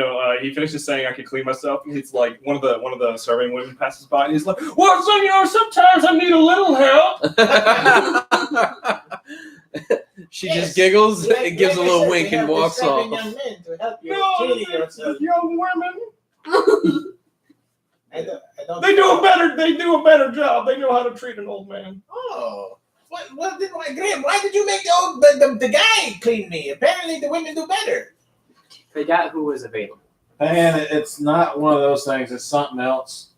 Speaker 2: finishes saying I can clean myself, and he's like, one of the serving women passes by and he's like, well, so, sometimes I need a little help.
Speaker 1: She
Speaker 6: Yes.
Speaker 1: just giggles
Speaker 6: Like-
Speaker 1: and gives
Speaker 6: like
Speaker 1: a
Speaker 6: I
Speaker 1: little
Speaker 6: said,
Speaker 1: wink
Speaker 6: they
Speaker 1: and
Speaker 6: have
Speaker 1: walks
Speaker 6: strapping
Speaker 1: off.
Speaker 6: young men to help you
Speaker 2: No,
Speaker 6: clean yourself.
Speaker 2: young women.
Speaker 6: I don't
Speaker 2: They do a better job. They know how to treat an old man.
Speaker 6: Oh. What did Graham? Why did you make the guy clean me? Apparently the women do better.
Speaker 8: They got who was available.
Speaker 7: And it's not one of those things. It's something else.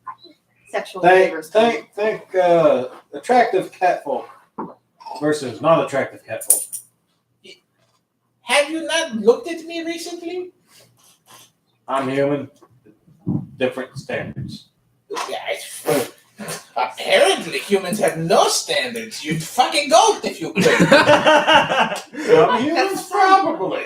Speaker 3: Sexual
Speaker 7: Think
Speaker 3: favors.
Speaker 7: attractive catfolk versus non-attractive catfolk.
Speaker 6: Have you not looked at me recently?
Speaker 7: I'm human. Different standards.
Speaker 6: Yeah, apparently humans have no standards. You'd fucking goat if you could.
Speaker 7: Some humans probably.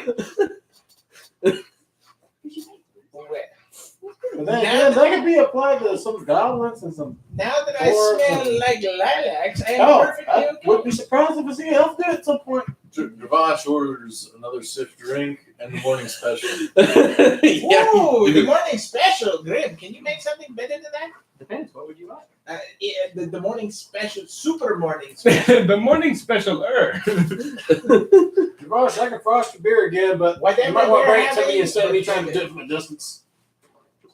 Speaker 7: But then again, that could be applied to some goblins and some.
Speaker 6: Now that I smell like lilacs, I am
Speaker 7: Oh,
Speaker 6: perfectly
Speaker 7: I
Speaker 6: okay.
Speaker 7: would be surprised if I see a health dude at some point.
Speaker 5: Javash orders another sift drink and the morning special.
Speaker 1: Yeah.
Speaker 6: Ooh, the morning special, Grim. Can you make something better than that?
Speaker 8: Depends. What would you like?
Speaker 6: The morning special, super morning special.
Speaker 2: The morning special.
Speaker 7: Josh, I can frost your beer again, but
Speaker 6: Whatever
Speaker 7: you might want to
Speaker 6: they're
Speaker 7: bring it to me
Speaker 6: having,
Speaker 7: instead of me trying to
Speaker 6: okay.
Speaker 7: do it from a distance.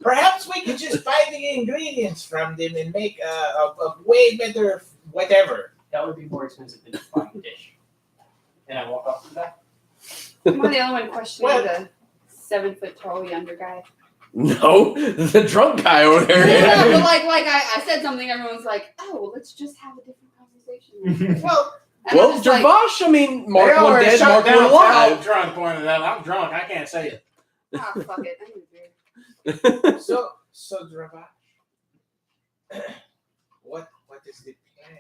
Speaker 6: Perhaps we could just buy the ingredients from them and make a way better whatever.
Speaker 8: That would be more expensive than just buying a dish. And I walk off to the back.
Speaker 3: Am I the only one questioning
Speaker 6: Well-
Speaker 3: the 7 foot tall younger guy?
Speaker 1: No, the drunk guy over there.
Speaker 3: Yeah, but like I said something, everyone's like, oh, well, let's just have a different conversation.
Speaker 6: Well,
Speaker 3: And
Speaker 1: Well,
Speaker 3: I'm just like,
Speaker 1: Javash, I mean, Mark
Speaker 7: They
Speaker 1: one
Speaker 7: already
Speaker 1: dead,
Speaker 7: shut
Speaker 1: Mark
Speaker 7: down
Speaker 1: one alive.
Speaker 7: I'm trying to point it out. I'm drunk. I can't say it.
Speaker 3: ah, fuck it. I need a beer.
Speaker 6: so Dravash, what is the plan?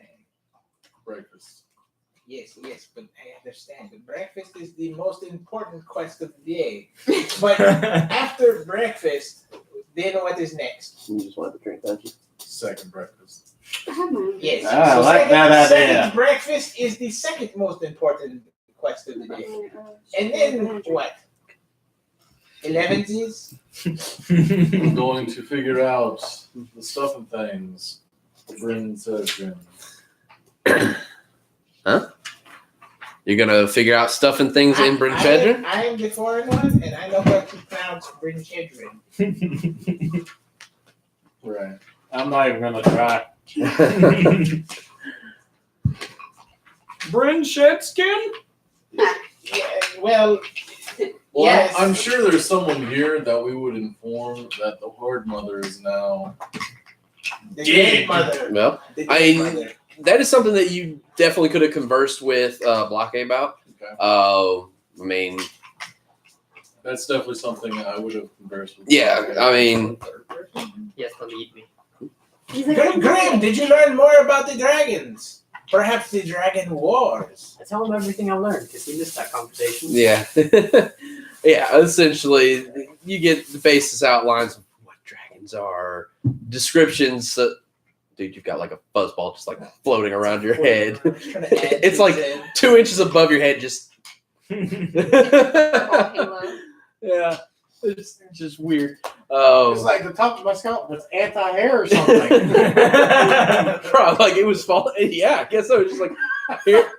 Speaker 5: Breakfast.
Speaker 6: Yes, but I understand. The breakfast is the most important quest of the day. But after breakfast, then what is next?
Speaker 1: You just wanted to drink, don't you?
Speaker 5: Second breakfast.
Speaker 3: I have my own.
Speaker 6: Yes.
Speaker 7: I like that idea.
Speaker 6: Second breakfast is the second most important quest of the day. And then what? 11s?
Speaker 5: I'm going to figure out the stuff and things. Bryn said, Bryn.
Speaker 1: You're gonna figure out stuff and things in Bryn Fedra?
Speaker 6: I am the foreign one, and I know what to ask bring children.
Speaker 5: Right.
Speaker 7: I'm not even gonna try.
Speaker 2: Bryn Shedskin?
Speaker 6: Yeah, well,
Speaker 5: Well,
Speaker 6: yes.
Speaker 5: I'm sure there's someone here that we would inform that the Horde Mother is now.
Speaker 6: The dead mother.
Speaker 1: Well,
Speaker 6: The
Speaker 1: I
Speaker 6: dead
Speaker 1: mean,
Speaker 6: mother.
Speaker 1: that is something that you definitely could have conversed with Blockade about.
Speaker 5: Okay.
Speaker 1: I mean,
Speaker 5: That's definitely something I would have conversed with.
Speaker 1: yeah, I mean,
Speaker 8: Yes, believe me.
Speaker 3: He's like,
Speaker 6: Grim, did you learn more about the dragons? Perhaps the dragon wars.
Speaker 8: I tell him everything I learned because he missed that conversation.
Speaker 1: yeah. Yeah, essentially, you get the basis outlines of what dragons are, descriptions. Dude, you've got like a fuzzball just like floating around your head. It's like 2 inches above your head, just.
Speaker 3: purple halo.
Speaker 1: Yeah, it's just weird.
Speaker 7: It's like the top of my scalp was anti-hair or something.
Speaker 1: Probably like it was falling. Yeah, I guess so. Just like here.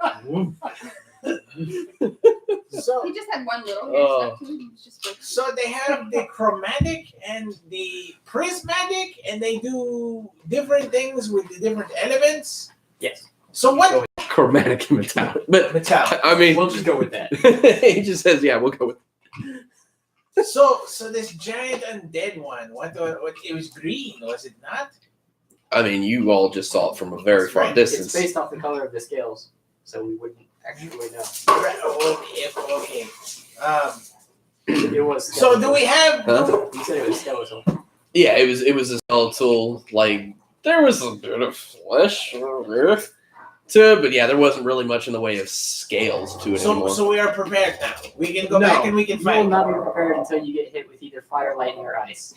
Speaker 6: So,
Speaker 3: He just had one little hair stuck to him. He was just like,
Speaker 6: so they have the chromatic and the prismatic, and they do different things with the different elements.
Speaker 8: Yes.
Speaker 6: So what
Speaker 1: Chromatic and metallic, but
Speaker 6: metallic?
Speaker 1: I mean,
Speaker 8: We'll just go with that.
Speaker 1: he just says, "Yeah, we'll go with."
Speaker 6: So this giant undead one, what it was green, was it not?
Speaker 1: I mean, you all just saw it from a very far
Speaker 6: Right.
Speaker 1: distance.
Speaker 8: It's based off the color of the scales, so we wouldn't actually know.
Speaker 6: Right, okay.
Speaker 8: It was.
Speaker 6: So do we have?
Speaker 1: Huh?
Speaker 8: You said it was skeletal.
Speaker 1: Yeah, it was a skeletal. Like there was a bit of flesh to it, but yeah, there wasn't really much in the way of scales to it anymore.
Speaker 6: So we are prepared now. We can go back and we can
Speaker 8: You will
Speaker 6: fight.
Speaker 8: not be prepared until you get hit with either fire, lightning, or ice.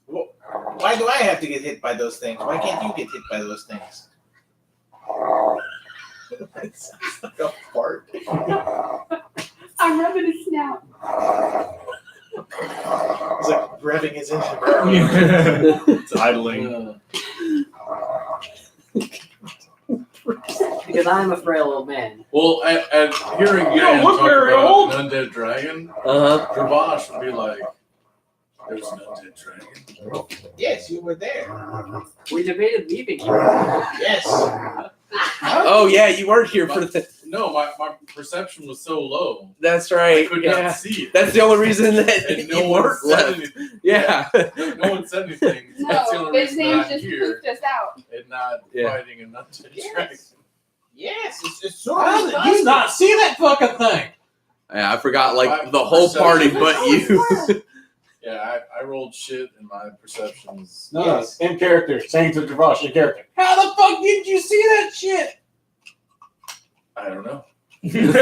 Speaker 6: Why do I have to get hit by those things? Why can't you get hit by those things? It sounds like a fart.
Speaker 3: I'm rubbing his snout.
Speaker 6: It's like revving his engine.
Speaker 2: It's idling.
Speaker 8: Because I am a frail old man.
Speaker 5: Well, at hearing
Speaker 2: You don't
Speaker 5: Yan
Speaker 2: look
Speaker 5: talk
Speaker 2: very
Speaker 5: about
Speaker 2: old.
Speaker 5: an undead dragon,
Speaker 1: Uh-huh.
Speaker 5: Dravash would be like, "There's an undead dragon."
Speaker 6: Yes, you were there.
Speaker 8: We debated leaving you.
Speaker 6: Yes.
Speaker 1: Oh yeah, you weren't here for the.
Speaker 5: No, my perception was so low.
Speaker 1: That's
Speaker 5: I
Speaker 1: right.
Speaker 5: could
Speaker 1: Yeah,
Speaker 5: not see it.
Speaker 1: that's the only reason that
Speaker 5: And no
Speaker 1: you
Speaker 5: one
Speaker 1: weren't
Speaker 5: said
Speaker 1: left.
Speaker 5: anything.
Speaker 1: Yeah.
Speaker 5: No one said anything. That's the
Speaker 3: No,
Speaker 5: only
Speaker 3: his
Speaker 5: reason
Speaker 3: name
Speaker 5: that I'm
Speaker 3: just
Speaker 5: here
Speaker 3: poofed us out.
Speaker 5: and not
Speaker 1: Yeah.
Speaker 5: fighting an undead
Speaker 6: Yes.
Speaker 5: dragon.
Speaker 6: Yes, it's so
Speaker 7: How did you not see that fucking thing?
Speaker 1: Yeah, I forgot like
Speaker 5: My
Speaker 1: the whole party
Speaker 5: perception-
Speaker 1: but you.
Speaker 5: Yeah, I rolled shit and my perceptions.
Speaker 7: No,
Speaker 6: Yes.
Speaker 7: in character, saying to Dravash in character. How the fuck did you see that shit?
Speaker 5: I don't know.
Speaker 3: Just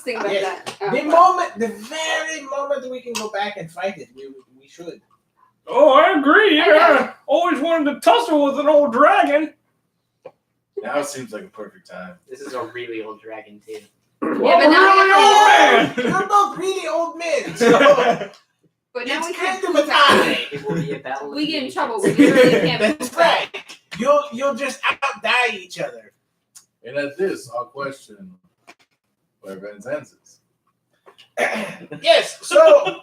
Speaker 3: think about
Speaker 6: Yes.
Speaker 3: that.
Speaker 6: The very moment we can go back and fight it, we should.
Speaker 2: Oh, I agree. Yeah, always wanted to tussle with an old dragon.
Speaker 5: Now it seems like a perfect time.
Speaker 8: This is a really old dragon, too.
Speaker 2: Well,
Speaker 3: but now
Speaker 2: really
Speaker 3: we
Speaker 2: old
Speaker 3: have
Speaker 2: man.
Speaker 6: You're both really old men, so
Speaker 3: But now we
Speaker 6: it's
Speaker 3: can't
Speaker 6: kind of a
Speaker 3: poop out.
Speaker 6: tie.
Speaker 8: It will be a battle.
Speaker 3: We
Speaker 8: of
Speaker 3: get in
Speaker 8: the
Speaker 3: trouble.
Speaker 8: ancients.
Speaker 3: We literally can't
Speaker 6: That's
Speaker 3: poop out.
Speaker 6: right. You'll just outdie each other.
Speaker 5: And at this, I'll question where Van Zanz is.
Speaker 6: Yes, so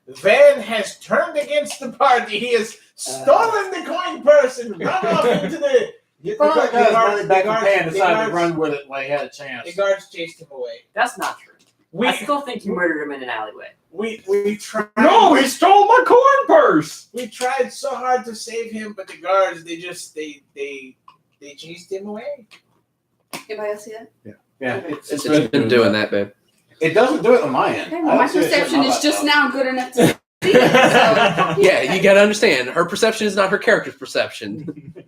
Speaker 6: Van has turned against the party. He has stolen the coin purse and run off into the.
Speaker 7: The
Speaker 3: Well,
Speaker 7: guy got his money back in
Speaker 6: guards-
Speaker 7: hand,
Speaker 6: the
Speaker 7: decided to
Speaker 6: guards-
Speaker 7: run with it when he had a chance.
Speaker 6: The guards chased him away.
Speaker 8: That's not true.
Speaker 6: We
Speaker 8: I still think you murdered him in an alleyway.
Speaker 6: we tried.
Speaker 2: No, he stole my coin purse.
Speaker 6: We tried so hard to save him, but the guards they chased him away.
Speaker 3: Anybody else see that?
Speaker 7: Yeah,
Speaker 1: It's been doing that, babe.
Speaker 7: It doesn't do it on my end.
Speaker 3: Okay,
Speaker 7: I
Speaker 3: well, my
Speaker 7: don't see it
Speaker 3: perception
Speaker 7: sitting on
Speaker 3: is just
Speaker 7: that
Speaker 3: now good enough to see it. So,
Speaker 1: Yeah, you gotta understand. Her perception is not her character's perception.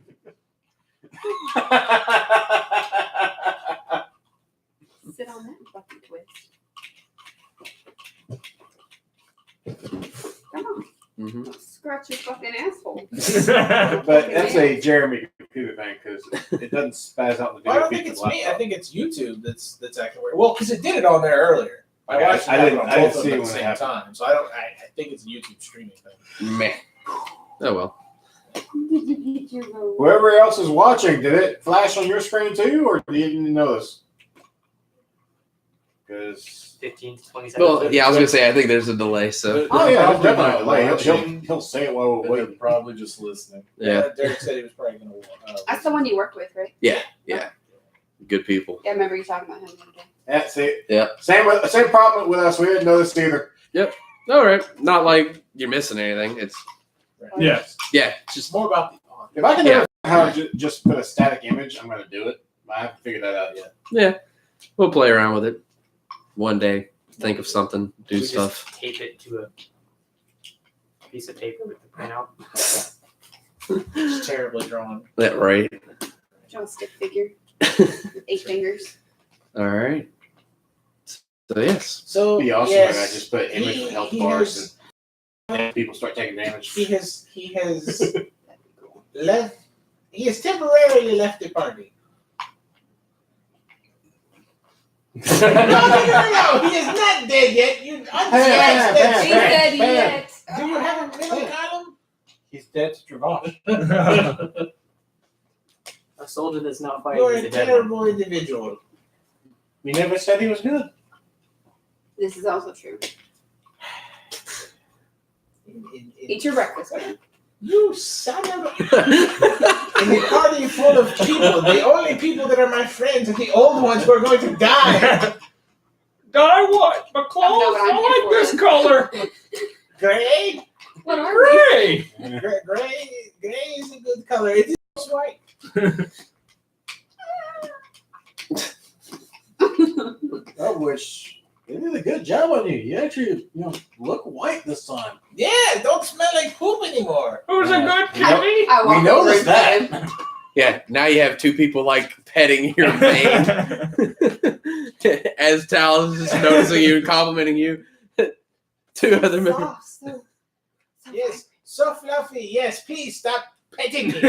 Speaker 3: sit on that and fucking twist. Come on,
Speaker 1: Mm-hmm.
Speaker 3: scratch your fucking asshole.
Speaker 7: But that's a Jeremy computer thing because it doesn't spaz out the video.
Speaker 6: I don't think
Speaker 7: feed
Speaker 6: it's
Speaker 7: to the
Speaker 6: me. I
Speaker 7: laptop.
Speaker 6: think it's YouTube that's acting weird. Well, because it did it on there earlier.
Speaker 7: Okay,
Speaker 6: watched it
Speaker 7: I
Speaker 6: happen
Speaker 7: didn't-
Speaker 6: on
Speaker 7: I didn't
Speaker 6: both of
Speaker 7: see
Speaker 6: them
Speaker 7: it
Speaker 6: at the
Speaker 7: when it
Speaker 6: same
Speaker 7: happened.
Speaker 6: time. So I think it's a YouTube streaming thing.
Speaker 1: Meh. Oh well.
Speaker 3: Did you get your robe?
Speaker 7: Whoever else is watching, did it flash on your screen too, or did you didn't notice? Because
Speaker 8: 15 to 27
Speaker 1: Well,
Speaker 8: minutes.
Speaker 1: yeah, I was gonna say I think there's a delay. So
Speaker 7: oh yeah,
Speaker 5: Probably
Speaker 7: there's definitely
Speaker 5: not
Speaker 7: a delay.
Speaker 5: watching.
Speaker 7: He'll say it while we're
Speaker 5: They're
Speaker 7: waiting.
Speaker 5: probably just listening.
Speaker 1: yeah,
Speaker 6: Derek said he was probably going to.
Speaker 3: That's the one you worked with, right?
Speaker 1: good people.
Speaker 3: Yeah, I remember you talking about him the other day.
Speaker 7: Yeah, see,
Speaker 1: Yeah.
Speaker 7: Same problem with us. We didn't know this either.
Speaker 1: All right, not like you're missing anything. It's
Speaker 2: Yeah.
Speaker 1: just
Speaker 6: More about the
Speaker 7: If I can
Speaker 1: Yeah.
Speaker 7: ever how to just put a static image, I'm going to do it. But I haven't figured that out yet.
Speaker 1: we'll play around with it one day. Think of something, do
Speaker 8: We
Speaker 1: stuff.
Speaker 8: Just tape it to a piece of paper with the printout.
Speaker 6: It's terribly drawn.
Speaker 1: That right.
Speaker 3: Draw a stick figure with 8 fingers.
Speaker 1: All right. So yes.
Speaker 6: So
Speaker 7: It'd be awesome
Speaker 6: yes,
Speaker 7: if I just put image
Speaker 6: he-
Speaker 7: with health
Speaker 6: he
Speaker 7: bars
Speaker 6: has-
Speaker 7: and people start taking damage.
Speaker 6: he has left. He has temporarily left the party. No, he is not dead yet. You unstretched that
Speaker 3: He
Speaker 7: Bam,
Speaker 3: said
Speaker 7: bam.
Speaker 3: yet.
Speaker 6: Do you have a middle column?
Speaker 7: He's dead to Travash.
Speaker 8: A soldier that's not
Speaker 6: You're
Speaker 8: fighting is
Speaker 6: a
Speaker 8: a dead one.
Speaker 6: terrible individual.
Speaker 7: We never said he was good.
Speaker 3: This is also true.
Speaker 6: In-
Speaker 3: Eat your breakfast, man.
Speaker 6: You son of a... In a party full of people, the only people that are my friends are the old ones who are going to die.
Speaker 2: Die what? My
Speaker 3: I don't know what I'm here for.
Speaker 2: this color.
Speaker 6: Gray?
Speaker 3: What are we?
Speaker 2: Gray.
Speaker 6: Gray is a good color. It is white.
Speaker 7: I wish they did a good job on you. You actually, look white this time.
Speaker 6: Yeah, don't smell like poop anymore.
Speaker 2: Who's a good
Speaker 7: You know-
Speaker 2: kitty?
Speaker 3: I walk
Speaker 7: We noticed
Speaker 3: over to him.
Speaker 7: that.
Speaker 1: Yeah. Now you have two people like petting your mane as Tal is just noticing you and complimenting you. Two other members.
Speaker 3: Oh, so
Speaker 6: Yes, so fluffy. Yes, please stop petting me.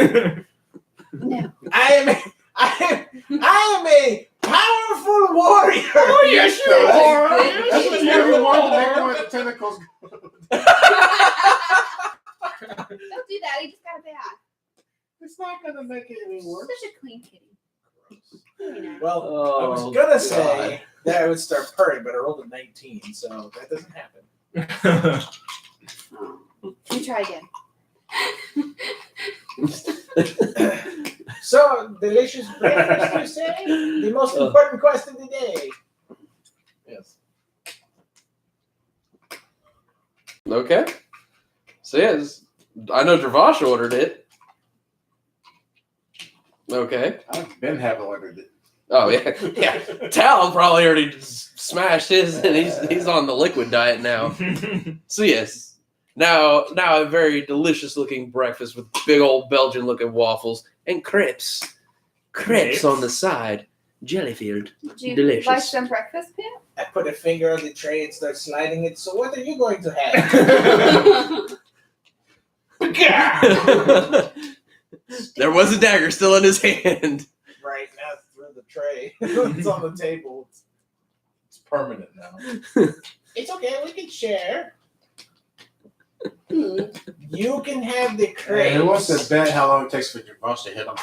Speaker 3: No.
Speaker 6: I am a powerful warrior.
Speaker 2: Oh, yes, you
Speaker 7: That's-
Speaker 2: are.
Speaker 3: That's
Speaker 7: That's what you want to make one of the tentacles.
Speaker 3: Don't do that. He just got a bath.
Speaker 7: It's not going to make it any worse.
Speaker 3: Such a clean kitty. Very nice.
Speaker 6: Well, I
Speaker 1: Oh,
Speaker 6: was gonna say that I would start purring, but I rolled a 19, so that doesn't happen.
Speaker 3: Oh. Let me try again.
Speaker 6: So, delicious breakfast, you say? The most important quest of the day.
Speaker 5: Yes.
Speaker 1: Okay. So yes, I know Dravash ordered it. Okay.
Speaker 7: I've been having ordered it.
Speaker 1: Oh yeah, yeah. Tal probably already just smashed his, and he's on the liquid diet now. So yes, now a very delicious looking breakfast with big old Belgian looking waffles and crepes
Speaker 2: Crepes?
Speaker 1: on the side, jelly filled.
Speaker 3: Would you
Speaker 1: Delicious.
Speaker 3: like some breakfast, Pam?
Speaker 6: I put a finger on the tray and start sliding it. So, what are you going to have?
Speaker 1: There was a dagger still in his hand.
Speaker 6: Right now, through the tray. It's on the table.
Speaker 5: It's permanent now.
Speaker 6: It's okay, we can share.
Speaker 3: Hmm.
Speaker 6: You can have the
Speaker 7: Hey,
Speaker 6: crepes.
Speaker 7: who wants to bet how long it takes for Travash to hit him?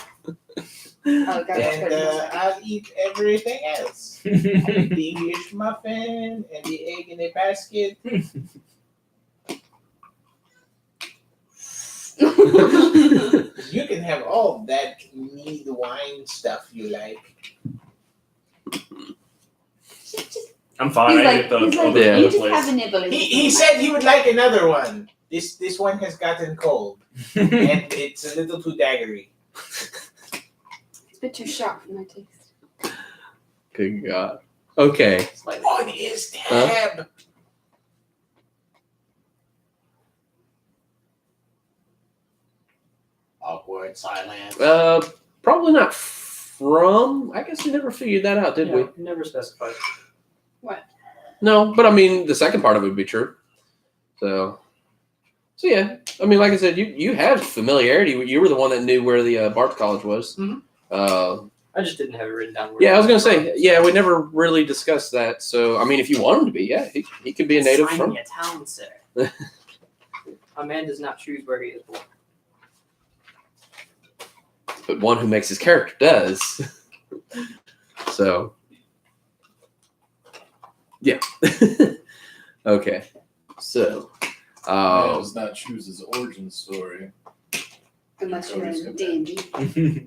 Speaker 3: Oh, God, that's
Speaker 6: And
Speaker 3: good.
Speaker 6: I'll eat everything else. The English muffin and the egg in a basket. You can have all that mead wine stuff you like.
Speaker 2: I'm fine.
Speaker 3: He's
Speaker 2: I
Speaker 3: like,
Speaker 2: ate the
Speaker 3: he's like,
Speaker 2: other
Speaker 1: Yeah.
Speaker 3: you
Speaker 2: other
Speaker 3: just
Speaker 2: place.
Speaker 3: have a nibble. and
Speaker 6: He said he would like another one. This one has gotten cold. And it's a little too daggery.
Speaker 3: It's a bit too sharp for my taste.
Speaker 1: Good God. Okay.
Speaker 8: Slightly.
Speaker 6: On his tab.
Speaker 7: Awkward silence.
Speaker 1: Probably not from. I guess we never figured that out, did we?
Speaker 8: Yeah, never specified.
Speaker 1: No, but I mean, the second part of it would be true. So yeah. I mean, like I said, you have familiarity. You were the one that knew where the Bart College was.
Speaker 8: Mhm. I just didn't have it written down. where
Speaker 1: Yeah, I was
Speaker 8: it
Speaker 1: gonna say,
Speaker 8: from,
Speaker 1: yeah,
Speaker 8: so-
Speaker 1: we never really discussed that. So I mean, if you want him to be, yeah, he could be a native
Speaker 8: Sign
Speaker 1: from.
Speaker 8: me a town, sir. A man does not choose where he is born.
Speaker 1: But one who makes his character does. So Yeah. Okay. So,
Speaker 5: Man does not choose his origin story.
Speaker 3: Unless you're
Speaker 5: Cody's
Speaker 3: in
Speaker 5: gonna-
Speaker 3: D&D.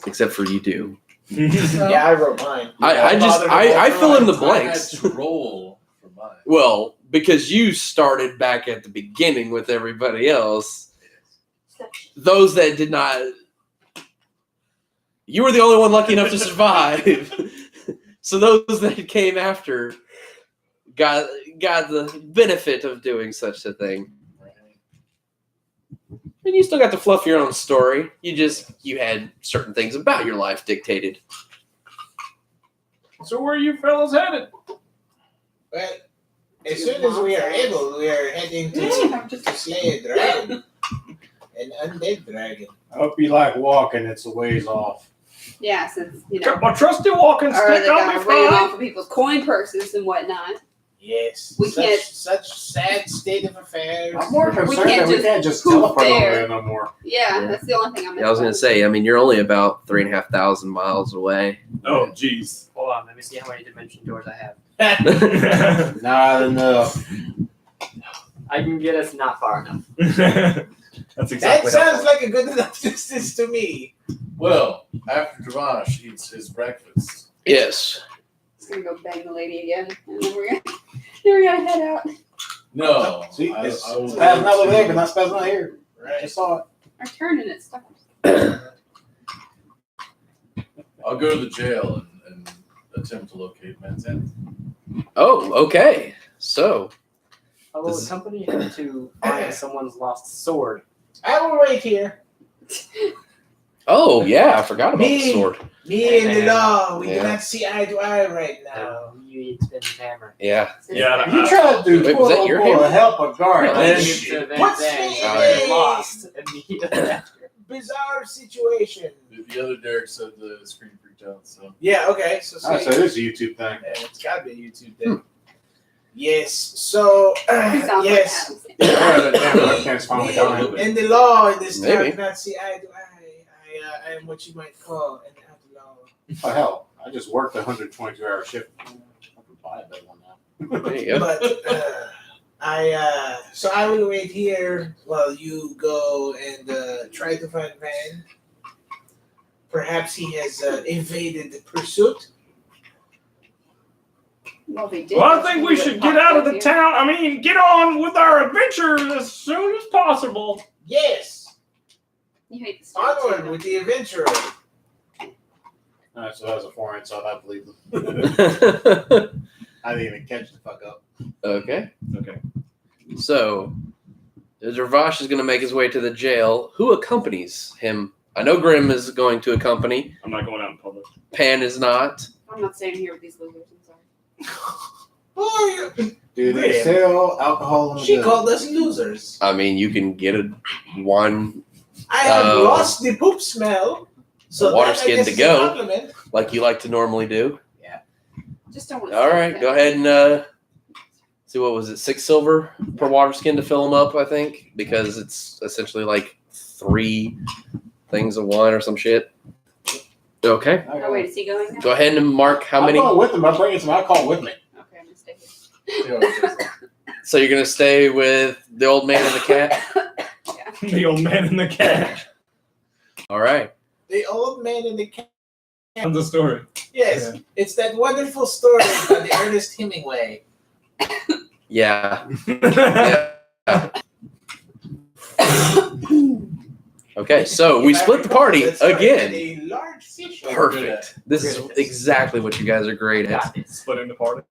Speaker 1: except for you do.
Speaker 6: Yeah, I wrote mine.
Speaker 1: I fill in the
Speaker 5: I had
Speaker 1: blanks.
Speaker 5: to roll for mine.
Speaker 1: Well, because you started back at the beginning with everybody else. Those that did not, you were the only one lucky enough to survive. So those that came after got the benefit of doing such a thing. And you still got to fluff your own story. You had certain things about your life dictated.
Speaker 2: So where are you fellas headed?
Speaker 6: Well, as soon as we are able, we are heading to slay a dragon. An undead dragon.
Speaker 7: I hope you like walking. It's a ways off.
Speaker 3: Yeah, since,
Speaker 2: Got my trusty walking
Speaker 3: or
Speaker 2: stick
Speaker 3: they
Speaker 2: on me,
Speaker 3: got ran
Speaker 2: fine.
Speaker 3: off of people's coin purses and whatnot.
Speaker 6: Yes.
Speaker 3: We can't-
Speaker 6: Such sad state of affairs.
Speaker 7: I'm more
Speaker 3: We
Speaker 7: concerned
Speaker 3: can't
Speaker 7: that we can't just
Speaker 3: poop
Speaker 7: teleport over
Speaker 3: there.
Speaker 7: there no more.
Speaker 3: Yeah, that's the only thing I'm
Speaker 1: I was going to say, I mean, you're only about 3,500 miles away.
Speaker 2: Oh, jeez.
Speaker 8: Hold on, let me see how many dimension doors I have.
Speaker 7: Not enough.
Speaker 8: I can get us not far enough.
Speaker 2: That's exactly
Speaker 6: That
Speaker 2: how
Speaker 6: sounds like a good enough distance to me.
Speaker 5: Well, after Dravash eats his breakfast,
Speaker 1: Yes.
Speaker 3: Just gonna go bang the lady again, and then we're gonna head out.
Speaker 5: no.
Speaker 7: See,
Speaker 5: I
Speaker 7: it's
Speaker 5: will
Speaker 7: spaz not over
Speaker 5: go
Speaker 7: there,
Speaker 5: to-
Speaker 7: but not spaz not here. I
Speaker 6: Right.
Speaker 7: just saw it.
Speaker 3: Our turn and it's stuck.
Speaker 5: I'll go to the jail and attempt to locate Mantan.
Speaker 1: Oh, okay. So,
Speaker 8: Although
Speaker 1: This-
Speaker 8: the company had to find someone's lost sword.
Speaker 6: I will wait here.
Speaker 1: oh, yeah, I forgot about the
Speaker 6: Me.
Speaker 1: sword.
Speaker 6: Me and the law, we
Speaker 1: Yeah.
Speaker 6: do not see eye to eye right now.
Speaker 8: You spin the hammer.
Speaker 1: Yeah.
Speaker 2: Yeah,
Speaker 7: You tried to
Speaker 1: Wait, was that your hammer?
Speaker 7: help a guard.
Speaker 1: No,
Speaker 7: man.
Speaker 1: that's-
Speaker 6: What's me
Speaker 1: Alright.
Speaker 8: lost immediately after.
Speaker 6: Bizarre situation.
Speaker 5: The other Derek said the screen freaked out, so.
Speaker 6: Yeah, okay. So,
Speaker 7: Oh, so it is a YouTube thing.
Speaker 6: Yeah, it's got to be a YouTube thing. Yes, so,
Speaker 3: Sounds like
Speaker 6: yes.
Speaker 3: Adam's.
Speaker 7: Yeah, the damn webcam's finally
Speaker 6: Me
Speaker 7: gone.
Speaker 6: and the law in this town
Speaker 1: Maybe.
Speaker 6: cannot see eye to eye. I am what you might call an outlaw.
Speaker 7: Oh, hell. I just worked a 122-hour shift. I could buy a better one now.
Speaker 1: There you go.
Speaker 6: But so I will wait here while you go and try to find Van. Perhaps he has evaded the pursuit.
Speaker 3: Well, they did.
Speaker 2: Well, I think we should get out of the town. I mean, get on with our adventure as soon as possible.
Speaker 6: Yes,
Speaker 3: You hate the story.
Speaker 6: onward
Speaker 3: too,
Speaker 6: with the adventurer.
Speaker 7: Alright, so that was a foreign, so I believe them. I didn't even catch the fuck up.
Speaker 1: okay.
Speaker 2: Okay.
Speaker 1: So, Dravash is going to make his way to the jail. Who accompanies him? I know Grim is going to accompany.
Speaker 2: I'm not going out in public.
Speaker 1: Pan is not.
Speaker 3: I'm not staying here with these losers. I'm sorry.
Speaker 6: Oh,
Speaker 7: Dude, they sell alcohol in the
Speaker 6: she
Speaker 7: building.
Speaker 6: called us losers.
Speaker 1: I mean, you can get a one
Speaker 6: I have
Speaker 1: Oh.
Speaker 6: lost the poop smell. So
Speaker 1: water
Speaker 6: that, I
Speaker 1: skin
Speaker 6: guess,
Speaker 1: to
Speaker 6: is a
Speaker 1: go.
Speaker 6: compliment.
Speaker 1: like you like to normally do.
Speaker 3: Just don't want to.
Speaker 1: All right, go ahead and see, what was it, 6 silver per water skin to fill them up, I think, because it's essentially like 3 things of wine or some shit. Okay,
Speaker 3: Oh, wait, is he going now?
Speaker 1: go ahead and mark how many.
Speaker 7: I'm going with them. I'm bringing some alcohol with me.
Speaker 3: Okay, I'm gonna stay here.
Speaker 1: So you're gonna stay with the old man and the cat.
Speaker 2: The old man in the cat.
Speaker 1: All right.
Speaker 6: The old man in the cat.
Speaker 2: That's the story.
Speaker 6: Yes, it's that wonderful story by the Ernest Hemingway.
Speaker 1: Yeah. Okay, so we
Speaker 6: If I
Speaker 1: split the
Speaker 6: recall,
Speaker 1: party
Speaker 6: that story
Speaker 1: again.
Speaker 6: had a large fish.
Speaker 1: Perfect. This is exactly what you guys are great at.
Speaker 8: Got this.
Speaker 2: Splitting the party.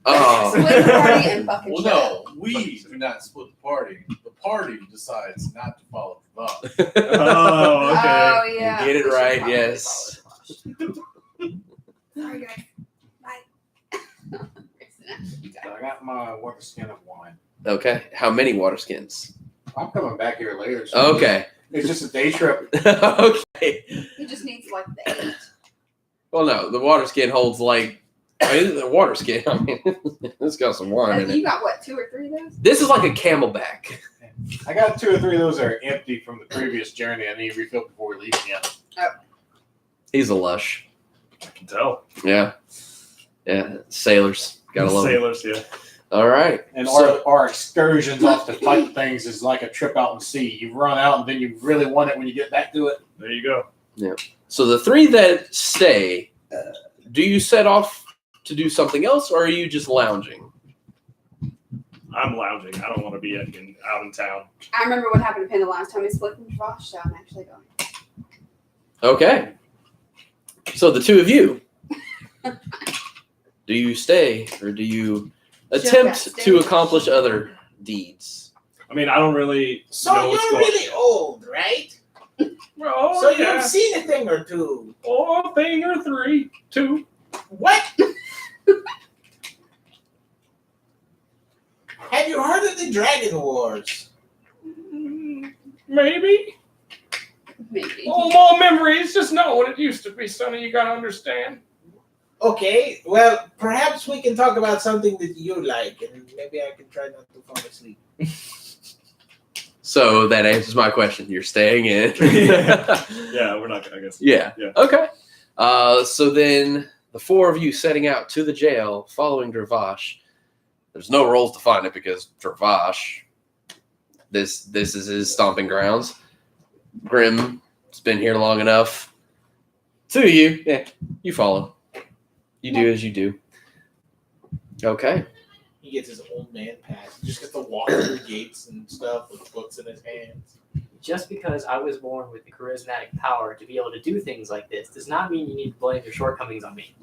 Speaker 1: Oh.
Speaker 3: Split the party and fucking
Speaker 5: Well,
Speaker 3: shut up.
Speaker 5: no, we do not split the party. The party decides not to follow Dravash.
Speaker 2: Oh, okay.
Speaker 3: Oh, yeah.
Speaker 1: Get it
Speaker 3: We should
Speaker 1: right,
Speaker 3: probably
Speaker 1: yes.
Speaker 3: Sorry, guys. Bye.
Speaker 7: So I got my water skin of wine.
Speaker 1: Okay, how many water skins?
Speaker 7: I'm coming back here later. So
Speaker 1: Okay.
Speaker 7: It's just a day trip.
Speaker 1: Okay.
Speaker 3: He just needs like the 8.
Speaker 1: Well, no, the water skin holds like, I mean, the water skin, I mean, it's got some wine in
Speaker 3: You
Speaker 1: it.
Speaker 3: got what, 2 or 3 of those?
Speaker 1: This is like a camelback.
Speaker 7: I got 2 or 3 of those that are empty from the previous journey. I need to refill before we leave again.
Speaker 1: He's a lush.
Speaker 2: I can tell.
Speaker 1: Yeah. Yeah, sailors. Gotta love it.
Speaker 2: Sailors, yeah.
Speaker 1: All right.
Speaker 7: And
Speaker 1: So-
Speaker 7: our excursions off to fight things is like a trip out in sea. You run out and then you really want it when you get back to it.
Speaker 2: There you go.
Speaker 1: So the three that stay, do you set off to do something else, or are you just lounging?
Speaker 2: I'm lounging. I don't want to be out in town.
Speaker 3: I remember what happened to Pin the last time we split from Josh, so I'm actually going.
Speaker 1: Okay. So the two of you, do you stay, or do you attempt to accomplish other deeds?
Speaker 2: I mean, I don't really
Speaker 6: So
Speaker 2: know what's
Speaker 6: you're
Speaker 2: going
Speaker 6: really old, right?
Speaker 2: Well,
Speaker 6: So
Speaker 2: yeah.
Speaker 6: you've seen a thing or two.
Speaker 2: Oh, a thing or two.
Speaker 6: What? Have you heard of the Dragon Wars?
Speaker 2: Maybe.
Speaker 3: Maybe.
Speaker 2: Oh, more memories. Just know what it used to be, Sonny. You gotta understand.
Speaker 6: Okay, well, perhaps we can talk about something that you like, and maybe I can try not to fall asleep.
Speaker 1: So that answers my question. You're staying in.
Speaker 2: Yeah, we're not. I guess.
Speaker 1: Yeah.
Speaker 2: Yeah.
Speaker 1: Okay. So then the four of you setting out to the jail following Dravash. There's no roles to find it because Dravash, this is his stomping grounds. Grim's been here long enough. Two of you, yeah, you follow. You do as you do. Okay.
Speaker 6: He gets his old man pass. He just gets to walk through gates and stuff with books in his hands.
Speaker 8: Just because I was born with the charismatic power to be able to do things like this does not mean you need to blame your shortcomings on me.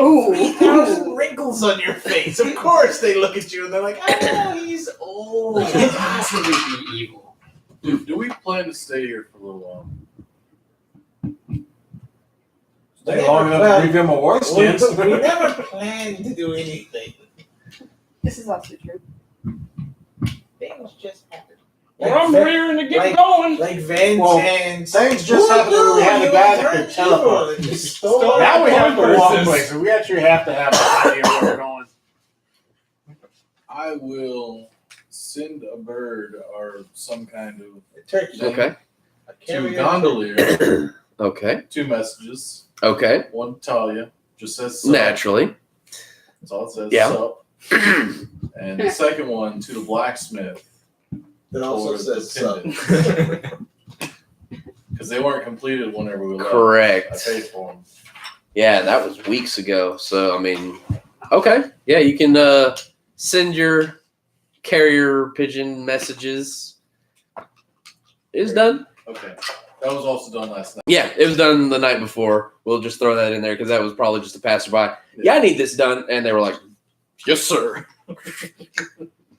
Speaker 3: Ooh.
Speaker 6: 3,000 wrinkles on your face. Of course they look at you and they're like, oh, he's old.
Speaker 8: You can't possibly be evil.
Speaker 5: Do we plan to stay here for a little while?
Speaker 7: Stay long enough to give him a war
Speaker 6: We
Speaker 7: stance.
Speaker 6: never planned to do anything.
Speaker 3: This is also true.
Speaker 6: Things just happen.
Speaker 2: Well, I'm rearing to get
Speaker 6: like-
Speaker 2: going.
Speaker 6: Like Van
Speaker 7: Well,
Speaker 6: Zandt.
Speaker 7: Things just happened when we had a guy that could teleport. Now we have to walk
Speaker 2: Versus-
Speaker 7: places. We actually have to have an idea where we're going.
Speaker 5: I will send a bird or some kind of
Speaker 6: Turkey.
Speaker 1: Okay.
Speaker 6: A
Speaker 5: to
Speaker 6: carrier.
Speaker 5: Gondolier.
Speaker 1: Okay.
Speaker 5: 2 messages.
Speaker 1: Okay.
Speaker 5: One to Talia, just says sup.
Speaker 1: Naturally.
Speaker 5: That's all it says.
Speaker 1: Yeah.
Speaker 5: Sup. And the second one to the blacksmith.
Speaker 6: That also
Speaker 5: for
Speaker 6: says
Speaker 5: the
Speaker 6: sup.
Speaker 5: pendant. Because they weren't completed whenever we left. I
Speaker 1: Correct.
Speaker 5: paid for them.
Speaker 1: Yeah, that was weeks ago. So I mean, okay. Yeah, you can send your carrier pigeon messages. It's done.
Speaker 5: Okay. That was also done last night.
Speaker 1: Yeah, it was done the night before. We'll just throw that in there because that was probably just a passerby. Yeah, I need this done. And they were like, yes, sir.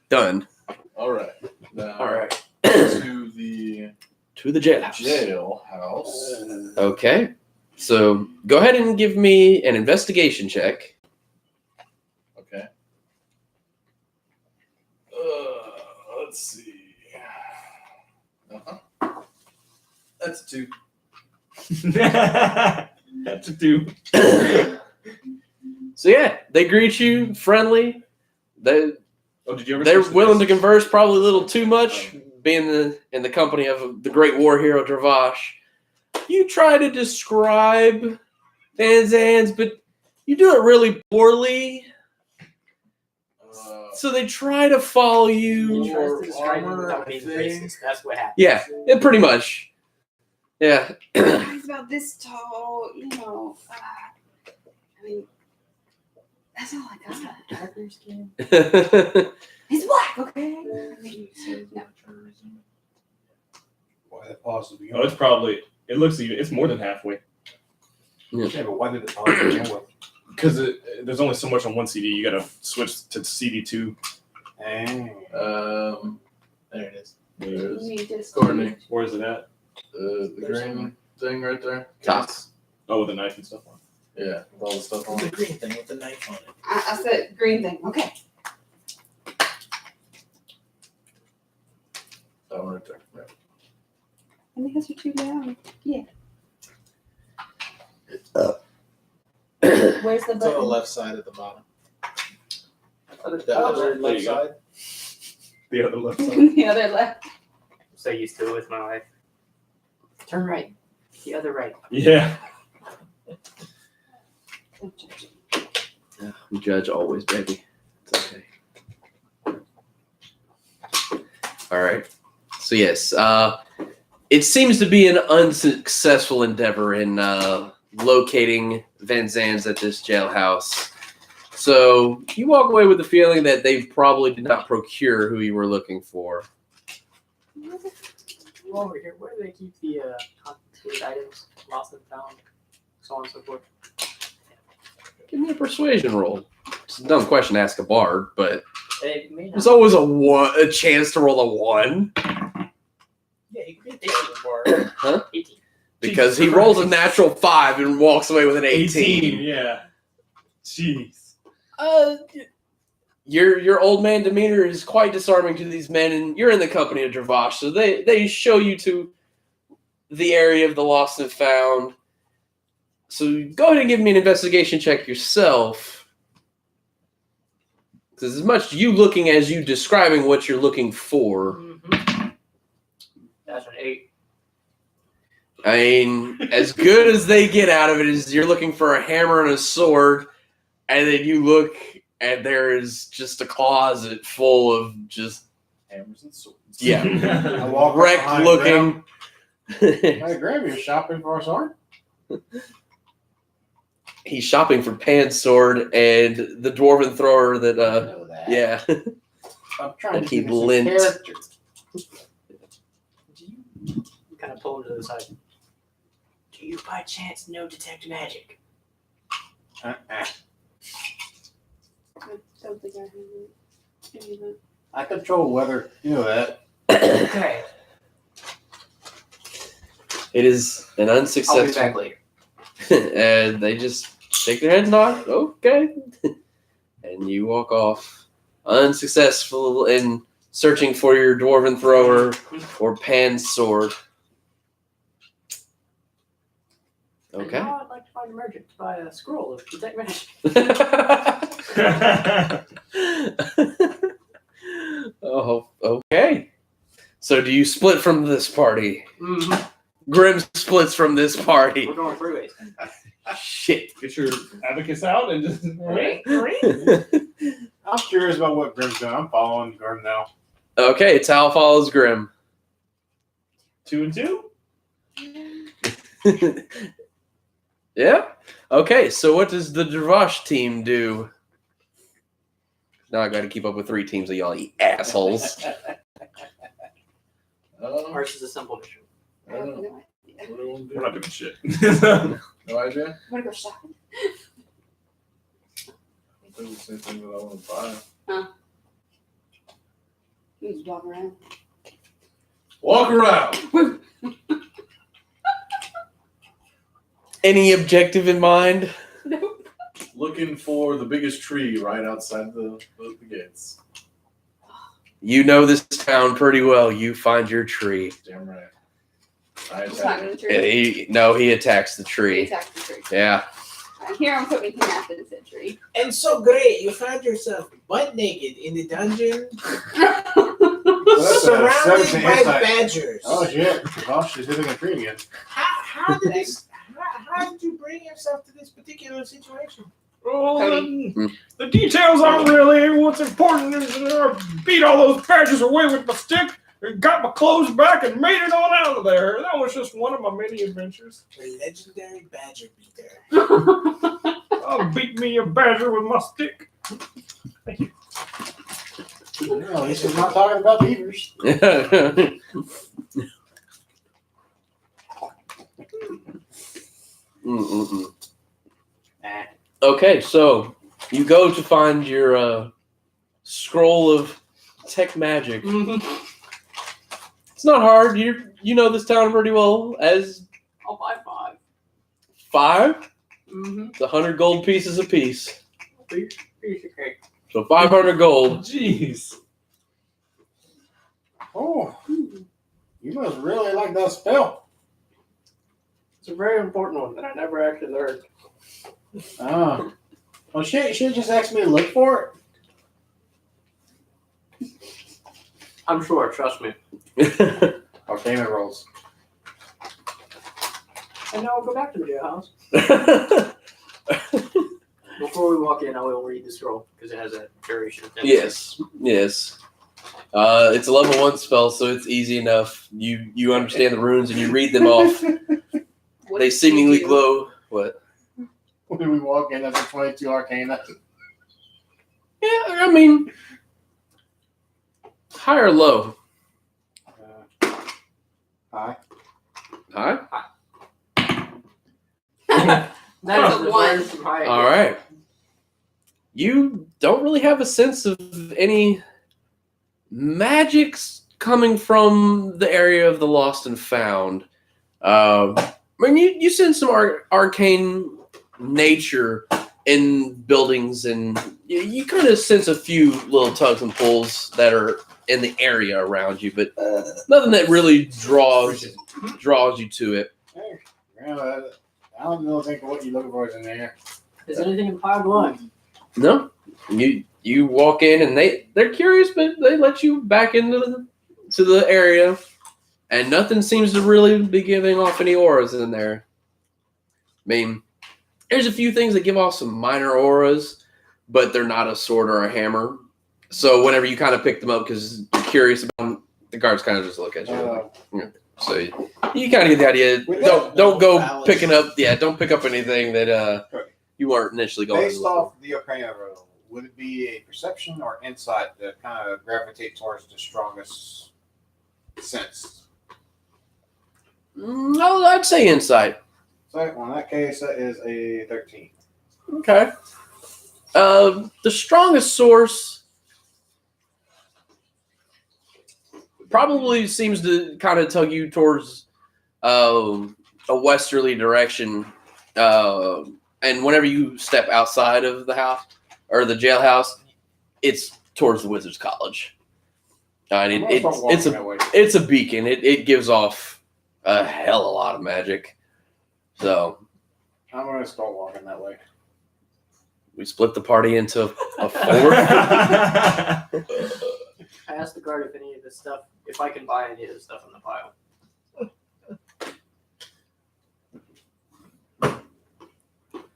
Speaker 1: Done.
Speaker 5: All right. Now,
Speaker 1: All right.
Speaker 5: to the
Speaker 1: To the jailhouse.
Speaker 5: jailhouse.
Speaker 1: Okay. So go ahead and give me an investigation check.
Speaker 5: Okay. Let's see. That's 2.
Speaker 2: That's a 2.
Speaker 1: So yeah, they greet you friendly. They're
Speaker 2: Oh, did you ever?
Speaker 1: willing to converse probably a little too much, being in the company of the great war hero Dravash. You try to describe Van Zand's, but you do it really poorly. So they try to follow you.
Speaker 8: He tries to describe me
Speaker 5: armor,
Speaker 8: without being
Speaker 5: I think.
Speaker 8: racist. That's what happened.
Speaker 1: Yeah, pretty much. Yeah.
Speaker 3: He's about this tall, you know. I mean, that's all I got.
Speaker 8: Darker skin.
Speaker 3: He's black, okay? I mean, no.
Speaker 7: Why that possibly?
Speaker 2: Oh, it's probably. It looks even. It's more than halfway.
Speaker 7: Yeah, but why did it pause to begin with?
Speaker 2: Because there's only so much on one CD. You got to switch to CD2.
Speaker 7: Dang.
Speaker 6: There it is.
Speaker 5: There it
Speaker 3: You
Speaker 5: is.
Speaker 3: need to
Speaker 5: Courtney,
Speaker 2: Where is it at?
Speaker 5: the green thing right there.
Speaker 1: Top.
Speaker 2: Oh, with the knife and stuff on.
Speaker 5: Yeah, with all the stuff on
Speaker 6: The
Speaker 5: it.
Speaker 6: green thing with the knife on it.
Speaker 3: I said green thing. Okay.
Speaker 5: That one right there. Yeah.
Speaker 3: I think those are too loud. Where's the
Speaker 6: It's on the
Speaker 3: button?
Speaker 6: left side at the bottom. The
Speaker 7: There
Speaker 6: other
Speaker 2: you
Speaker 6: left
Speaker 2: go.
Speaker 6: side.
Speaker 2: The other left side.
Speaker 3: The other left.
Speaker 8: I'm so used to it with my wife. Turn right. The other right.
Speaker 2: Yeah.
Speaker 1: Judge always, baby. It's okay. All right. So yes, it seems to be an unsuccessful endeavor in locating Van Zans at this jailhouse. So you walk away with the feeling that they probably did not procure who you were looking for.
Speaker 8: Over here, where do they keep the confiscated items, lost and found, so on and so forth?
Speaker 1: Give me a persuasion roll. It's a dumb question to ask a bard, but
Speaker 8: They may not.
Speaker 1: there's always a chance to roll a 1.
Speaker 6: Yeah, you can be a bar.
Speaker 8: 18.
Speaker 1: Because
Speaker 2: Jesus
Speaker 1: he rolls a
Speaker 2: Christ.
Speaker 1: natural 5 and walks away with an 18.
Speaker 2: Yeah. Jeez.
Speaker 1: Your old man demeanor is quite disarming to these men, and you're in the company of Dravash, so they show you to the area of the lost and found. So go ahead and give me an investigation check yourself. Because as much you looking as you describing what you're looking for.
Speaker 8: Mm-hmm. That's an 8.
Speaker 1: I mean, as good as they get out of it is you're looking for a hammer and a sword, and then you look and there is just a closet full of just
Speaker 5: Hammers and swords.
Speaker 1: yeah,
Speaker 7: I walk up
Speaker 1: wrecked
Speaker 7: behind
Speaker 1: looking.
Speaker 7: them. Hey, Graham, you're shopping for a sword?
Speaker 1: He's shopping for Pan's sword and the dwarven thrower that
Speaker 7: I know that.
Speaker 1: yeah.
Speaker 7: I'm trying
Speaker 1: that
Speaker 7: to
Speaker 1: he
Speaker 7: think of some
Speaker 1: lent.
Speaker 7: characters.
Speaker 8: You kind of pull him to the side. Do you by chance know detect magic?
Speaker 7: Uh-uh.
Speaker 3: I don't think I have any of that.
Speaker 7: I control weather. You know that.
Speaker 8: Okay.
Speaker 1: It is an
Speaker 8: I'll be
Speaker 1: unsuccessful
Speaker 8: back later.
Speaker 1: and they just shake their head and nod, okay. And you walk off. Unsuccessful in searching for your dwarven thrower or Pan's sword.
Speaker 8: And
Speaker 1: Okay.
Speaker 8: now I'd like to find a merchant to buy a scroll of detect magic.
Speaker 1: Oh, okay. So do you split from this party?
Speaker 8: Mm-hmm.
Speaker 1: Grim splits from this party.
Speaker 8: We're going 3 ways.
Speaker 1: Shit.
Speaker 2: Get your abacus out and just.
Speaker 7: I'm curious about what Grim's doing. I'm following Grim now.
Speaker 1: Okay, Tal follows Grim.
Speaker 2: 2 and 2?
Speaker 1: Yeah. Okay, so what does the Dravash team do? Now I got to keep up with 3 teams of y'all, you assholes.
Speaker 8: Ours is a simple mission.
Speaker 3: I have no idea.
Speaker 5: What do we want to
Speaker 2: We're
Speaker 5: do?
Speaker 2: not doing shit.
Speaker 5: No idea?
Speaker 3: Want to go shopping?
Speaker 5: I think the same thing that I want to buy.
Speaker 3: You just walk around.
Speaker 5: Walk around.
Speaker 1: Any objective in mind?
Speaker 3: Nope.
Speaker 5: Looking for the biggest tree right outside the gates.
Speaker 1: You know this town pretty well. You find your tree.
Speaker 5: Damn right. I
Speaker 3: Just
Speaker 5: attack
Speaker 3: not
Speaker 5: it.
Speaker 3: the
Speaker 1: Yeah,
Speaker 3: tree.
Speaker 1: he attacks the
Speaker 3: He
Speaker 1: tree.
Speaker 3: attacked the tree.
Speaker 1: Yeah.
Speaker 3: Here I'm putting him after the tree.
Speaker 6: And so great, you found yourself butt naked in the dungeon,
Speaker 7: That's a
Speaker 6: surrounded
Speaker 7: 17
Speaker 6: by
Speaker 7: insight.
Speaker 6: badgers.
Speaker 7: Oh shit! Gosh, she's hitting a tree again.
Speaker 6: How did this? How did you bring yourself to this particular situation?
Speaker 2: Well,
Speaker 3: Cotie.
Speaker 2: the details aren't really what's important. I beat all those badgers away with my stick, and got my clothes back, and made it on out of there. That was just one of my many adventures.
Speaker 6: The legendary badger beater.
Speaker 2: I'll beat me a badger with my stick.
Speaker 7: No, this is not talking about beavers.
Speaker 1: Mm-mm-mm.
Speaker 7: Nah.
Speaker 1: Okay, so you go to find your scroll of tech magic. It's not hard. You know this town pretty well. As
Speaker 8: I'll buy 5.
Speaker 1: 5,
Speaker 8: Mm-hmm.
Speaker 1: it's 100 gold pieces apiece.
Speaker 8: Piece of cake.
Speaker 1: So 500 gold.
Speaker 2: Jeez.
Speaker 7: Oh, you must really like that spell.
Speaker 8: It's a very important one that I never actually learned.
Speaker 7: Oh. Well, she just asked me to look for it.
Speaker 8: I'm sure, trust me.
Speaker 7: Arcana rolls.
Speaker 8: And now I'll go back to the jailhouse. Before we walk in, I will read the scroll because it has a duration of 10
Speaker 1: Yes. It's a level 1 spell, so it's easy enough. You understand the runes and you read them off.
Speaker 3: What
Speaker 1: They
Speaker 3: did you
Speaker 1: seemingly
Speaker 3: do?
Speaker 1: glow. What?
Speaker 7: When we walk in, that's a 22 Arcana.
Speaker 1: Yeah, I mean, high or low?
Speaker 7: Hi.
Speaker 1: High.
Speaker 8: That is the
Speaker 3: One.
Speaker 8: word from high.
Speaker 1: All right. You don't really have a sense of any magics coming from the area of the lost and found. I mean, you sense some arcane nature in buildings, and you kind of sense a few little tugs and pulls that are in the area around you, but nothing that really draws you to it.
Speaker 7: Well, I don't know think what you're looking for is in there.
Speaker 8: Is anything in pile one?
Speaker 1: No, you walk in and they're curious, but they let you back into the area, and nothing seems to really be giving off any auras in there. I mean, there's a few things that give off some minor auras, but they're not a sword or a hammer. So whenever you kind of pick them up because you're curious about them, the guards kind of just look at you. So you kind of get the idea. Don't go picking up. Yeah, don't pick up anything that you weren't initially going.
Speaker 7: Based off the Arcana roll, would it be a perception or insight that kind of gravitate towards the strongest sense?
Speaker 1: No, I'd say insight.
Speaker 7: So, well, in that case, that is a 13.
Speaker 1: Okay. The strongest source probably seems to kind of tug you towards a westerly direction. And whenever you step outside of the house or the jailhouse, it's towards the Wizards College. And it's a beacon. It gives off a hell of a lot of magic. So
Speaker 7: I'm going to start walking that way.
Speaker 1: we split the party into a 4.
Speaker 8: I asked the guard if any of this stuff, if I can buy any of the stuff in the pile.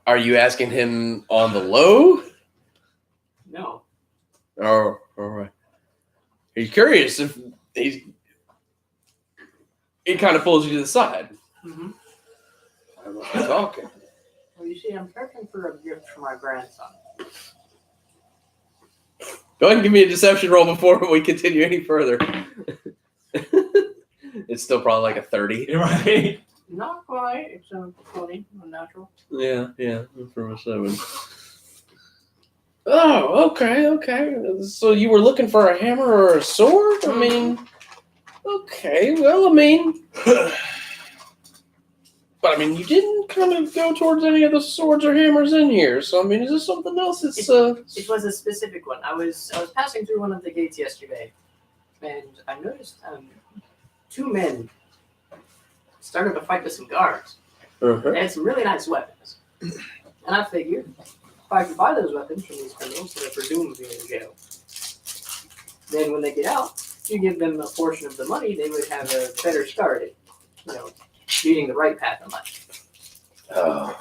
Speaker 1: Are you asking him on the low?
Speaker 8: No.
Speaker 1: Oh, all right. He's curious if he kind of pulls you to the side.
Speaker 8: Mm-hmm.
Speaker 1: He's talking.
Speaker 8: Well, you see, I'm searching for a gift for my grandson.
Speaker 1: Go ahead and give me a deception roll before we continue any further. It's still probably like a 30.
Speaker 2: Right.
Speaker 8: Not quite. It's a 20, unnatural.
Speaker 1: Yeah, from a 7. Oh, okay. So you were looking for a hammer or a sword? I mean, okay. Well, I mean, but I mean, you didn't kind of go towards any of the swords or hammers in here. So I mean, is this something else?
Speaker 8: It was a specific one. I was passing through one of the gates yesterday, and I noticed 2 men started to fight with some guards. They had some really nice weapons, and I figured if I could buy those weapons from these criminals that are presumably in jail, then when they get out, if you give them a portion of the money, they would have a better start at, leading the right path in life.
Speaker 1: Oh,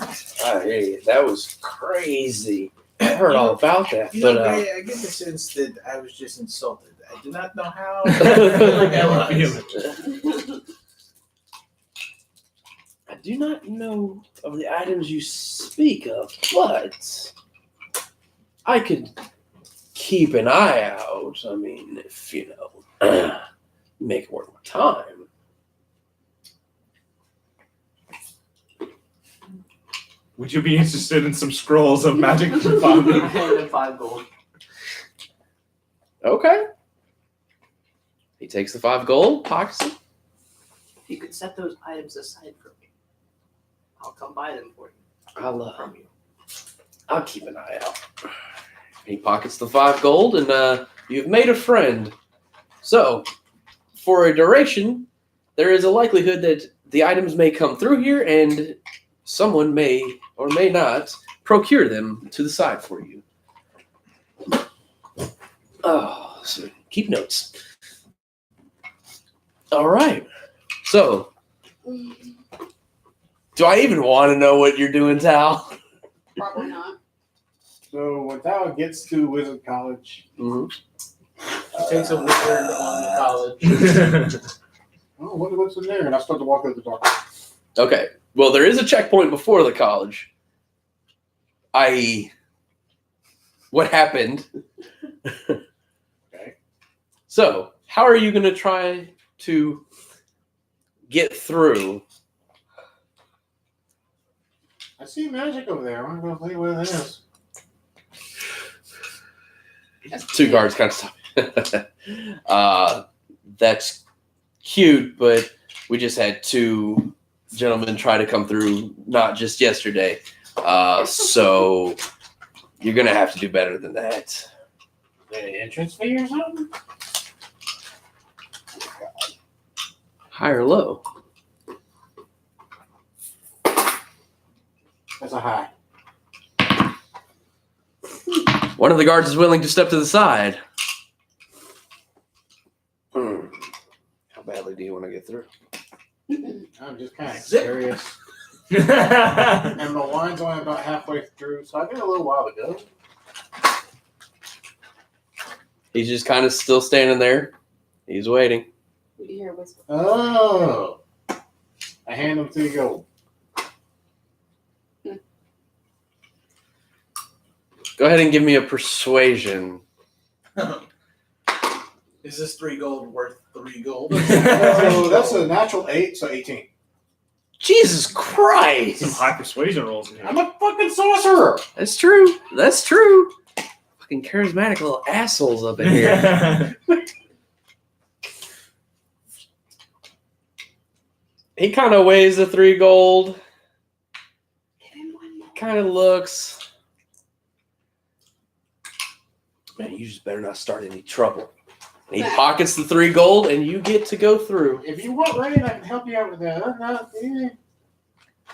Speaker 1: I hear you. That was crazy. I heard all about that, but
Speaker 6: I get the sense that I was just insulted. I do not know how. I
Speaker 1: do not know of the items you speak of, but I could keep an eye out. I mean, if make it worth my time.
Speaker 2: Would you be interested in some scrolls of magic?
Speaker 8: I handed him 5 gold.
Speaker 1: Okay. He takes the 5 gold, pockets it.
Speaker 8: If you could set those items aside for me, I'll come buy them for you.
Speaker 1: From you. I'll keep an eye out. He pockets the 5 gold, and you've made a friend. So, for a duration, there is a likelihood that the items may come through here, and someone may or may not procure them to the side for you. Oh, so keep notes. All right. So, do I even want to know what you're doing, Tal?
Speaker 3: Probably not.
Speaker 7: So when Tal gets to Wizard College,
Speaker 1: Mhm.
Speaker 6: He takes a wizard on the college.
Speaker 7: oh, what's in there? And I start to walk out the door.
Speaker 1: Okay. Well, there is a checkpoint before the college. I.e., what happened?
Speaker 7: Okay.
Speaker 1: So, how are you going to try to get through?
Speaker 7: I see magic over there. I'm going to tell you what it is.
Speaker 1: Two guards kind of stop. That's cute, but we just had two gentlemen try to come through not just yesterday. So you're going to have to do better than that.
Speaker 7: The entrance fee or something?
Speaker 1: High or low?
Speaker 7: That's a high.
Speaker 1: One of the guards is willing to step to the side. How badly do you want to get through?
Speaker 7: I'm just kind of
Speaker 6: Zip.
Speaker 7: curious. And the line's only about halfway through, so I got a little while to go.
Speaker 1: He's just kind of still standing there. He's waiting.
Speaker 3: We hear a whisper.
Speaker 7: Oh. I hand him 3 gold.
Speaker 1: Go ahead and give me a persuasion.
Speaker 6: Is this 3 gold worth 3 gold?
Speaker 7: So that's a natural 8, so 18.
Speaker 1: Jesus Christ!
Speaker 2: Some high persuasion rolls in here.
Speaker 7: I'm a fucking sorcerer.
Speaker 1: That's true. That's true. Fucking charismatic little assholes up in here. He kind of weighs the 3 gold.
Speaker 3: Give him one more.
Speaker 1: Kind of looks. Man, you just better not start any trouble. And he pockets the 3 gold, and you get to go through.
Speaker 7: If you want rain, I can help you out with that.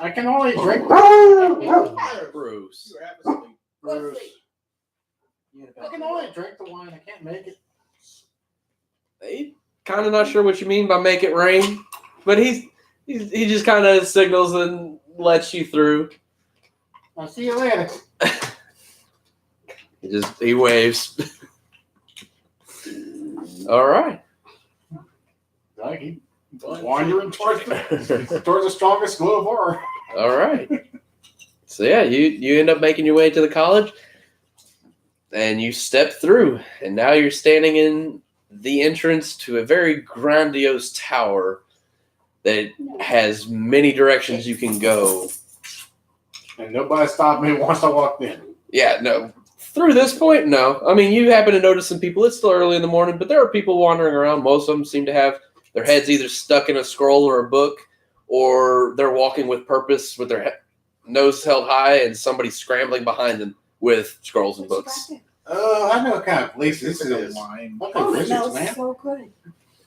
Speaker 7: I can only drink.
Speaker 1: Bruce.
Speaker 6: You're half asleep.
Speaker 7: Bruce. I can only drink the wine. I can't make it.
Speaker 1: He kind of not sure what you mean by make it rain, but he just kind of signals and lets you through.
Speaker 7: I'll see you later.
Speaker 1: He waves. All right.
Speaker 7: Like he wandering towards the strongest glow of horror.
Speaker 1: All right. So yeah, you end up making your way to the college, and you step through, and now you're standing in the entrance to a very grandiose tower that has many directions you can go.
Speaker 7: And nobody stopped me once I walked in.
Speaker 1: Yeah, no. Through this point, no. I mean, you happen to notice some people. It's still early in the morning, but there are people wandering around. Most of them seem to have their heads either stuck in a scroll or a book, or they're walking with purpose with their nose held high and somebody scrambling behind them with scrolls and books.
Speaker 7: Oh, I know what kind of place this
Speaker 5: This is
Speaker 7: is.
Speaker 5: a wine.
Speaker 7: Fucking
Speaker 3: Oh, it
Speaker 7: wizards,
Speaker 3: smells
Speaker 7: man.
Speaker 3: so good.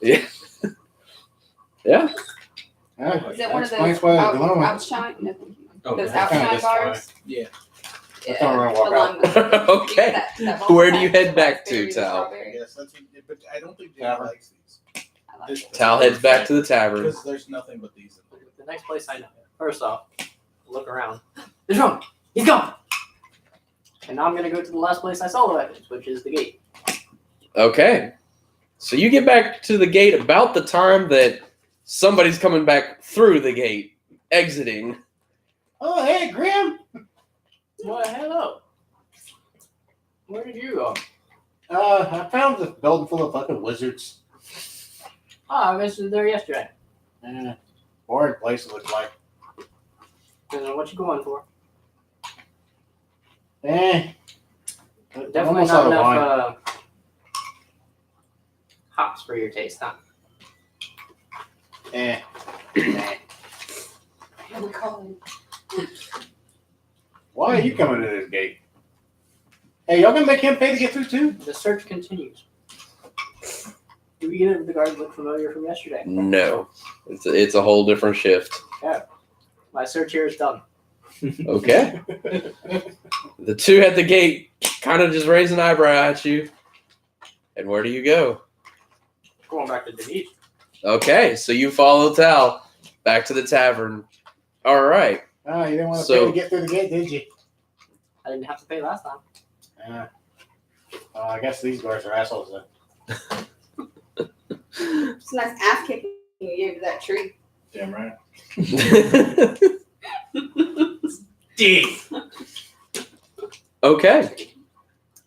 Speaker 1: Yeah. Yeah.
Speaker 7: Yeah,
Speaker 3: Is it one of
Speaker 7: explains
Speaker 3: those
Speaker 7: why they're glowing.
Speaker 3: outshine? No, thank you.
Speaker 4: Oh,
Speaker 3: Those
Speaker 4: okay.
Speaker 7: Kinda
Speaker 3: outshine
Speaker 7: this way.
Speaker 3: bars?
Speaker 6: Yeah.
Speaker 7: That's how we're gonna walk
Speaker 3: the
Speaker 7: out.
Speaker 3: lemon.
Speaker 1: Okay.
Speaker 3: That
Speaker 1: Where do you
Speaker 3: one
Speaker 1: head back to,
Speaker 3: raspberry and
Speaker 1: Tal?
Speaker 3: strawberry.
Speaker 5: Yes, that's what, but I don't think Jay
Speaker 7: Tavern.
Speaker 5: likes these.
Speaker 3: I like
Speaker 5: This-
Speaker 3: it.
Speaker 1: Tal heads back to the tavern.
Speaker 5: Because there's nothing but these in there.
Speaker 8: The next place I know. First off, look around. There's Rome. He's gone. And now I'm gonna go to the last place I saw the weapons, which is the gate.
Speaker 1: Okay. So you get back to the gate about the time that somebody's coming back through the gate, exiting.
Speaker 7: Oh, hey, Grim.
Speaker 8: Well, hello. Where did you go?
Speaker 7: I found this building full of fucking wizards.
Speaker 8: Oh, I was there yesterday.
Speaker 7: Boring place it looked like.
Speaker 8: What you going for? Definitely
Speaker 7: Almost
Speaker 8: not
Speaker 7: out of wine.
Speaker 8: enough hops for your taste, huh?
Speaker 7: Eh.
Speaker 3: We call him.
Speaker 7: Why are you coming to this gate? Hey, y'all gonna make him pay to get through too?
Speaker 8: The search continues. Do we get the guard look familiar from yesterday?
Speaker 1: No. It's a whole different shift.
Speaker 8: My search here is done.
Speaker 1: Okay. The two at the gate kind of just raise an eyebrow at you. And where do you go?
Speaker 8: Going back to Denise.
Speaker 1: Okay, so you follow Tal back to the tavern. All right.
Speaker 7: Oh, you didn't want to
Speaker 1: So-
Speaker 7: pay to get through the gate, did you?
Speaker 8: I didn't have to pay last time.
Speaker 7: Yeah. I guess these guys are assholes then.
Speaker 3: It's a nice ass kicking you gave to that tree.
Speaker 5: Damn right.
Speaker 6: D.
Speaker 1: Okay.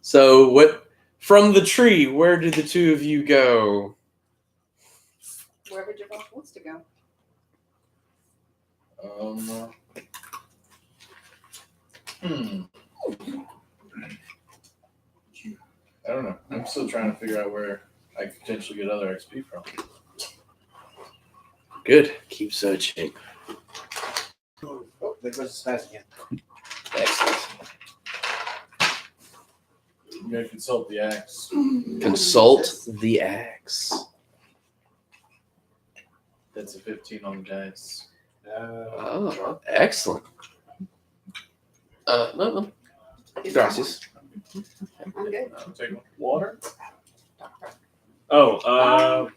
Speaker 1: So what from the tree, where did the two of you go?
Speaker 3: Wherever Javon wants to go.
Speaker 5: I don't know. I'm still trying to figure out where I could potentially get other XP from.
Speaker 1: Good. Keep searching.
Speaker 7: Oh, there goes the spice again.
Speaker 1: Excellent.
Speaker 5: I'm gonna consult the axe.
Speaker 1: Consult the axe.
Speaker 5: That's a 15 on the dice.
Speaker 1: Oh, excellent. No. Gracias.
Speaker 3: I'm good.
Speaker 5: I'm taking
Speaker 2: Water? Oh,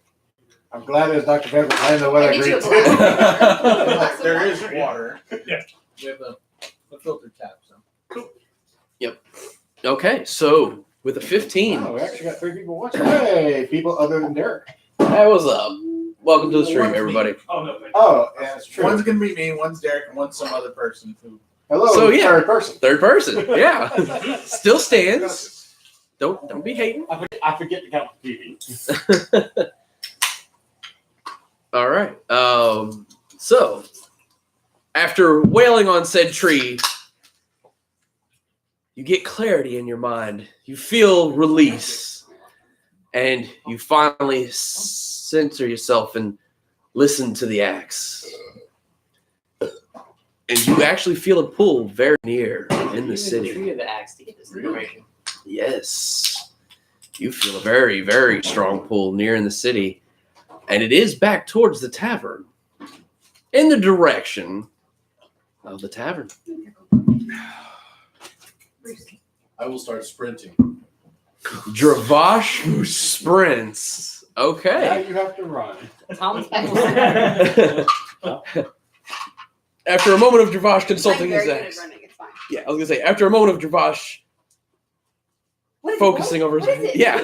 Speaker 7: I'm glad there's Dr. Pepper. I know what
Speaker 3: I
Speaker 7: I
Speaker 3: get you
Speaker 7: agreed
Speaker 3: a
Speaker 7: to.
Speaker 3: glass.
Speaker 6: There is water.
Speaker 2: Yeah.
Speaker 6: We have a filter tap. So.
Speaker 1: Okay, so with a 15,
Speaker 7: Oh, we actually got 3 people watching. Hey, people other than Derek.
Speaker 1: hey, what's up? Welcome to the stream, everybody.
Speaker 2: oh no, thank you.
Speaker 7: Oh, yeah, that's true.
Speaker 6: One's gonna be me, one's Derek, and one's some other person who.
Speaker 7: Hello,
Speaker 1: So, yeah.
Speaker 7: third person.
Speaker 1: Third person, yeah, still stands. Don't be hating.
Speaker 7: I forget to count the TV.
Speaker 1: All right. So after wailing on said tree, you get clarity in your mind. You feel release, and you finally center yourself and listen to the axe. And you actually feel a pull very near in the city.
Speaker 8: Tree of the axe to get this information.
Speaker 1: Yes. You feel a very, very strong pull near in the city. And it is back towards the tavern. In the direction of the tavern.
Speaker 5: I will start sprinting.
Speaker 1: Dravash sprints.
Speaker 7: Now
Speaker 1: Okay.
Speaker 7: you have to run.
Speaker 8: Tom's
Speaker 1: After a moment of Dravash
Speaker 3: I'm
Speaker 1: consulting
Speaker 3: very
Speaker 1: his
Speaker 3: good at
Speaker 1: axe.
Speaker 3: running. It's fine.
Speaker 1: Yeah, I was going to say, after a moment of Dravash
Speaker 3: What is
Speaker 1: focusing
Speaker 3: it?
Speaker 1: over
Speaker 3: What is
Speaker 1: his.
Speaker 3: it?
Speaker 1: Yeah.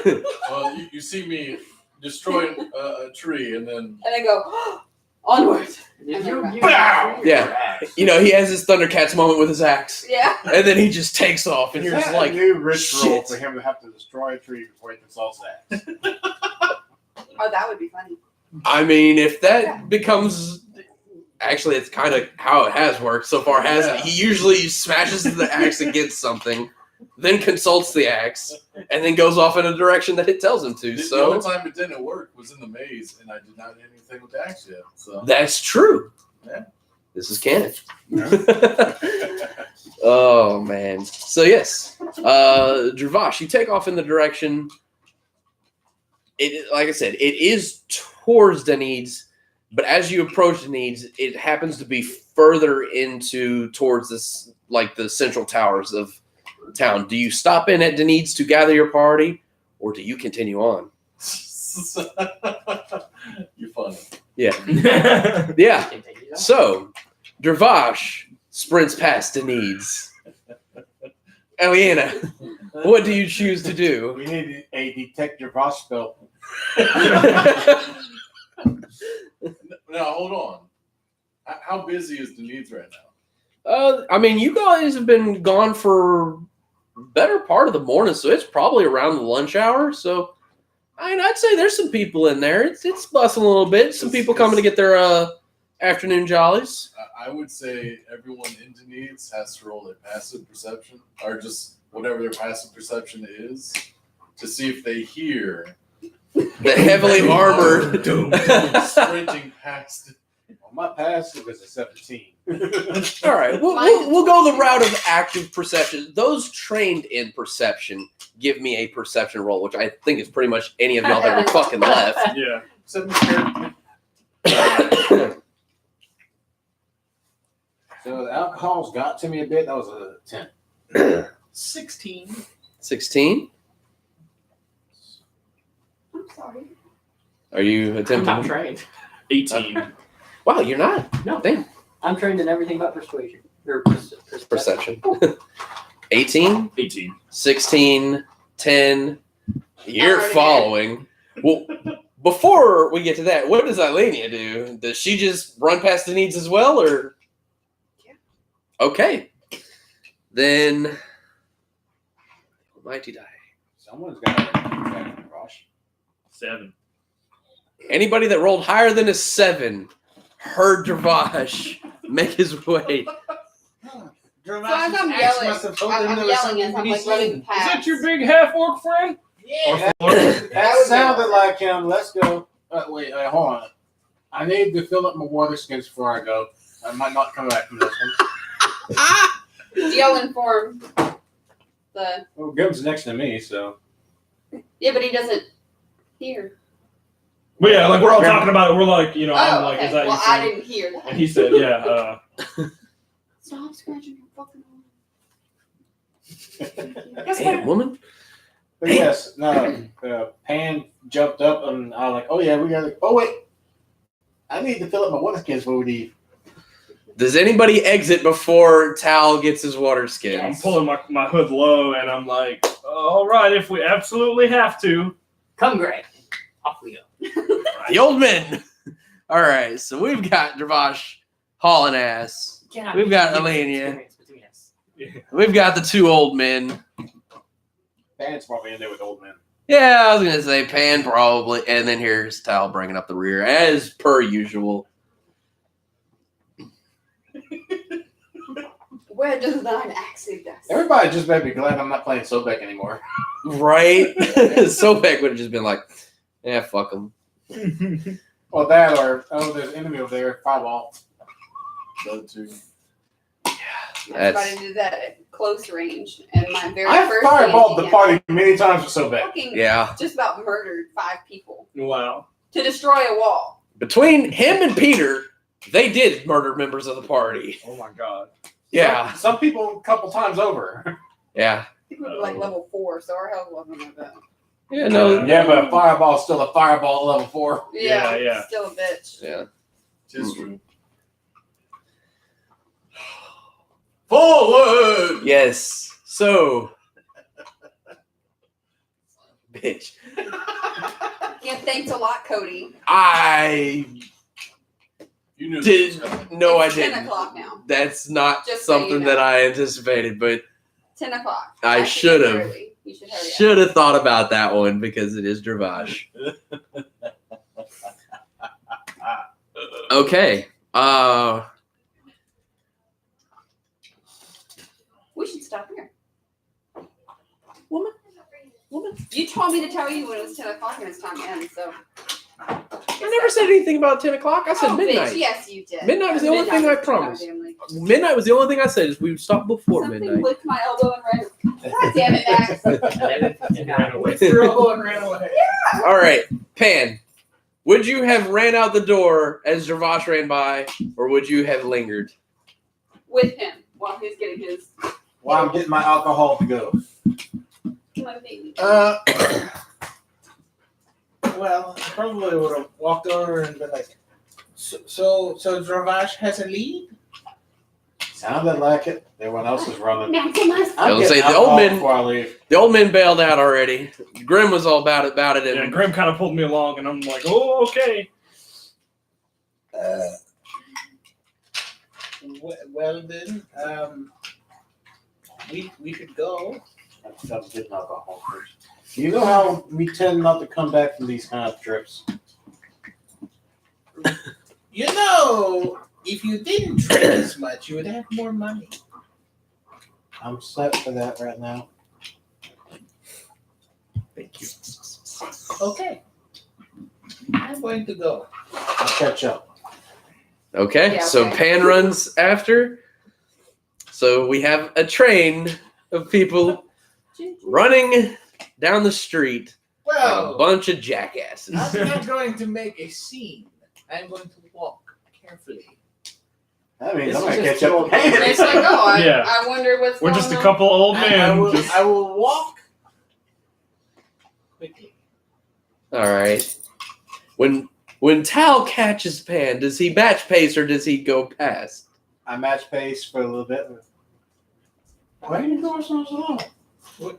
Speaker 5: Well, you see me destroying a tree, and then
Speaker 3: And I go, onward.
Speaker 8: If
Speaker 3: you
Speaker 8: you
Speaker 1: Bow! Yeah. You know, he has his Thundercats moment with his axe.
Speaker 3: Yeah.
Speaker 1: And then he just takes off, and
Speaker 7: Is
Speaker 1: you're just
Speaker 7: that
Speaker 1: like,
Speaker 7: a new ritual
Speaker 1: shit.
Speaker 7: for him to have to destroy a tree before he consults that?
Speaker 3: Oh, that would be funny.
Speaker 1: I mean, if that becomes. Actually, it's kind of how it has worked so far, hasn't it? He usually smashes the axe against something, then consults the axe, and then goes off in a direction that it tells him to.
Speaker 5: the
Speaker 1: So
Speaker 5: only time it didn't work was in the maze, and I did not hit anything with the axe yet. So
Speaker 1: that's true.
Speaker 5: Yeah.
Speaker 1: This is canon. Oh, man. So, yes. Dravash, you take off in the direction. Like I said, it is towards Danid's, but as you approach Danid's, it happens to be further towards this, like the central towers of town. Do you stop in at Danid's to gather your party, or do you continue on?
Speaker 5: you're funny.
Speaker 1: Yeah. Yeah. So, Dravash sprints past Danid's. Eliana, what do you choose to do?
Speaker 7: We need a detector boss spell.
Speaker 5: Now hold on. How busy is the needs right now?
Speaker 1: I mean, you guys have been gone for better part of the morning, so it's probably around the lunch hour. So, I mean, I'd say there's some people in there. It's bustling a little bit. Some people coming to get their afternoon jollies.
Speaker 5: I would say everyone in needs has to roll their passive perception, or just whatever their passive perception is, to see if they hear
Speaker 1: The heavily armored.
Speaker 5: sprinting past.
Speaker 7: Well, my passive is a 17.
Speaker 1: All right, we'll go the route of active perception. Those trained in perception give me a perception roll, which I think is pretty much any of y'all that are fucking left.
Speaker 2: Yeah.
Speaker 5: 7
Speaker 7: So the alcohol's got to me a bit. That was a 10.
Speaker 6: 16.
Speaker 1: 16.
Speaker 3: I'm sorry.
Speaker 1: Are you
Speaker 8: I'm
Speaker 1: attempting?
Speaker 8: not trained.
Speaker 2: 18.
Speaker 1: Wow, you're not.
Speaker 8: No.
Speaker 1: Damn.
Speaker 8: I'm trained in everything but persuasion. Or perception.
Speaker 1: Perception. 18,
Speaker 2: 18.
Speaker 1: 16, 10. You're
Speaker 3: Alright.
Speaker 1: following. Well, before we get to that, what does Eilenia do? Does she just run past the needs as well, or?
Speaker 3: Yeah.
Speaker 1: Okay. Then, almighty die.
Speaker 7: Someone's got to rush.
Speaker 2: 7.
Speaker 1: Anybody that rolled higher than a 7 heard Dravash make his way.
Speaker 3: So as I'm yelling, I'm yelling as I'm like running
Speaker 2: Is
Speaker 3: past.
Speaker 2: that your big half orc friend?
Speaker 6: Yeah.
Speaker 7: That sounded like him. Let's go. Wait, hold on. I need to fill up my water skins before I go. I might not come back from this one.
Speaker 3: Yelling for him. The
Speaker 7: Well, Grim's next to me, so.
Speaker 3: yeah, but he doesn't hear.
Speaker 2: But yeah, like we're all talking about it. We're like, you know, I'm
Speaker 3: Oh,
Speaker 2: like,
Speaker 3: okay.
Speaker 2: is that
Speaker 3: Well,
Speaker 2: you?
Speaker 3: I
Speaker 2: friend?
Speaker 3: didn't hear that.
Speaker 2: And he said, yeah.
Speaker 3: Stop scratching your fucking
Speaker 1: Damn, woman.
Speaker 7: But yes, no. Pan jumped up, and I was like, oh, yeah, we got to. Oh, wait. I need to fill up my water skins before we leave.
Speaker 1: Does anybody exit before Tal gets his water
Speaker 2: I'm
Speaker 1: skins?
Speaker 2: pulling my hood low, and I'm like, all right, if we absolutely have to.
Speaker 8: Come, Greg. Off we go.
Speaker 1: The old men. All right, so we've got Dravash hauling ass.
Speaker 8: Yeah,
Speaker 1: We've got
Speaker 8: give us
Speaker 1: Eilenia.
Speaker 8: experience between us.
Speaker 1: We've got the 2 old men.
Speaker 7: Pan's probably in there with old men.
Speaker 1: Yeah, I was gonna say Pan probably, and then here's Tal bringing up the rear as per usual.
Speaker 3: Where does thine axe lead us?
Speaker 7: Everybody just better be glad I'm not playing Sobek anymore.
Speaker 1: Right? Sobek would have just been like, "Yeah, fuck them."
Speaker 7: Well, that or, oh, there's an enemy over there. Fireball.
Speaker 5: Those two.
Speaker 3: Everybody did that at close range, and my very
Speaker 7: I've
Speaker 3: first
Speaker 7: fireballed the
Speaker 3: game,
Speaker 7: party many times with Sobek.
Speaker 3: fucking
Speaker 1: Yeah.
Speaker 3: just about murdered 5 people
Speaker 2: Wow.
Speaker 3: to destroy a wall.
Speaker 1: Between him and Peter, they did murder members of the party.
Speaker 2: Oh my god.
Speaker 1: Yeah.
Speaker 7: Some people a couple times over.
Speaker 1: Yeah.
Speaker 3: I think we were like level 4, so our health wasn't like that.
Speaker 1: Yeah. No.
Speaker 7: Yeah, but a fireball's still a fireball at level 4.
Speaker 2: Yeah.
Speaker 3: Still a bitch.
Speaker 1: Yeah.
Speaker 5: Tis true.
Speaker 1: Forward. Yes. So. Bitch.
Speaker 3: Yeah, thanks a lot, Cotie.
Speaker 1: I
Speaker 5: You knew
Speaker 1: did.
Speaker 5: this was coming.
Speaker 1: No, I
Speaker 3: It's 10
Speaker 1: didn't.
Speaker 3: o'clock now.
Speaker 1: That's not
Speaker 3: Just so you
Speaker 1: something
Speaker 3: know.
Speaker 1: that I anticipated, but
Speaker 3: 10 o'clock.
Speaker 1: I
Speaker 3: Actually,
Speaker 1: should've.
Speaker 3: early. You should hurry up.
Speaker 1: should have thought about that one because it is Dravash. Okay.
Speaker 3: We should stop here.
Speaker 1: Woman.
Speaker 3: You told me to tell you when it was 10 o'clock and it's time to end, so.
Speaker 1: I never said anything about 10 o'clock. I said
Speaker 3: Oh,
Speaker 1: midnight.
Speaker 3: bitch, yes, you did.
Speaker 1: Midnight was the only thing I
Speaker 3: was
Speaker 1: promised.
Speaker 3: goddamn late.
Speaker 1: Midnight was the only thing I said is we would stop before
Speaker 3: Something
Speaker 1: midnight.
Speaker 3: licked my elbow and ran. God damn it, Max.
Speaker 2: And ran away.
Speaker 6: Threw a hole and ran away.
Speaker 1: All right, Pan. Would you have ran out the door as Dravash ran by, or would you have lingered?
Speaker 3: With him while he's getting his.
Speaker 7: While I'm getting my alcohol to go.
Speaker 3: Come on, baby.
Speaker 6: Well, I probably would have walked over and been like, so Dravash has a lead?
Speaker 7: Sounded like it. Everyone else is running.
Speaker 3: Maximus.
Speaker 1: I
Speaker 7: I'm
Speaker 1: was
Speaker 7: getting
Speaker 1: saying, the old
Speaker 7: alcohol
Speaker 1: men-
Speaker 7: before I leave.
Speaker 1: The old man bailed out already. Grim was all about it,
Speaker 2: Yeah,
Speaker 1: and
Speaker 2: Grim kind of pulled me along, and I'm like, oh, okay.
Speaker 6: Well then, we could go.
Speaker 7: I'm getting alcohol first. You know how we tend not to come back from these kind of trips?
Speaker 6: You know, if you didn't drink as much, you would have more money.
Speaker 7: I'm set for that right now.
Speaker 1: thank you.
Speaker 6: Okay. I'm going to go.
Speaker 7: I'll catch up.
Speaker 1: Okay,
Speaker 3: Yeah,
Speaker 1: so
Speaker 3: okay.
Speaker 1: Pan runs after. So we have a train of people running down the street. A
Speaker 6: Well,
Speaker 1: bunch of jackasses.
Speaker 6: I'm not going to make a scene. I'm going to walk carefully.
Speaker 7: That means
Speaker 8: This
Speaker 7: I'm going to
Speaker 8: is
Speaker 7: catch
Speaker 8: just
Speaker 7: up.
Speaker 3: It's like, oh,
Speaker 2: Yeah.
Speaker 3: I wonder what's
Speaker 2: We're
Speaker 3: going
Speaker 2: just a
Speaker 3: on.
Speaker 2: couple old men.
Speaker 6: I will walk quickly.
Speaker 1: All right. When Tal catches Pan, does he match pace or does he go past?
Speaker 7: I match pace for a little bit. Why are you going so slow?
Speaker 6: What,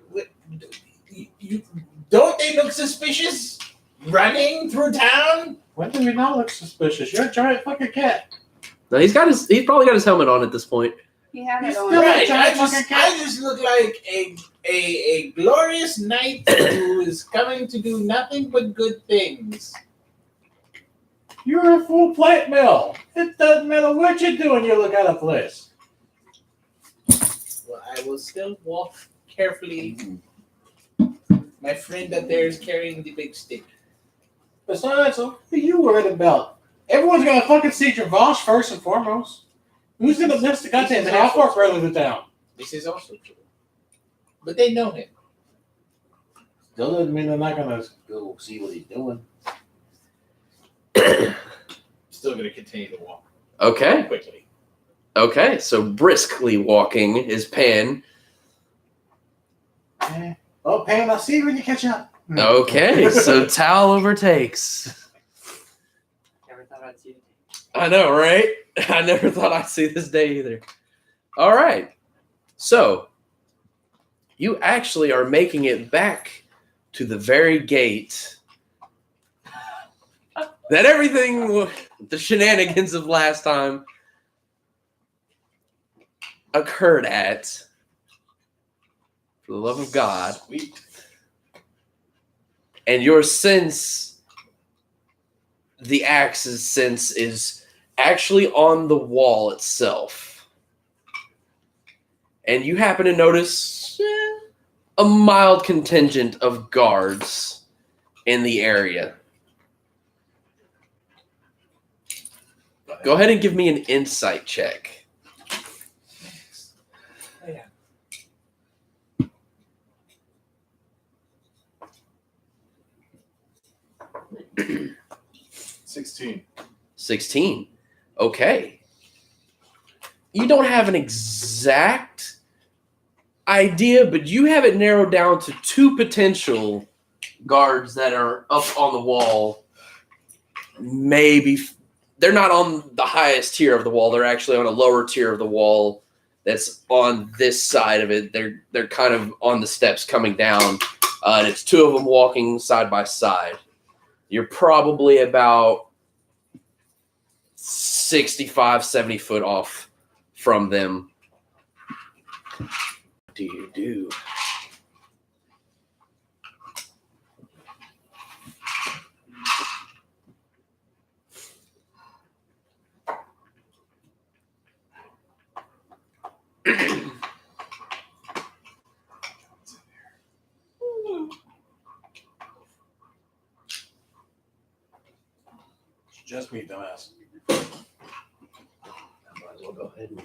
Speaker 6: you don't they look suspicious? Running through town?
Speaker 7: When do we not look suspicious? You're a giant fucking cat.
Speaker 1: No, he's probably got his helmet on at this point.
Speaker 3: He had
Speaker 7: He's
Speaker 3: it on.
Speaker 7: still-
Speaker 6: Right.
Speaker 7: giant fucking cat.
Speaker 6: I just look like a glorious knight who is coming to do nothing but good things.
Speaker 7: You're a full plate mill. It doesn't matter what you're doing, you look out of place.
Speaker 6: Well, I will still walk carefully. My friend up there is carrying the big stick.
Speaker 7: Besides, what are you worried about? Everyone's gonna fucking see Travash first and foremost. Who's gonna miss the goddamn half hour further to town?
Speaker 6: This is also true. But they know him.
Speaker 7: Still doesn't mean they're not gonna go see what he's doing.
Speaker 6: Still going to continue to walk
Speaker 1: Okay.
Speaker 6: quickly.
Speaker 1: Okay. So briskly walking is Pan.
Speaker 7: Oh, Pam, I'll see you when you catch up.
Speaker 1: Okay. So Tal overtakes.
Speaker 8: Never thought I'd see it.
Speaker 1: I know, right? I never thought I'd see this day either. All right. So you actually are making it back to the very gate that everything, the shenanigans of last time, occurred at. For the love of God.
Speaker 6: Sweet.
Speaker 1: And your sense, the axe's sense, is actually on the wall itself. And you happen to notice a mild contingent of guards in the area. Go ahead and give me an insight check.
Speaker 6: Yeah.
Speaker 5: 16.
Speaker 1: 16. Okay. You don't have an exact idea, but you have it narrowed down to two potential guards that are up on the wall. Maybe they're not on the highest tier of the wall. They're actually on a lower tier of the wall that's on this side of it. They're kind of on the steps coming down. And it's two of them walking side by side. You're probably about 65, 70 foot off from them. What do you do?
Speaker 7: It's just me, dumbass.
Speaker 1: Might as well go ahead and...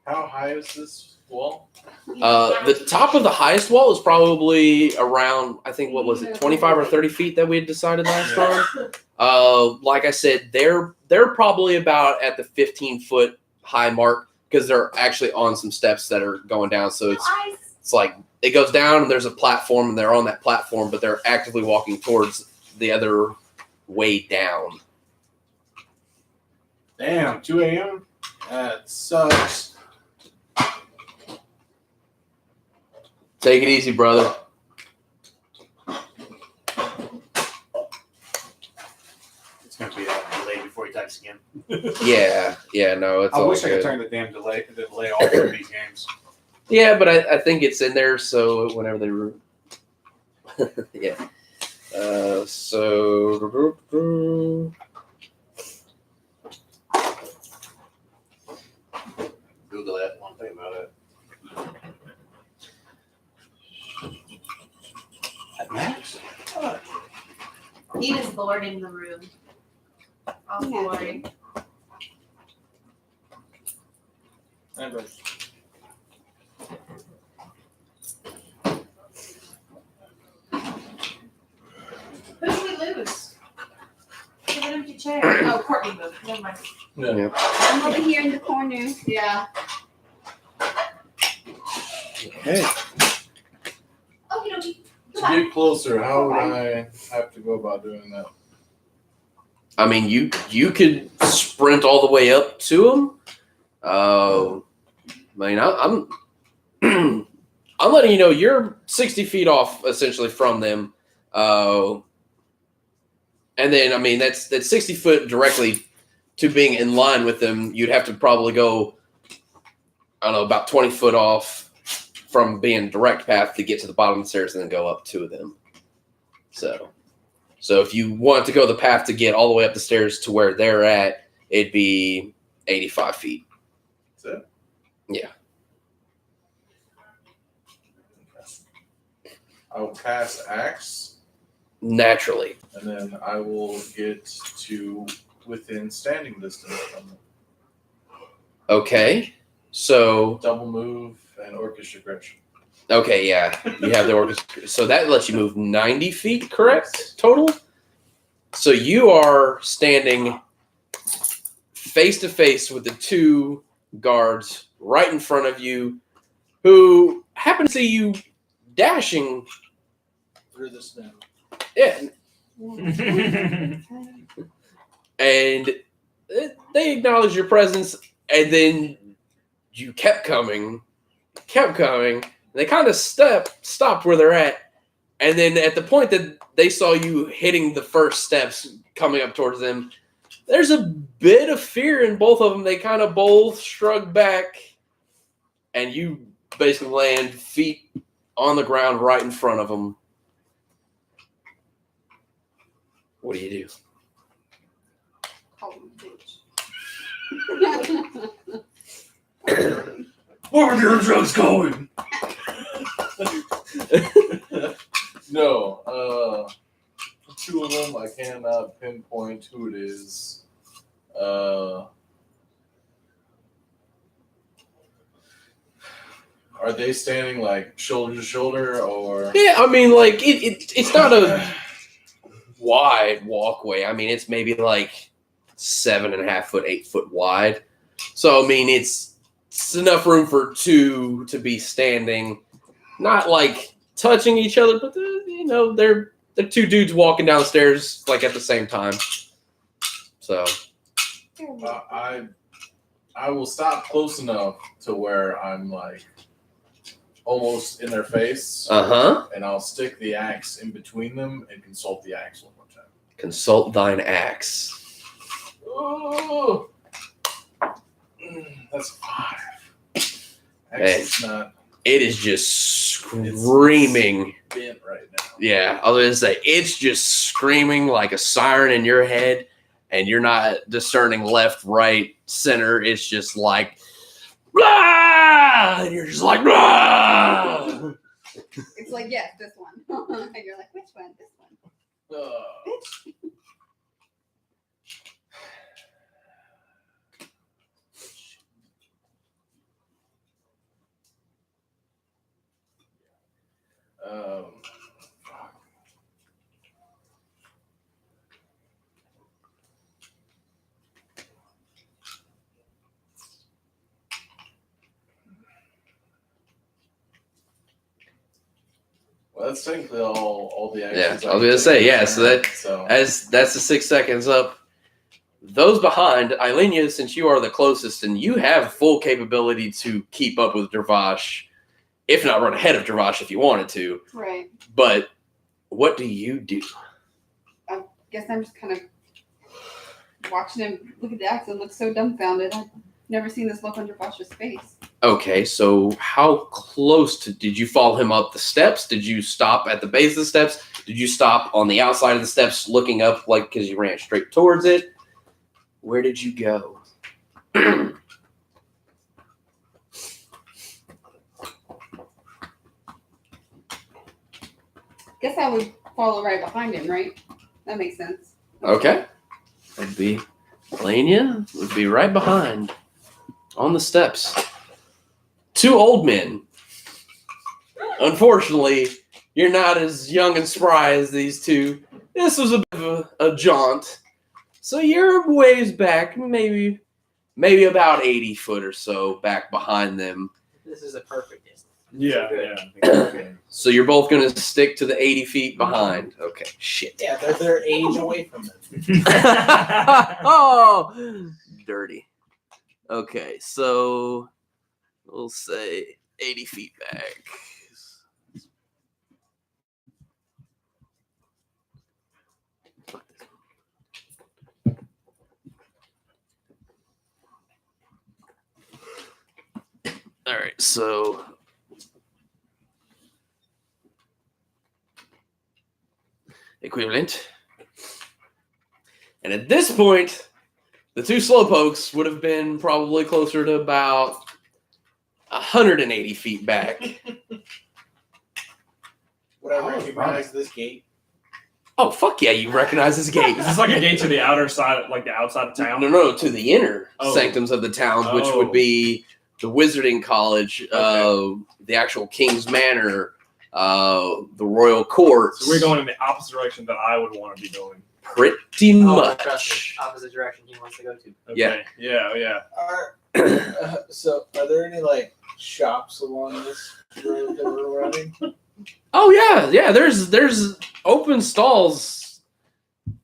Speaker 5: How high is this wall?
Speaker 1: The top of the highest wall is probably around, I think, what was it, 25 or 30 feet that we had decided last time. Like I said, they're probably about at the 15-foot high mark because they're actually on some steps that are going down. So it's like it goes down and there's a platform and they're on that platform, but they're actively walking towards the other way down.
Speaker 7: Damn, 2 a.m.? That sucks.
Speaker 1: Take it easy, brother.
Speaker 7: It's going to be a delay before he types again.
Speaker 1: Yeah, no, it's
Speaker 7: I
Speaker 1: all
Speaker 7: wish I
Speaker 1: good.
Speaker 7: could turn the damn delay off for these games.
Speaker 1: Yeah, but I think it's in there, so whenever they yeah. So
Speaker 7: Google that one thing about it. At max?
Speaker 9: He is lording the room. I'll
Speaker 3: Yeah.
Speaker 9: lording. Who did we lose? Give an empty chair. Oh, Courtney moved. Never mind.
Speaker 3: I'm over here in the corner.
Speaker 9: Yeah.
Speaker 5: Okay.
Speaker 9: Okie dokie.
Speaker 5: To get closer, how would I have to go about doing that?
Speaker 1: I mean, you could sprint all the way up to him. I mean, I'm I'm letting you know you're 60 feet off essentially from them. And then, I mean, that's 60 foot directly to being in line with them. You'd have to probably go, I don't know, about 20 foot off from being direct path to get to the bottom of the stairs and then go up to them. So if you want to go the path to get all the way up the stairs to where they're at, it'd be 85 feet.
Speaker 5: That's it?
Speaker 1: Yeah.
Speaker 5: I will cast Axe,
Speaker 1: Naturally.
Speaker 5: and then I will get to within standing distance from them.
Speaker 1: Okay. So,
Speaker 5: Double move and orchestra aggression.
Speaker 1: okay, yeah. You have the orchestra. So that lets you move 90 feet, correct? Total? So you are standing face to face with the two guards right in front of you who happen to see you dashing.
Speaker 6: Through the snow.
Speaker 1: Yeah. And they acknowledge your presence, and then you kept coming. They kind of stopped where they're at, and then at the point that they saw you hitting the first steps coming up towards them, there's a bit of fear in both of them. They kind of both shrug back, and you basically land feet on the ground right in front of them. What do you do?
Speaker 3: Call him a bitch.
Speaker 2: Where are your drugs going?
Speaker 5: No, two of them I cannot pinpoint who it is. Are they standing like shoulder to shoulder or?
Speaker 1: Yeah, I mean, like it's not a wide walkway. I mean, it's maybe like 7.5 foot, 8 foot wide. So I mean, it's enough room for two to be standing, not like touching each other, but they're two dudes walking downstairs like at the same time. So
Speaker 5: I will stop close enough to where I'm like almost in their face. And I'll stick the axe in between them and consult the axe one more time.
Speaker 1: Consult thine axe.
Speaker 5: Oh, that's 5.
Speaker 1: Hey.
Speaker 5: It's not
Speaker 1: It is just screaming.
Speaker 5: bent right now.
Speaker 1: Yeah, I was going to say, it's just screaming like a siren in your head, and you're not discerning left, right, center. It's just like, blah! And you're just like, blah!
Speaker 3: It's like, yes, this one. And you're like, which one? This one. Bitch.
Speaker 5: Fuck. Well, that's technically all the actions.
Speaker 1: Yeah, I was going to say, yeah, so that's the 6 seconds up. Those behind, Eilenia, since you are the closest and you have full capability to keep up with Dravash, if not run ahead of Dravash if you wanted to.
Speaker 3: Right.
Speaker 1: But what do you do?
Speaker 3: I guess I'm just kind of watching him look at the axe and look so dumbfounded. I've never seen this look on Dravash's face.
Speaker 1: Okay, so how close did you follow him up the steps? Did you stop at the base of the steps? Did you stop on the outside of the steps looking up like because you ran straight towards it? Where did you go?
Speaker 3: Guess I would follow right behind him, right? That makes sense.
Speaker 1: Okay. Would be Lania would be right behind on the steps. Two old men. Unfortunately, you're not as young and spry as these two. This was a bit of a jaunt. So you're ways back, maybe about 80 foot or so back behind them.
Speaker 8: This is a perfect distance.
Speaker 2: Yeah.
Speaker 1: So you're both going to stick to the 80 feet behind. Okay, shit.
Speaker 6: Yeah, they're their age away from them.
Speaker 1: Oh, dirty. Okay, so we'll say 80 feet back. All right, so equivalent. And at this point, the two slowpokes would have been probably closer to about 180 feet back.
Speaker 6: Would I recognize this gate?
Speaker 1: Oh, fuck yeah, you recognize this gate.
Speaker 2: Is this like a gate to the outer side, like the outside of town?
Speaker 1: No, to the inner
Speaker 2: Oh.
Speaker 1: sanctums of the town, which would
Speaker 2: Oh.
Speaker 1: be the Wizarding College,
Speaker 2: Okay.
Speaker 1: the actual King's Manor, the Royal Courts.
Speaker 2: So we're going in the opposite direction that I would want to be going.
Speaker 1: Pretty
Speaker 8: Oh, trust
Speaker 1: much.
Speaker 8: me, opposite direction he wants to go to.
Speaker 2: Okay. Yeah.
Speaker 6: So, are there any like shops along this road that we're running?
Speaker 1: Oh yeah. There's open stalls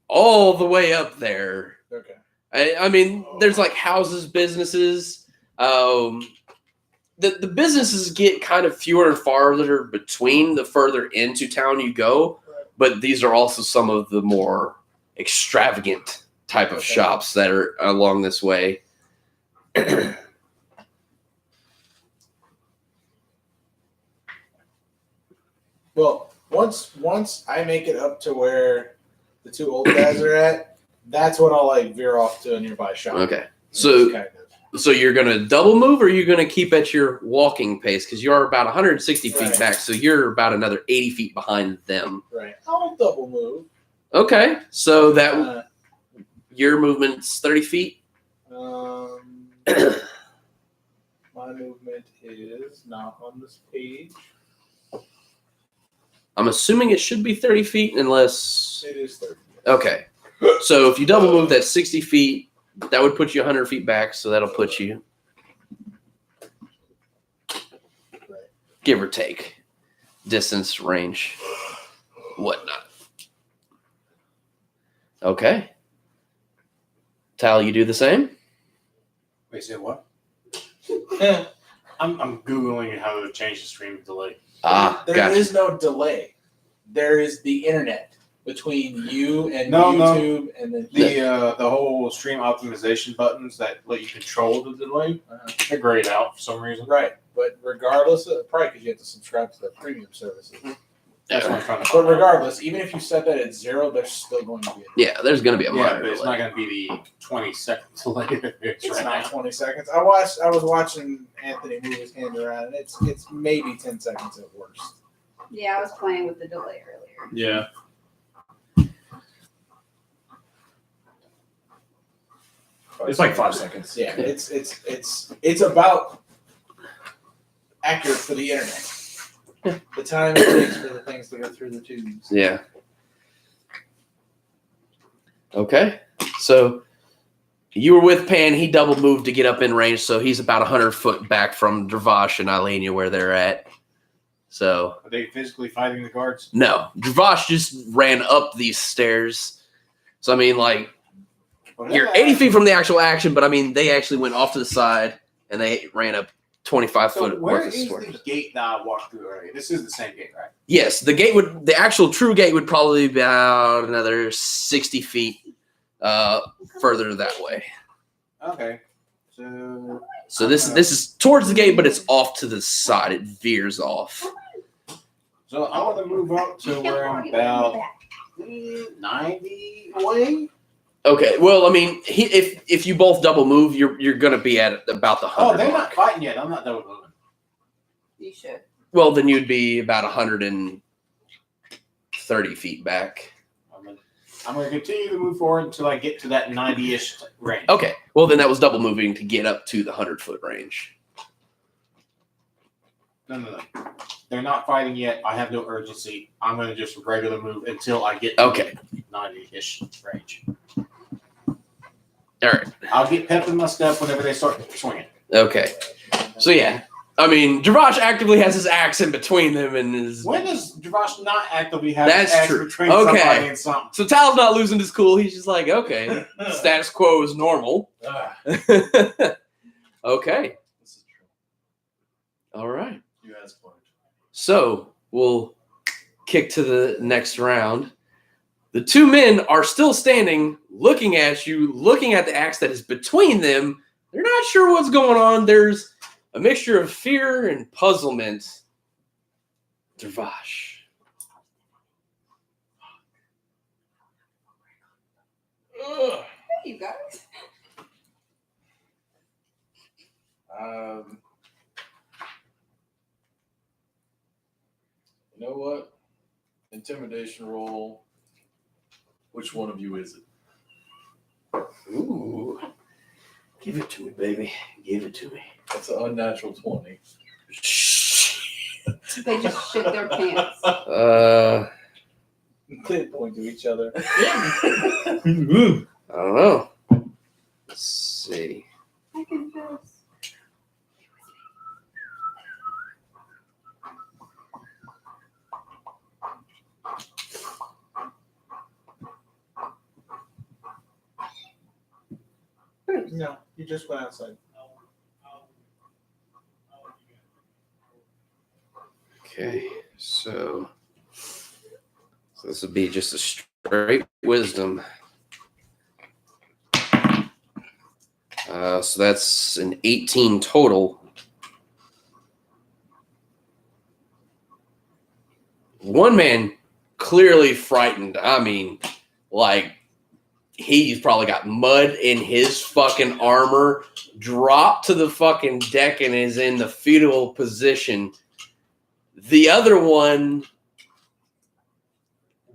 Speaker 1: all the way up there.
Speaker 6: Okay.
Speaker 1: I mean, there's like houses, businesses. The businesses get kind of fewer and farther between the further into town you go, but these are also some of the more extravagant type of shops that are along this way.
Speaker 6: Well, once I make it up to where the two old guys are at, that's when I'll like veer off to a nearby shop.
Speaker 1: Okay, so
Speaker 6: Kind of.
Speaker 1: so you're gonna double move, or you're gonna keep at your walking pace because you're about 160 feet
Speaker 6: Right.
Speaker 1: back, so you're about another 80 feet behind them.
Speaker 6: Right. I'll double move.
Speaker 1: Okay, so that
Speaker 6: Uh,
Speaker 1: your movement's 30 feet.
Speaker 6: My movement is not on this page.
Speaker 1: I'm assuming it should be 30 feet unless.
Speaker 6: It is 30.
Speaker 1: Okay. So if you double move that 60 feet, that would put you 100 feet back. So that'll put you, give or take, distance, range, whatnot. Okay. Tal, you do the same?
Speaker 7: Wait, say what? I'm Googling how to change the stream delay.
Speaker 6: There
Speaker 1: Gotcha.
Speaker 6: is no delay. There is the internet between you and
Speaker 7: No.
Speaker 6: YouTube and then
Speaker 7: The whole stream optimization buttons that let you control the delay, they're grayed out for some reason.
Speaker 6: right. But regardless of probably because you have to subscribe to the premium services.
Speaker 7: That's what I'm trying to
Speaker 6: But
Speaker 7: find out.
Speaker 6: regardless, even if you set that at 0, there's still going to be
Speaker 1: Yeah, there's going to be a
Speaker 7: Yeah,
Speaker 1: minor
Speaker 7: but it's
Speaker 1: delay.
Speaker 7: not going to be the 20-second delay that it's
Speaker 6: It's
Speaker 7: right
Speaker 6: not
Speaker 7: now.
Speaker 6: 20 seconds. I was watching Anthony move his hand around, and it's maybe 10 seconds at worst.
Speaker 3: Yeah, I was playing with the delay earlier.
Speaker 2: Yeah. It's like 5 seconds.
Speaker 6: Yeah, it's about accurate for the internet. The time it takes for the things to go through the tubes.
Speaker 1: Yeah. Okay. So you were with Pan. He double moved to get up in range, so he's about 100 foot back from Dravash and Alenia where they're at. So
Speaker 7: Are they physically fighting the guards?
Speaker 1: no, Dravash just ran up these stairs. So I mean, like you're 80 feet from the actual action, but I mean they actually went off to the side and they ran up 25
Speaker 7: So
Speaker 1: foot
Speaker 7: where
Speaker 1: worth of
Speaker 7: is
Speaker 1: stairs.
Speaker 7: the gate that I walked through earlier? This is the same gate, right?
Speaker 1: Yes, the actual true gate would probably be about another 60 feet further that way.
Speaker 7: Okay. So
Speaker 1: So this is towards the gate, but it's off to the side. It veers off.
Speaker 7: I want to move up to where I'm about 90 away.
Speaker 1: Okay. Well, I mean, if you both double move, you're gonna be at about the 100.
Speaker 7: Oh, they're
Speaker 1: mark.
Speaker 7: not fighting yet. I'm not double moving.
Speaker 3: You should.
Speaker 1: Well, then you'd be about 130 feet back.
Speaker 7: I'm going to continue to move forward until I get to that 90-ish range.
Speaker 1: Okay. Well, then that was double moving to get up to the 100-foot range.
Speaker 7: No. They're not fighting yet. I have no urgency. I'm going to just regular move until I get to
Speaker 1: Okay.
Speaker 7: the 90-ish range.
Speaker 1: All right.
Speaker 7: I'll get pep in my step whenever they start swinging.
Speaker 1: Okay. So yeah, I mean, Dravash actively has his axe in between them and is.
Speaker 7: When does Dravash not actively have
Speaker 1: That's
Speaker 7: his axe
Speaker 1: true.
Speaker 7: between
Speaker 1: Okay.
Speaker 7: somebody and something?
Speaker 1: So Tal's not losing his cool. He's just like, okay, status quo is normal. Okay.
Speaker 5: This is true.
Speaker 1: All right.
Speaker 5: You asked for it.
Speaker 1: So we'll kick to the next round. The two men are still standing, looking at you, looking at the axe that is between them. They're not sure what's going on. There's a mixture of fear and puzzlement. Dravash.
Speaker 5: Ugh.
Speaker 3: Hey, you guys.
Speaker 5: You know what? Intimidation roll. Which one of you is it?
Speaker 1: Ooh. Give it to me, baby. Give it to me.
Speaker 5: That's an unnatural 20.
Speaker 3: They just shit their pants.
Speaker 6: They point to each other.
Speaker 1: I don't know. Let's see.
Speaker 3: I can just.
Speaker 6: No, you just went outside.
Speaker 1: Okay, so this would be just a straight wisdom. So that's an 18 total. One man clearly frightened. I mean, like, he's probably got mud in his fucking armor, dropped to the fucking deck and is in the fetal position. The other one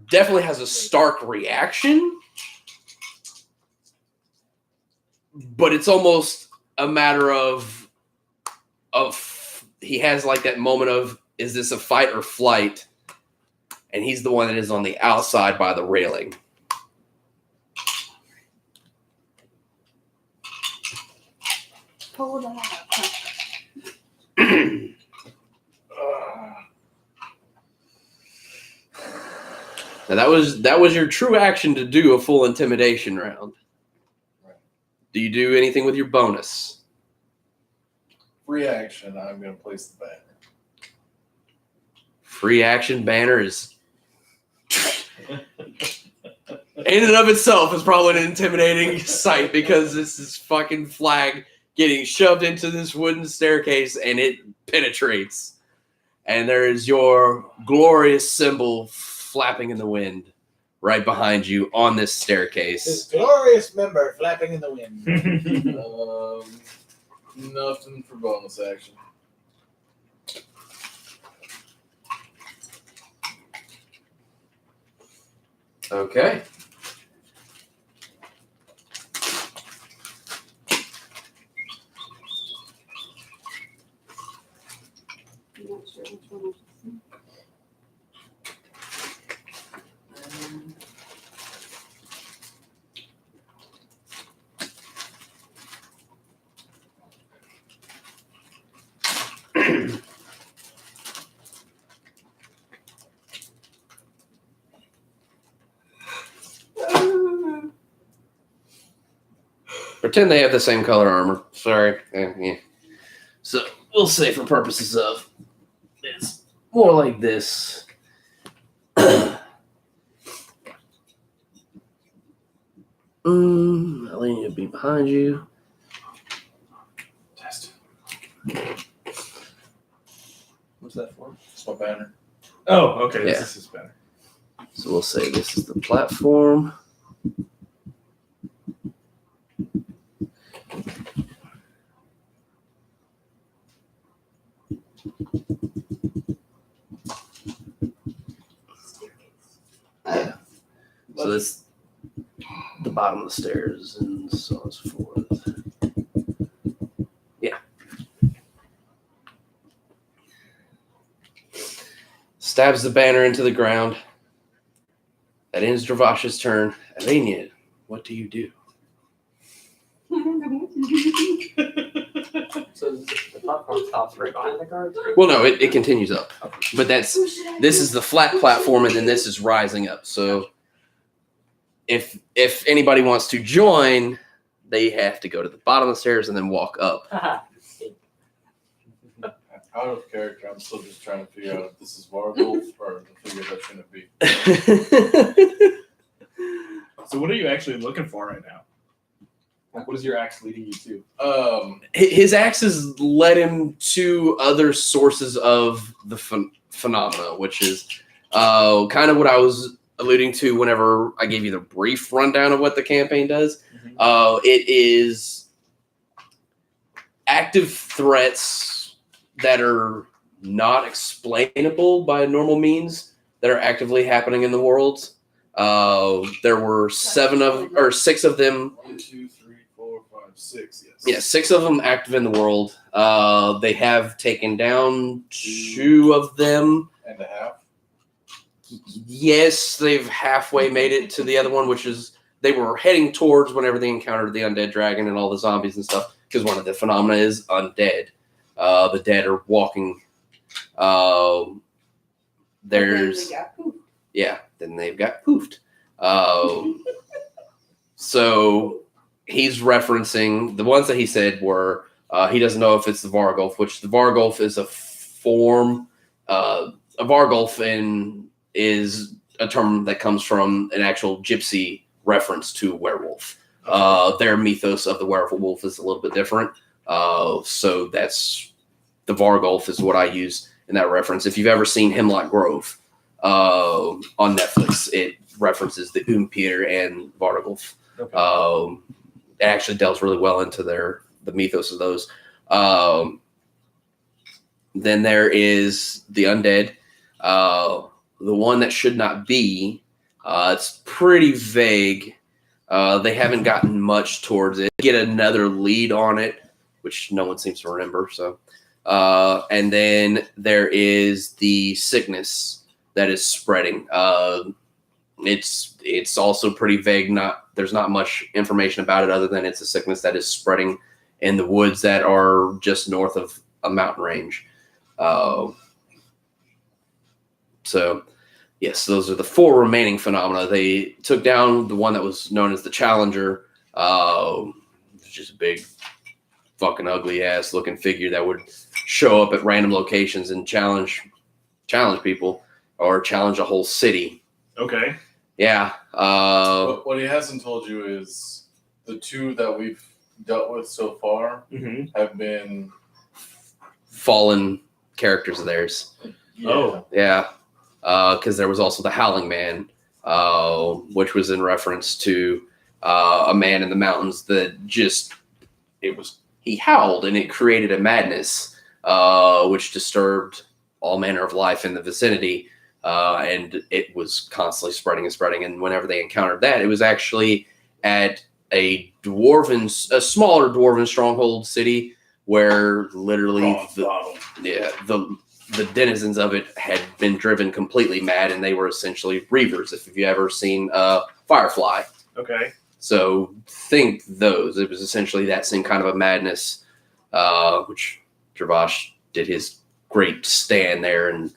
Speaker 1: definitely has a stark reaction, but it's almost a matter of he has like that moment of, is this a fight or flight? And he's the one that is on the outside by the railing.
Speaker 3: Pull that out.
Speaker 1: Now that was your true action to do a full intimidation round.
Speaker 5: Right.
Speaker 1: Do you do anything with your bonus?
Speaker 5: Free action. I'm going to place the banner.
Speaker 1: Free action banner is in and of itself is probably an intimidating sight, because this is fucking flag getting shoved into this wooden staircase and it penetrates. And there is your glorious symbol flapping in the wind right behind you on this staircase.
Speaker 6: This glorious member flapping in the wind.
Speaker 5: Nothing for bonus action.
Speaker 1: Okay.
Speaker 3: I'm not sure which one I should see.
Speaker 1: Pretend they have the same color armor. Sorry. Yeah. So we'll say for purposes of, it's more like this. Elena will be behind you.
Speaker 5: Test.
Speaker 2: What's that for?
Speaker 5: It's my banner.
Speaker 2: Oh, okay.
Speaker 1: Yeah.
Speaker 2: This is better.
Speaker 1: So we'll say this is the platform. Yeah. So this the bottom of the stairs and so on and so forth. Yeah. Stabs the banner into the ground. That ends Dravash's turn. Elenia, what do you do?
Speaker 8: So the platform stops right behind the guards?
Speaker 1: Well, no, it continues up. But this is the flat platform, and then this is rising up. So if anybody wants to join, they have to go to the bottom of the stairs and then walk up.
Speaker 8: Haha.
Speaker 5: Out of character, I'm still just trying to figure out if this is Vargolf or the figure that shouldn't be.
Speaker 2: So what are you actually looking for right now? Like, what is your axe leading you to?
Speaker 1: His axes led him to other sources of the phenomena, which is kind of what I was alluding to whenever I gave you the brief rundown of what the campaign does. It is active threats that are not explainable by normal means that are actively happening in the world. There were 6 of them.
Speaker 5: 1, 2, 3, 4, 5, 6. Yes.
Speaker 1: Yeah, 6 of them active in the world. They have taken down 2 of them.
Speaker 5: And a half.
Speaker 1: Yes, they've halfway made it to the other one, which is they were heading towards whenever they encountered the undead dragon and all the zombies and stuff. Because one of the phenomena is undead. The dead are walking. There's then they've got poofed. So he's referencing the ones that he said were he doesn't know if it's the Vargolf, which the Vargolf is a form. A Vargolf is a term that comes from an actual gypsy reference to werewolf. Their mythos of the werewolf is a little bit different. So that's the Vargolf is what I use in that reference. If you've ever seen Hemlock Grove on Netflix, it references the Peter and Vargolf.
Speaker 2: Okay.
Speaker 1: It actually delves really well into the mythos of those. Then there is the undead. The one that should not be. It's pretty vague. They haven't gotten much towards it. Get another lead on it, which no one seems to remember. So, and then there is the sickness that is spreading. It's also pretty vague. There's not much information about it other than it's a sickness that is spreading in the woods that are just north of a mountain range. So, yes, those are the 4 remaining phenomena. They took down the one that was known as the Challenger. It's just a big, fucking ugly ass looking figure that would show up at random locations and challenge people or challenge a whole city.
Speaker 2: Okay.
Speaker 1: Yeah.
Speaker 5: What he hasn't told you is the 2 that we've dealt with so far have been
Speaker 1: fallen characters of theirs.
Speaker 5: Yeah.
Speaker 2: Oh.
Speaker 1: Yeah. Because there was also the Howling Man, which was in reference to a man in the mountains that he howled and it created a madness, which disturbed all manner of life in the vicinity. And it was constantly spreading and spreading. And whenever they encountered that, it was actually at a smaller dwarven stronghold city where literally the denizens of it had been driven completely mad, and they were essentially reavers. If you've ever seen Firefly.
Speaker 2: Okay.
Speaker 1: So think those. It was essentially that same kind of a madness, which Dravash did his great stand there and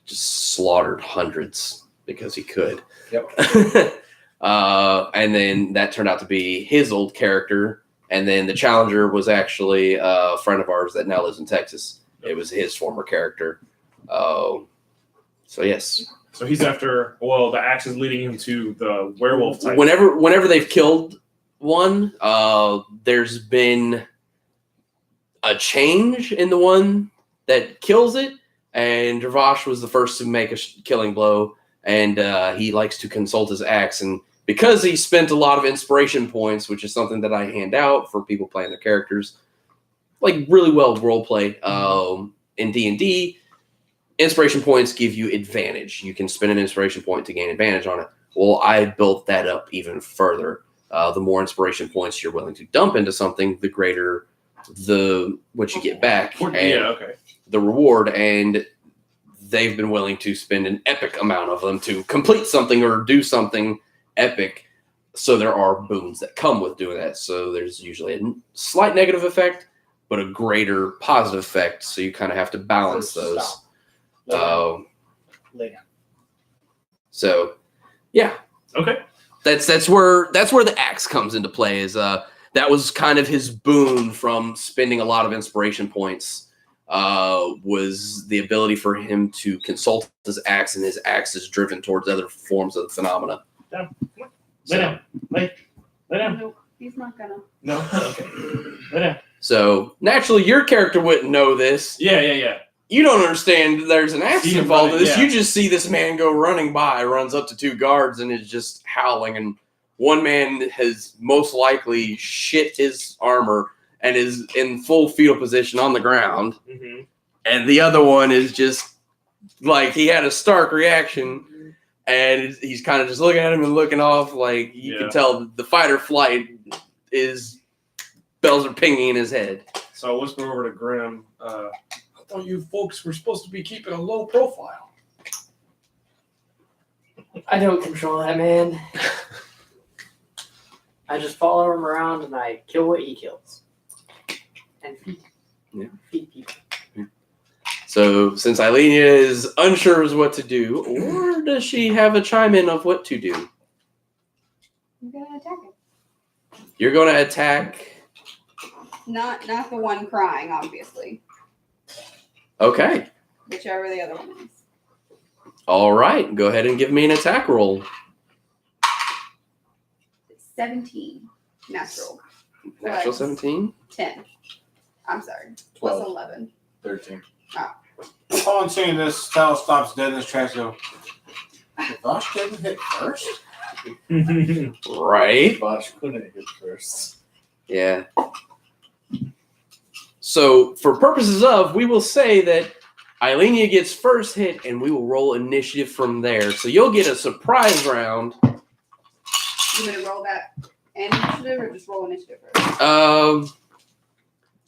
Speaker 1: just slaughtered hundreds because he could.
Speaker 5: Yep.
Speaker 1: And then that turned out to be his old character. And then the Challenger was actually a friend of ours that now lives in Texas. It was his former character. So yes.
Speaker 2: So he's after. Well, the axe is leading him to the werewolf type.
Speaker 1: Whenever they've killed one, there's been a change in the one that kills it, and Dravash was the first to make a killing blow, and he likes to consult his axe, and because he spent a lot of inspiration points, which is something that I hand out for people playing their characters, like really well roleplay in D&D, inspiration points give you advantage. You can spend an inspiration point to gain advantage on it. Well, I built that up even further. The more inspiration points you're willing to dump into something, the greater what you get back. And the reward. And they've been willing to spend an epic amount of them to complete something or do something epic. So there are boons that come with doing that. So there's usually a slight negative effect, but a greater positive effect. So you kind of have to balance those.
Speaker 6: Lay down.
Speaker 1: So, yeah.
Speaker 2: Okay.
Speaker 1: That's where the axe comes into play. Is that was kind of his boon from spending a lot of inspiration points was the ability for him to consult his axe, and his axe is driven towards other forms of the phenomena.
Speaker 2: Lay
Speaker 1: So,
Speaker 2: down. Lay down.
Speaker 3: Nope, he's not gonna.
Speaker 2: No. Okay. Lay down.
Speaker 1: so naturally, your character wouldn't know this.
Speaker 2: Yeah.
Speaker 1: You don't understand there's an axe
Speaker 2: See him
Speaker 1: involved in
Speaker 2: running,
Speaker 1: this.
Speaker 2: yeah.
Speaker 1: You just see this man go running by, runs up to 2 guards, and is just howling. And one man has most likely shit his armor and is in full fetal position on the ground.
Speaker 2: Mm-hmm.
Speaker 1: And the other one is just like he had a stark reaction, and he's kind of just looking at him and looking off. Like you can tell the fight or flight is bells are pinging in his head.
Speaker 2: So I whisper over to Grim.
Speaker 4: I thought you folks were supposed to be keeping a low profile.
Speaker 8: I don't control that man. I just follow him around and I kill what he kills. And feed people.
Speaker 1: So since Eilenia is unsure as what to do, or does she have a chime in of what to do?
Speaker 3: I'm gonna attack it.
Speaker 1: You're going to attack.
Speaker 3: Not the one crying, obviously.
Speaker 1: Okay.
Speaker 3: Whichever the other one is.
Speaker 1: All right. Go ahead and give me an attack roll.
Speaker 3: 17 natural.
Speaker 1: Natural
Speaker 3: Plus
Speaker 1: 17.
Speaker 3: 10. I'm sorry.
Speaker 5: 12.
Speaker 3: Plus 11.
Speaker 5: 13.
Speaker 7: Upon seeing this, Tal stops dead in his tracks. Go.
Speaker 5: Vosh didn't hit first?
Speaker 1: Right.
Speaker 5: Vosh couldn't hit first.
Speaker 1: Yeah. So for purposes of, we will say that Eilenia gets first hit, and we will roll initiative from there. So you'll get a surprise round.
Speaker 3: You gonna roll that initiative or just roll initiative first?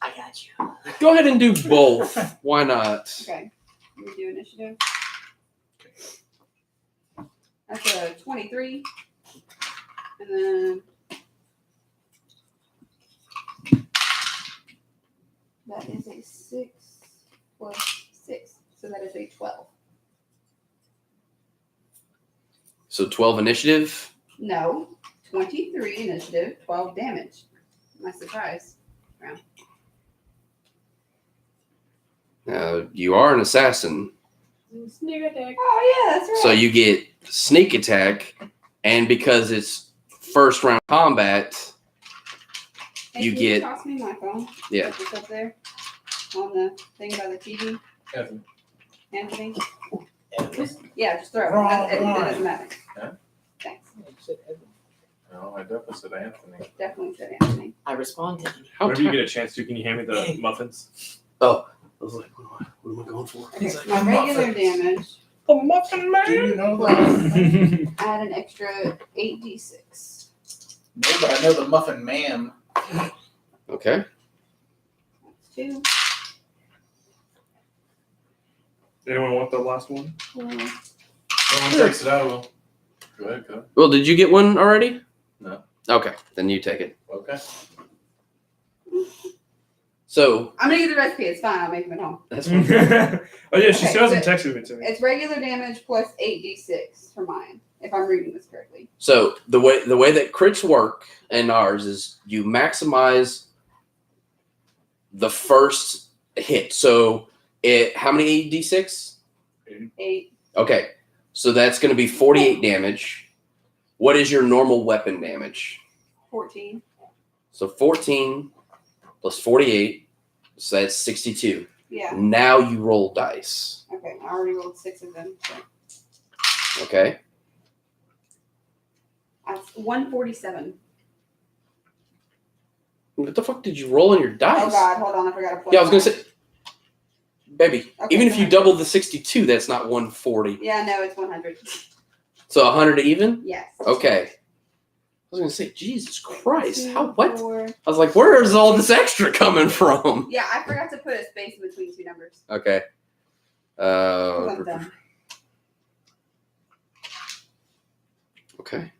Speaker 8: I got you.
Speaker 1: Go ahead and do both. Why not?
Speaker 3: Okay. We do initiative. That's a 23. And then that is a 6 plus 6. So that is a 12.
Speaker 1: So 12 initiative.
Speaker 3: No. 23 initiative, 12 damage. My surprise round.
Speaker 1: You are an assassin,
Speaker 8: Sneak attack.
Speaker 3: Oh yeah, that's right.
Speaker 1: so you get sneak attack, and because it's first round combat,
Speaker 3: Hey,
Speaker 1: you
Speaker 3: can
Speaker 1: get-
Speaker 3: toss me my phone.
Speaker 1: Yeah.
Speaker 3: It's up there on the thing by the TV.
Speaker 5: Evan.
Speaker 3: Anthony. Yeah, just throw it. It doesn't matter.
Speaker 5: Yeah.
Speaker 3: Thanks.
Speaker 5: No, I definitely said Anthony.
Speaker 3: Definitely said Anthony.
Speaker 8: I responded.
Speaker 1: how
Speaker 2: Whenever you get a chance to, can you hand me the muffins?
Speaker 1: I was like, what am I going for?
Speaker 6: He's like,
Speaker 3: My regular damage
Speaker 2: The muffin
Speaker 5: Do you know
Speaker 3: plus
Speaker 5: that?
Speaker 3: add an extra 8d6.
Speaker 6: No, but I know the muffin man.
Speaker 1: Okay.
Speaker 3: That's 2.
Speaker 2: Anyone want the last one?
Speaker 5: Someone takes it out. Go ahead, go.
Speaker 1: Well, did you get one already?
Speaker 5: No.
Speaker 1: Okay, then you take it.
Speaker 5: Okay.
Speaker 1: So
Speaker 3: I'm gonna get the recipe. It's fine. I'll make them at home.
Speaker 1: that's
Speaker 2: Oh yeah, she
Speaker 3: Okay,
Speaker 2: still hasn't
Speaker 3: so-
Speaker 2: texted it to me.
Speaker 3: It's regular damage plus 8d6 for mine, if I'm reading this correctly.
Speaker 1: So the way that crits work in ours is you maximize the first hit. So how many d6?
Speaker 3: 8.
Speaker 1: Okay, so that's going to be 48 damage. What is your normal weapon damage?
Speaker 3: 14.
Speaker 1: So 14 plus 48, so that's 62.
Speaker 3: Yeah.
Speaker 1: Now you roll dice.
Speaker 3: Okay. I already rolled 6 of them. So.
Speaker 1: Okay.
Speaker 3: That's 147.
Speaker 1: What the fuck did you roll on your dice?
Speaker 3: Oh god, hold on. I forgot to play.
Speaker 1: Yeah, I was gonna say, baby.
Speaker 3: Okay,
Speaker 1: even if
Speaker 3: go
Speaker 1: you
Speaker 3: ahead.
Speaker 1: double the 62, that's not 140.
Speaker 3: Yeah, no, it's 100.
Speaker 1: So 100 even.
Speaker 3: Yes.
Speaker 1: Okay. I was gonna say, Jesus Christ,
Speaker 3: 2,
Speaker 1: how what?
Speaker 3: 4.
Speaker 1: I was like, where is all this extra coming from?
Speaker 3: Yeah, I forgot to put a space between 2 numbers.
Speaker 1: Okay.
Speaker 3: 'Cause I'm dumb.
Speaker 1: Okay.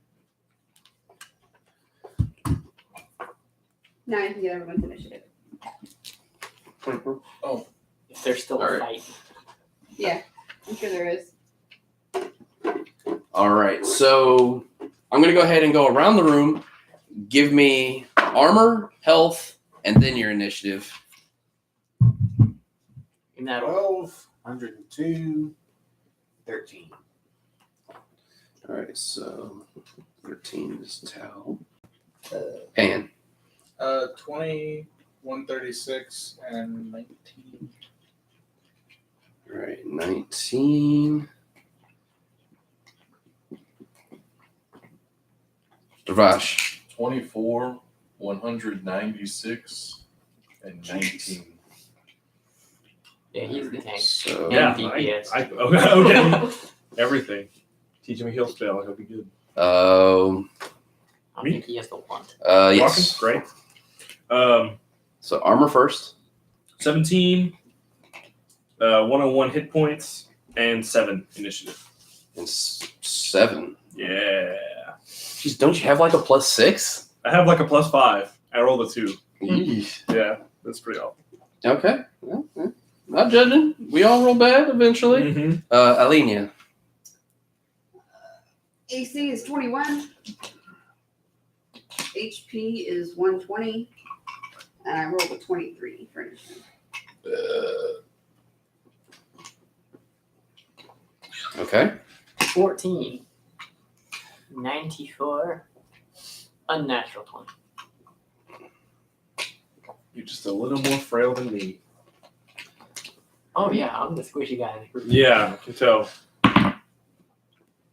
Speaker 3: Now you can get everyone's initiative.
Speaker 8: If there's still
Speaker 1: All
Speaker 8: a
Speaker 1: right.
Speaker 8: fight.
Speaker 3: Yeah, I'm sure there is.
Speaker 1: All right. So I'm gonna go ahead and go around the room. Give me armor, health, and then your initiative.
Speaker 8: In that order.
Speaker 7: 12, 102, 13.
Speaker 1: All right, so 13 is Tau. Pan.
Speaker 6: 20, 136, and 19.
Speaker 1: All right, 19. Dravash.
Speaker 5: 24, 196, and 19.
Speaker 8: Yeah, he's the tank.
Speaker 1: So
Speaker 2: Yeah,
Speaker 8: DPS.
Speaker 2: okay. Everything. Teach him a heal spell. He'll be good.
Speaker 8: I
Speaker 2: Me?
Speaker 8: think he has the one.
Speaker 1: Yes.
Speaker 2: Walking? Great.
Speaker 1: So armor first.
Speaker 2: 17, 101 hit points, and 7 initiative.
Speaker 1: And 7.
Speaker 2: Yeah.
Speaker 1: Jeez, don't you have like a +6?
Speaker 2: I have like a +5. I rolled a 2.
Speaker 1: Yeesh.
Speaker 2: Yeah, that's pretty awful.
Speaker 1: Okay. Well, not judging. We all roll bad eventually.
Speaker 2: Mm-hmm.
Speaker 1: Alenia.
Speaker 3: AC is 21. HP is 120. And I rolled a 23 for initiative.
Speaker 1: Okay.
Speaker 8: 14. 94. Unnatural 20.
Speaker 2: You're just a little more frail than me.
Speaker 8: Oh yeah, I'm the squishy guy in the group.
Speaker 2: Yeah, I can tell.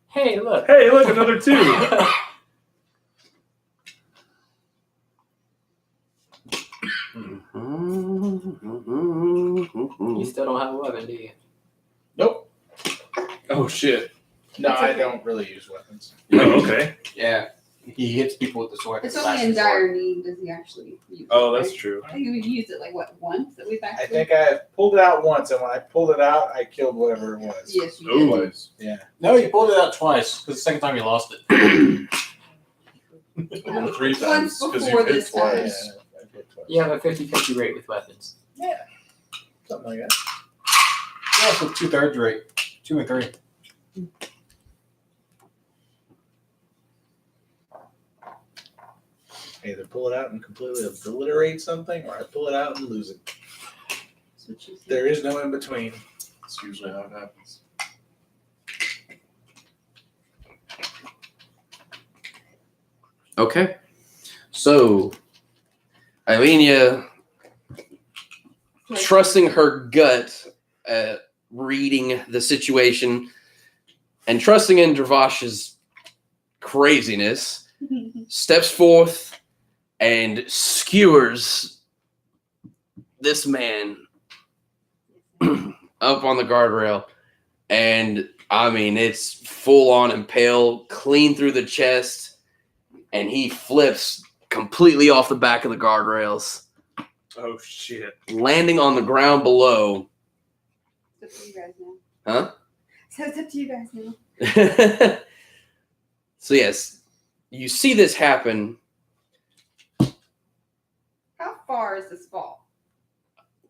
Speaker 8: Hey, look.
Speaker 2: Hey, look, another 2.
Speaker 8: You still don't have a weapon, do you?
Speaker 6: Nope.
Speaker 2: Oh, shit.
Speaker 6: No,
Speaker 3: That's
Speaker 6: I
Speaker 3: okay.
Speaker 6: don't really use weapons.
Speaker 2: Oh, okay.
Speaker 7: Yeah, he hits people with the sword.
Speaker 3: It's
Speaker 7: Last
Speaker 3: only in
Speaker 7: resort.
Speaker 3: dire need does he actually use
Speaker 2: Oh,
Speaker 3: it,
Speaker 2: that's
Speaker 3: right?
Speaker 2: true.
Speaker 3: I think we've used it like what, once that we've
Speaker 6: I
Speaker 3: actually
Speaker 6: think I pulled it out once, and when I pulled it out, I killed whatever it was.
Speaker 3: Yes, you
Speaker 2: Ooh.
Speaker 3: did.
Speaker 5: Twice.
Speaker 6: Yeah.
Speaker 7: No, you pulled it out twice because the second time you lost it.
Speaker 5: Or 3
Speaker 3: Once
Speaker 5: times. Because
Speaker 3: before
Speaker 5: you hit
Speaker 3: this time.
Speaker 5: twice.
Speaker 6: I did twice.
Speaker 8: You have a 50-50 rate with weapons.
Speaker 6: Something like that.
Speaker 7: Yeah, it's with 2/3 rate. 2 and 3.
Speaker 6: I either pull it out and completely obliterate something, or I pull it out and lose it.
Speaker 3: That's what you said.
Speaker 6: There is no in between.
Speaker 5: That's usually how it happens.
Speaker 1: Okay. So Alenia, trusting her gut at reading the situation and trusting in Dravash's craziness, steps forth and skewers this man up on the guardrail. And I mean, it's full on impale, clean through the chest, and he flips completely off the back of the guardrails,
Speaker 2: Oh, shit.
Speaker 1: landing on the ground below.
Speaker 3: It's up to you guys now.
Speaker 1: Huh?
Speaker 3: So it's up to you guys now.
Speaker 1: So yes, you see this happen.
Speaker 3: How far is this fall?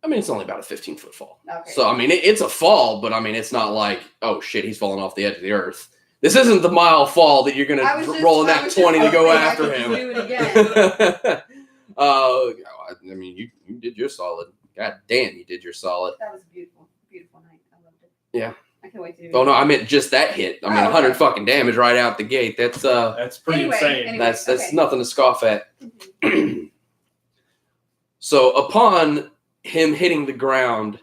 Speaker 1: I mean, it's only about a 15-foot fall.
Speaker 3: Okay.
Speaker 1: So, I mean, it's a fall, but I mean, it's not like, oh shit, he's falling off the edge of the earth. This isn't the mile fall that you're going
Speaker 3: I was
Speaker 1: to
Speaker 3: just-
Speaker 1: roll in
Speaker 3: I
Speaker 1: that
Speaker 3: was
Speaker 1: 20
Speaker 3: just
Speaker 1: to go
Speaker 3: hoping I
Speaker 1: after
Speaker 3: could
Speaker 1: him.
Speaker 3: do it again.
Speaker 1: I mean, you did your solid. God damn, you did your solid.
Speaker 3: That was a beautiful, beautiful night. I loved it.
Speaker 1: Yeah.
Speaker 3: I can't wait to do it.
Speaker 1: Oh no, I meant just that hit. I mean,
Speaker 3: Oh,
Speaker 1: 100
Speaker 3: okay.
Speaker 1: fucking damage right out the gate. That's
Speaker 2: That's pretty
Speaker 3: Anyway,
Speaker 2: insane.
Speaker 3: anyway.
Speaker 1: that's
Speaker 3: okay.
Speaker 1: nothing to scoff at.
Speaker 3: Mhm.
Speaker 1: So upon him hitting the ground,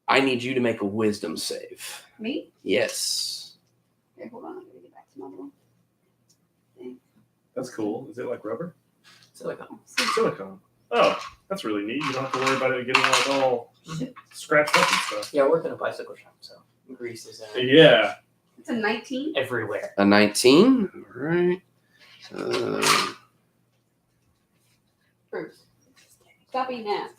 Speaker 1: I need you to make a wisdom save.
Speaker 3: Me?
Speaker 1: Yes.
Speaker 3: Okay, hold on. I'm gonna get back to my little thing.
Speaker 2: That's cool. Is it like rubber?
Speaker 8: Silicone.
Speaker 2: Silicone. Oh, that's really neat. You don't have to worry about it getting like all scratched up and stuff.
Speaker 8: Yeah, I work in a bicycle shop, so grease is
Speaker 2: Yeah.
Speaker 3: It's a 19.
Speaker 8: everywhere.
Speaker 1: A 19. All right.
Speaker 3: Bruce. Stop eating ass.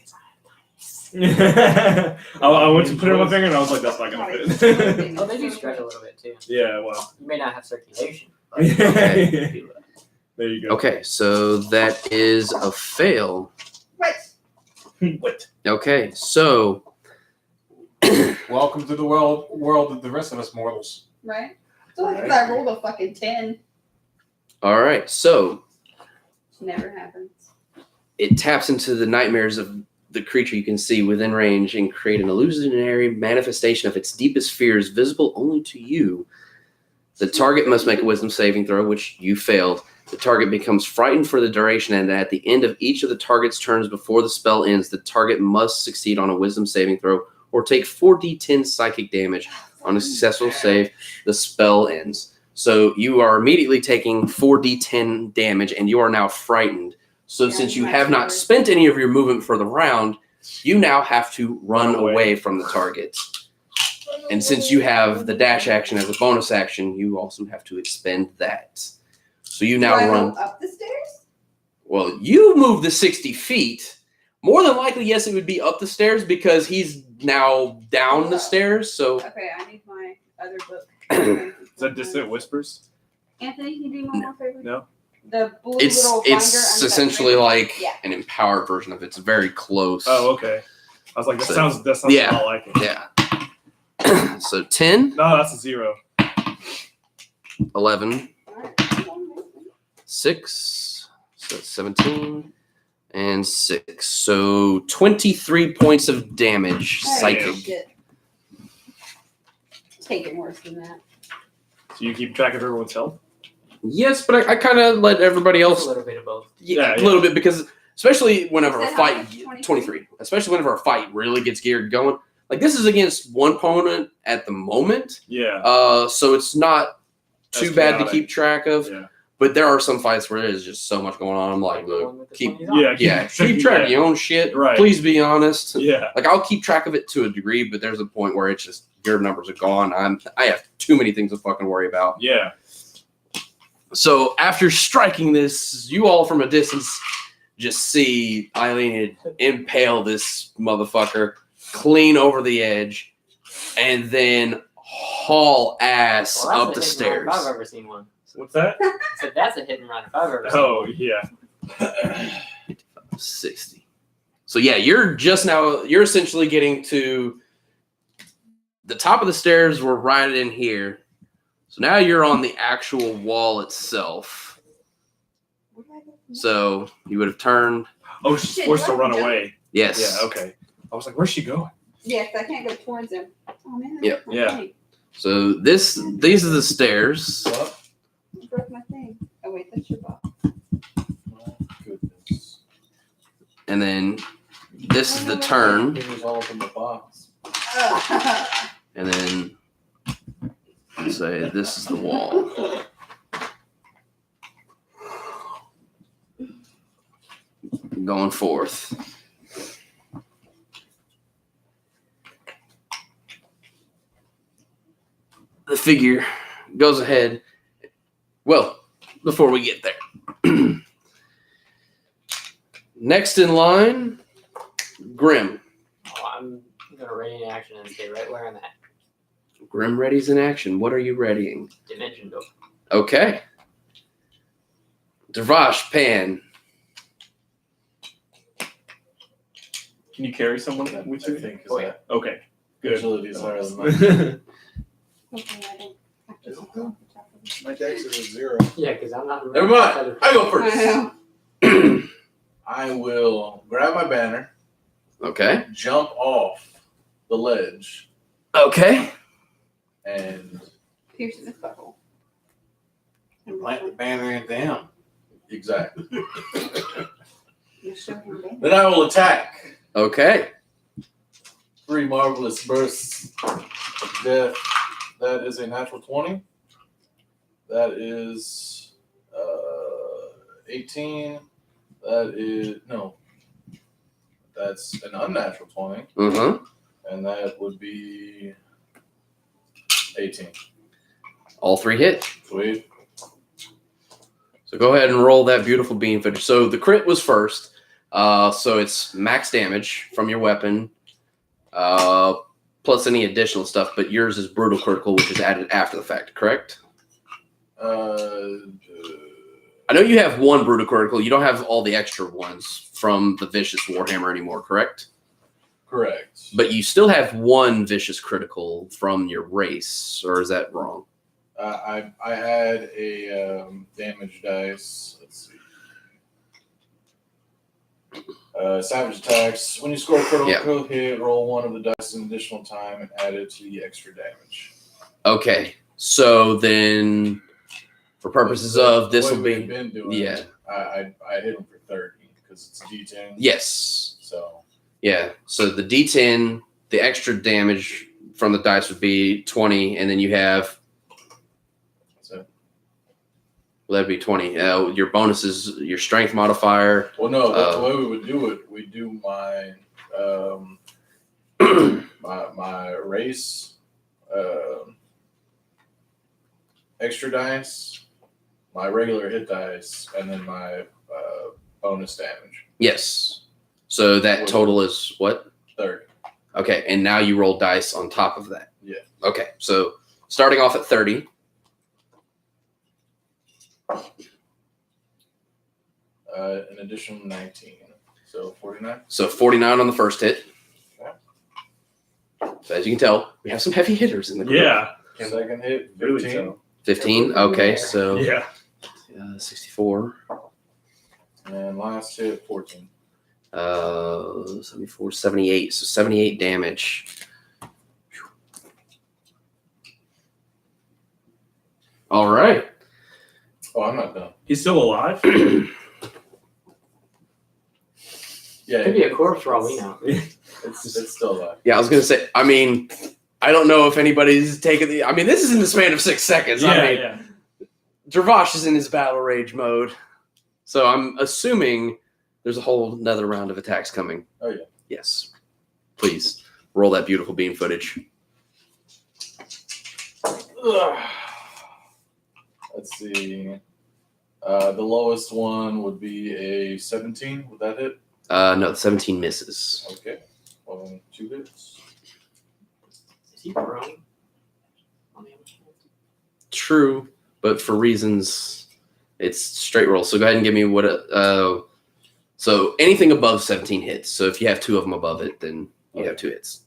Speaker 2: I went to put it on my finger and I was like, that's not gonna fit.
Speaker 8: Oh, they do stretch a little bit too.
Speaker 2: Yeah, well.
Speaker 8: You may not have circulation. But
Speaker 1: Okay.
Speaker 2: There you go.
Speaker 1: Okay, so that is a fail.
Speaker 3: What?
Speaker 2: What?
Speaker 1: Okay, so
Speaker 7: Welcome to the world of the rest of us mortals.
Speaker 3: Right? So like if I rolled a fucking 10,
Speaker 1: all right, so
Speaker 3: never happens.
Speaker 1: it taps into the nightmares of the creature you can see within range and create an illusionary manifestation of its deepest fears visible only to you. The target must make a wisdom saving throw, which you failed. The target becomes frightened for the duration, and at the end of each of the target's turns before the spell ends, the target must succeed on a wisdom saving throw or take 4d10 psychic damage. On a successful save, the spell ends. So you are immediately taking 4d10 damage, and you are now frightened. So since you have not spent any of your movement for the round, you now have to run away from the target. And since you have the dash action as a bonus action, you also have to expend that. So you now
Speaker 3: Do I
Speaker 1: run
Speaker 3: go up the stairs?
Speaker 1: Well, you move the 60 feet. More than likely, yes, it would be up the stairs because he's now down the stairs. So
Speaker 3: Okay, I need my other book.
Speaker 2: Is that Distant Whispers?
Speaker 3: Anthony, can you do me one more favor?
Speaker 2: No.
Speaker 3: The blue
Speaker 1: it's
Speaker 3: little binder.
Speaker 1: it's
Speaker 3: under that
Speaker 1: essentially
Speaker 3: paper?
Speaker 1: like
Speaker 3: Yeah.
Speaker 1: an empowered version of it. It's very close.
Speaker 2: Oh, okay. I was like, that
Speaker 1: So-
Speaker 2: sounds
Speaker 1: yeah.
Speaker 2: a lot like it.
Speaker 1: Yeah. So 10,
Speaker 2: No, that's a 0.
Speaker 1: 11,
Speaker 3: Alright.
Speaker 1: 6, so that's 17, and 6. So 23 points of damage
Speaker 3: Alright,
Speaker 1: psychic.
Speaker 3: shit. Taking worse than that.
Speaker 2: So you keep track of everyone's health?
Speaker 1: Yes, but I kind of let everybody
Speaker 8: A
Speaker 1: else
Speaker 8: little bit of both.
Speaker 1: Yeah,
Speaker 2: Yeah,
Speaker 1: a little bit because especially whenever
Speaker 3: You
Speaker 1: a
Speaker 3: said how
Speaker 1: fight
Speaker 3: much? 23?
Speaker 1: 23, especially whenever a fight really gets geared going. Like this is against one opponent at the moment.
Speaker 2: Yeah.
Speaker 1: So it's not too
Speaker 2: That's
Speaker 1: bad to
Speaker 2: chaotic.
Speaker 1: keep track of.
Speaker 2: Yeah.
Speaker 1: But there are some fights where there's just so much going on. I'm like,
Speaker 8: the one
Speaker 1: look,
Speaker 8: with the
Speaker 1: keep
Speaker 8: 20s on.
Speaker 2: Yeah.
Speaker 1: keep track of your own shit.
Speaker 2: Right.
Speaker 1: Please be honest.
Speaker 2: Yeah.
Speaker 1: Like I'll keep track of it to a degree, but there's a point where it's just your numbers are gone. I have too many things to fucking worry about.
Speaker 2: Yeah.
Speaker 1: So after striking this, you all from a distance just see Eileen impale this motherfucker clean over the edge and then haul ass
Speaker 8: Well,
Speaker 1: up the
Speaker 8: that's a hit and run
Speaker 1: stairs.
Speaker 8: if I've ever seen one.
Speaker 2: What's that?
Speaker 8: So that's a hit and run if I've ever seen
Speaker 2: Oh,
Speaker 8: one.
Speaker 2: yeah.
Speaker 1: 60. So yeah, you're essentially getting to the top of the stairs. We're right in here. So now you're on the actual wall itself. So you would have turned.
Speaker 2: Oh, she's
Speaker 3: Shit,
Speaker 2: forced to
Speaker 3: do I
Speaker 2: run
Speaker 3: jump?
Speaker 2: away.
Speaker 1: Yes.
Speaker 2: Yeah, okay. I was like, where's she going?
Speaker 3: Yes, I can't go towards him. Oh man.
Speaker 1: Yep,
Speaker 3: I
Speaker 2: yeah.
Speaker 3: broke my thing.
Speaker 1: So these are the stairs.
Speaker 5: What?
Speaker 3: I broke my thing. Oh wait, that's your box.
Speaker 5: My goodness.
Speaker 1: And then this is the turn.
Speaker 5: It was all from the box.
Speaker 1: And then say this is the wall. Going forth. The figure goes ahead. Well, before we get there. Next in line, Grim.
Speaker 8: Oh, I'm gonna ready in action and stay right where I'm at.
Speaker 1: Grim readies in action. What are you readying?
Speaker 8: Dimension door.
Speaker 1: Okay. Dervash, Pan.
Speaker 2: Can you carry someone with
Speaker 5: I
Speaker 2: you?
Speaker 5: think is
Speaker 8: Oh, yeah.
Speaker 5: that
Speaker 2: Okay. Good.
Speaker 5: agility's higher than mine.
Speaker 3: Hopefully I don't have to go off the top of it.
Speaker 5: My dex is a 0.
Speaker 8: Yeah, because I'm not.
Speaker 5: Never mind. I go
Speaker 3: I
Speaker 5: first.
Speaker 3: know.
Speaker 5: I will grab my banner,
Speaker 1: Okay.
Speaker 5: jump off the ledge,
Speaker 1: Okay.
Speaker 5: and
Speaker 3: Pierce this buckle. And
Speaker 7: Plant the banner into him.
Speaker 5: exactly.
Speaker 3: you show him back.
Speaker 5: Then I will attack.
Speaker 1: Okay.
Speaker 5: 3 marvelous bursts of death. That is a natural 20. That is 18. That is no. That's an unnatural 20,
Speaker 1: Uh-huh.
Speaker 5: and that would be 18.
Speaker 1: All 3 hit.
Speaker 5: Sweet.
Speaker 1: So go ahead and roll that beautiful bean footage. So the crit was first. So it's max damage from your weapon. Plus any additional stuff, but yours is brutal critical, which is added after the fact, correct? I know you have 1 brutal critical. You don't have all the extra ones from the Vicious Warhammer anymore, correct?
Speaker 5: Correct.
Speaker 1: But you still have 1 Vicious critical from your race, or is that wrong?
Speaker 5: I had a damage dice. Let's see. Savage attacks. When you score a critical hit, roll one of the dice an additional time and add it to the extra damage.
Speaker 1: Okay, so then, for purposes of this will be
Speaker 5: been doing.
Speaker 1: yeah.
Speaker 5: I hit him for 30 because it's a D10.
Speaker 1: Yes.
Speaker 5: So
Speaker 1: yeah. So the D10, the extra damage from the dice would be 20, and then you have.
Speaker 5: So.
Speaker 1: Well, that'd be 20. Your bonus is your strength modifier.
Speaker 5: Well, no. The way we would do it, we do my my race extra dice, my regular hit dice, and then my bonus damage.
Speaker 1: Yes. So that total is what?
Speaker 5: 30.
Speaker 1: Okay, and now you roll dice on top of that.
Speaker 5: Yeah.
Speaker 1: Okay, so starting off at 30.
Speaker 5: An additional 19. So 49.
Speaker 1: So 49 on the first hit.
Speaker 5: Okay.
Speaker 1: So as you can tell, we have some heavy hitters in the group.
Speaker 2: Yeah.
Speaker 5: Second hit, 15.
Speaker 2: Really so.
Speaker 1: 15. Okay, so
Speaker 2: Yeah.
Speaker 1: 64.
Speaker 5: And last hit, 14.
Speaker 1: 74, 78. So 78 damage. All right.
Speaker 5: Oh, I'm not done.
Speaker 2: He's still alive?
Speaker 5: Yeah,
Speaker 8: Could be a corpse for all we know.
Speaker 5: it's still alive.
Speaker 1: Yeah, I was going to say, I mean, I don't know if anybody's taken the. I mean, this is in the span of 6 seconds. I mean,
Speaker 2: yeah.
Speaker 1: Dravash is in his battle rage mode. So I'm assuming there's a whole another round of attacks coming.
Speaker 5: Oh, yeah.
Speaker 1: Yes. Please roll that beautiful beam footage.
Speaker 5: Let's see. The lowest one would be a 17. Would that hit?
Speaker 1: No, 17 misses.
Speaker 5: Okay. Well, 2 hits.
Speaker 8: Is he prone?
Speaker 1: True, but for reasons, it's straight roll. So go ahead and give me what. So anything above 17 hits. So if you have 2 of them above it, then you have 2 hits.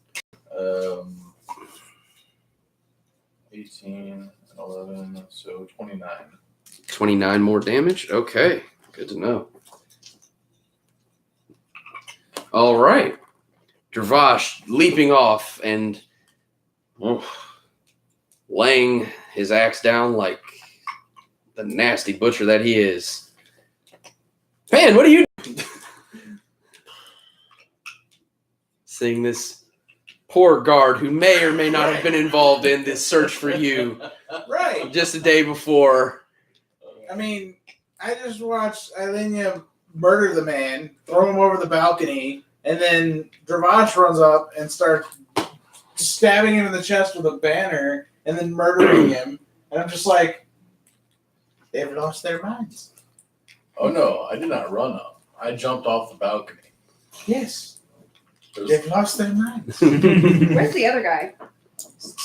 Speaker 5: 18 and 11, so 29.
Speaker 1: 29 more damage. Okay, good to know. All right, Dravash leaping off and laying his axe down like the nasty butcher that he is. Man, what are you doing? Seeing this poor guard who may or may not have been involved in this search for you
Speaker 6: Right.
Speaker 1: just a day before.
Speaker 6: I mean, I just watched Ilenia murder the man, throw him over the balcony, and then Dravash runs up and starts stabbing him in the chest with a banner and then murdering him. And I'm just like, they've lost their minds.
Speaker 5: Oh, no. I did not run up. I jumped off the balcony.
Speaker 6: Yes.
Speaker 5: There's-
Speaker 6: They've lost their minds.
Speaker 3: Where's the other guy?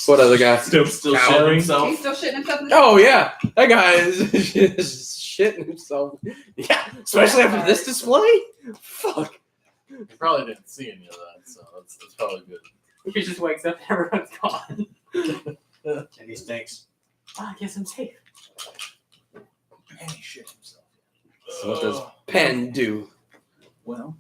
Speaker 1: What other guy?
Speaker 2: Still
Speaker 4: Still
Speaker 2: cowering.
Speaker 4: shitting
Speaker 3: He's
Speaker 4: himself.
Speaker 3: still shitting himself in the
Speaker 1: Oh yeah, that guy is shitting himself. Yeah, especially after this display. Fuck.
Speaker 5: You probably didn't see any of that, so that's probably good.
Speaker 8: He just wakes up and everyone's gone.
Speaker 7: And he stinks.
Speaker 8: Oh, I guess I'm safe.
Speaker 6: And he shit himself.
Speaker 1: So what does Pen do?
Speaker 6: Well,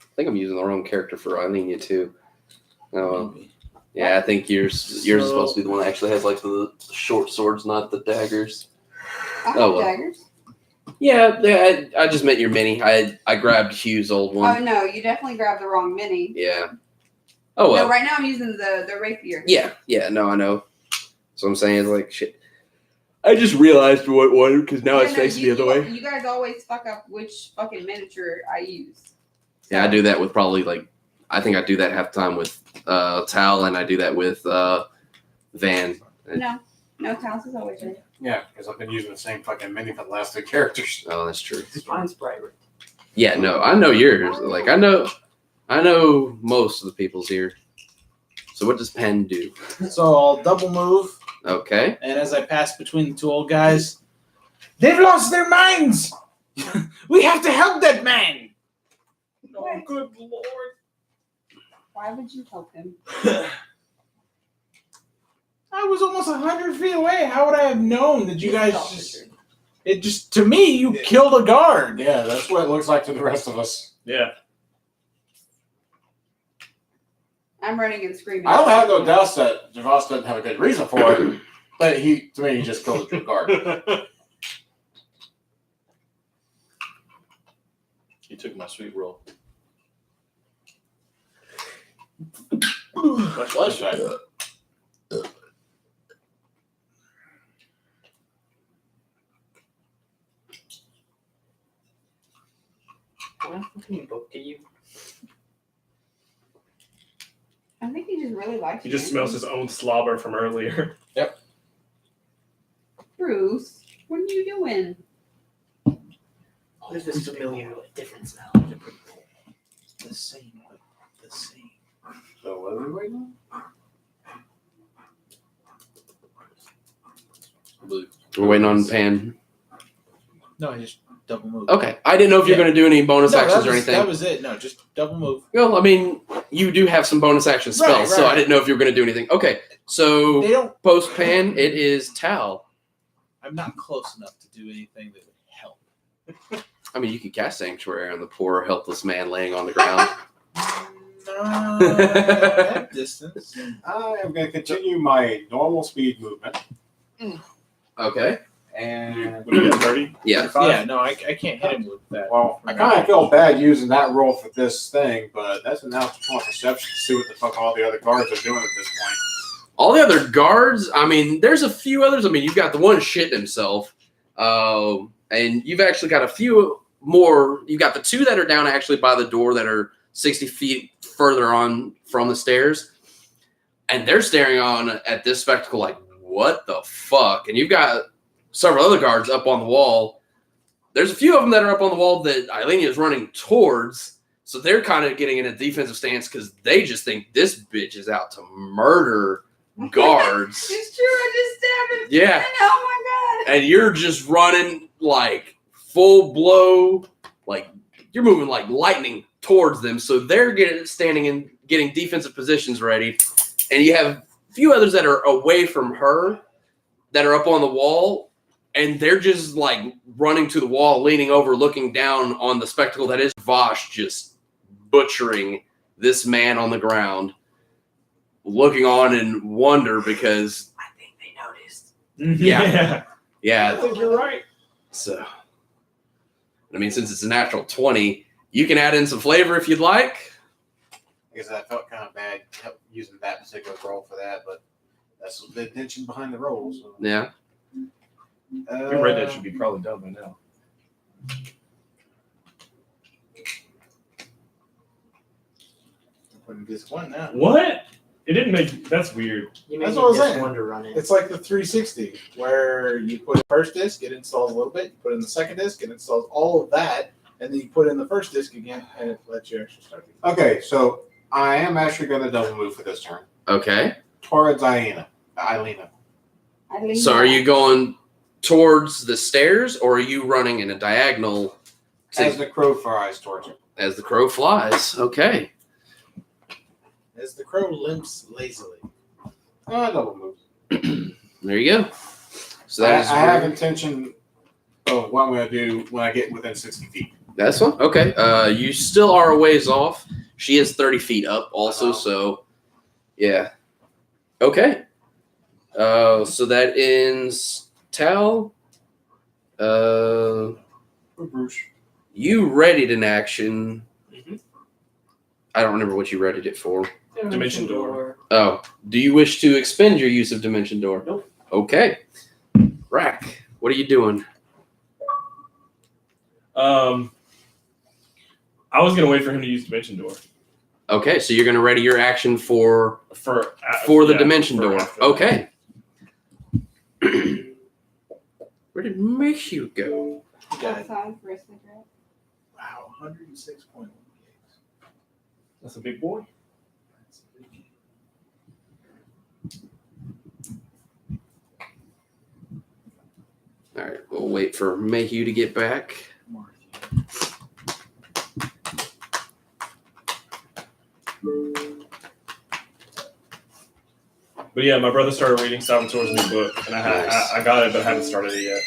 Speaker 1: I think I'm using the wrong character for Ilenia too. Oh well. Yeah, I think yours is supposed to be the one that actually has like the short swords, not the daggers.
Speaker 3: I have
Speaker 1: Oh, well.
Speaker 3: daggers.
Speaker 1: Yeah, I just meant your mini. I grabbed Hugh's old
Speaker 3: Oh
Speaker 1: one.
Speaker 3: no, you definitely grabbed the wrong mini.
Speaker 1: Yeah. Oh well.
Speaker 3: No, right now I'm using the rapier.
Speaker 1: Yeah, no, I know. So I'm saying is like shit. I just realized what one because now it's facing the other way.
Speaker 3: You guys always fuck up which fucking miniature I use.
Speaker 1: Yeah, I do that with probably like I think I do that half the time with Tal and I do that with Van.
Speaker 3: No, Taos is always right.
Speaker 7: Yeah, because I've been using the same fucking mini for the last 2 characters.
Speaker 1: Oh, that's true.
Speaker 8: Mine's brighter.
Speaker 1: Yeah, no, I know yours. Like I know most of the people's here. So what does Pen do?
Speaker 6: so I'll double move,
Speaker 1: Okay.
Speaker 6: and as I pass between the 2 old guys, they've lost their minds. We have to help that man.
Speaker 3: Oh,
Speaker 6: good lord.
Speaker 3: Why would you help him?
Speaker 6: I was almost 100 feet away. How would I have known that you guys just? It just to me, you killed a guard.
Speaker 7: Yeah, that's what it looks like to the rest of us.
Speaker 2: Yeah.
Speaker 3: I'm running and screaming.
Speaker 7: I don't have no doubts that Javas doesn't have a good reason for it, but he just killed a guard.
Speaker 4: He took my sweet roll.
Speaker 7: Bless you.
Speaker 8: What fucking book do you?
Speaker 3: I think he just really likes
Speaker 2: He
Speaker 3: you.
Speaker 2: just smells his own slobber from earlier.
Speaker 3: Bruce, what are you doing?
Speaker 8: What is this familiar but different smell?
Speaker 6: The same, but the same.
Speaker 7: So what are we waiting on?
Speaker 4: Blue.
Speaker 1: We're waiting on Pan.
Speaker 6: No, I just double move.
Speaker 1: Okay. I didn't know if you're going to do any bonus actions or anything.
Speaker 6: That was it. No, just double move.
Speaker 1: Well, I mean, you do have some bonus action spells,
Speaker 6: Right,
Speaker 1: so I
Speaker 6: right.
Speaker 1: didn't know if you were going to do anything. Okay. So
Speaker 6: They don't.
Speaker 1: post Pan, it is Tal.
Speaker 6: I'm not close enough to do anything that would help.
Speaker 1: I mean, you could cast Sanctuary on the poor, helpless man laying on the ground.
Speaker 6: That distance.
Speaker 7: I am going to continue my normal speed movement.
Speaker 1: Okay.
Speaker 7: And
Speaker 2: What do you got, 30?
Speaker 1: Yeah.
Speaker 6: Yeah, no, I can't hit him with that.
Speaker 7: well, I kind of feel bad using that roll for this thing, but that's enough to point perception to see what the fuck all the other guards are doing at this point.
Speaker 1: All the other guards, I mean, there's a few others. I mean, you've got the one shitting himself. And you've actually got a few more. You've got the two that are down actually by the door that are 60 feet further on from the stairs. And they're staring on at this spectacle like, what the fuck? And you've got several other guards up on the wall. There's a few of them that are up on the wall that Eilenia is running towards. So they're kind of getting in a defensive stance because they just think this bitch is out to murder guards.
Speaker 3: It's true, I just stabbed him.
Speaker 1: Yeah.
Speaker 3: Oh my god.
Speaker 1: And you're just running like full blow, like you're moving like lightning towards them. So they're standing and getting defensive positions ready. And you have a few others that are away from her that are up on the wall. And they're just like running to the wall, leaning over, looking down on the spectacle that is Vosh just butchering this man on the ground, looking on in wonder because
Speaker 8: I think they noticed.
Speaker 1: Yeah.
Speaker 2: I think you're right.
Speaker 1: So, I mean, since it's a natural 20, you can add in some flavor if you'd like.
Speaker 7: I guess I felt kind of bad using that particular roll for that, but that's the intention behind the roll. So.
Speaker 1: Yeah.
Speaker 2: Your red dead should be probably done by now.
Speaker 6: Putting this one now.
Speaker 2: What? It didn't make. That's weird.
Speaker 8: You
Speaker 6: That's
Speaker 8: made
Speaker 6: what I was
Speaker 8: just
Speaker 6: saying.
Speaker 8: one to run it.
Speaker 6: It's like the 360, where you put in the first disc, it installs a little bit. You put in the second disc, it installs all of that, and then you put in the first disc again, and it lets you actually start.
Speaker 7: Okay, so I am actually going to double move for this turn
Speaker 1: Okay.
Speaker 7: towards Iena.
Speaker 1: So are you going towards the stairs or are you running in a diagonal
Speaker 7: As the crow flies towards it.
Speaker 1: as the crow flies? Okay.
Speaker 6: As the crow limps lazily.
Speaker 7: Double move.
Speaker 1: There you go. So that is
Speaker 7: I have intention of what I'm going to do when I get within 60 feet.
Speaker 1: that's one. Okay. You still are a ways off. She is 30 feet up also, so yeah. Okay. So that ends Tal.
Speaker 7: Bruce.
Speaker 1: You readied an action.
Speaker 8: Mhm.
Speaker 1: I don't remember what you readied it for.
Speaker 2: Dimension door.
Speaker 1: Oh, do you wish to expend your use of Dimension Door?
Speaker 8: Nope.
Speaker 1: Okay. Rack, what are you doing?
Speaker 2: I was gonna wait for him to use dimension door
Speaker 1: Okay, so you're going to ready your action for
Speaker 2: for
Speaker 1: the Dimension
Speaker 2: for
Speaker 1: Door.
Speaker 2: after that.
Speaker 1: Okay. Where did Michu go?
Speaker 6: You got it.
Speaker 3: Outside for a cigarette.
Speaker 6: Wow, 106.1 gigs.
Speaker 2: That's a big boy.
Speaker 6: That's a big game.
Speaker 1: All right, we'll wait for Mayhew to get back.
Speaker 2: But yeah, my brother started reading Salvatore's new book, and I got it, but I haven't started it yet.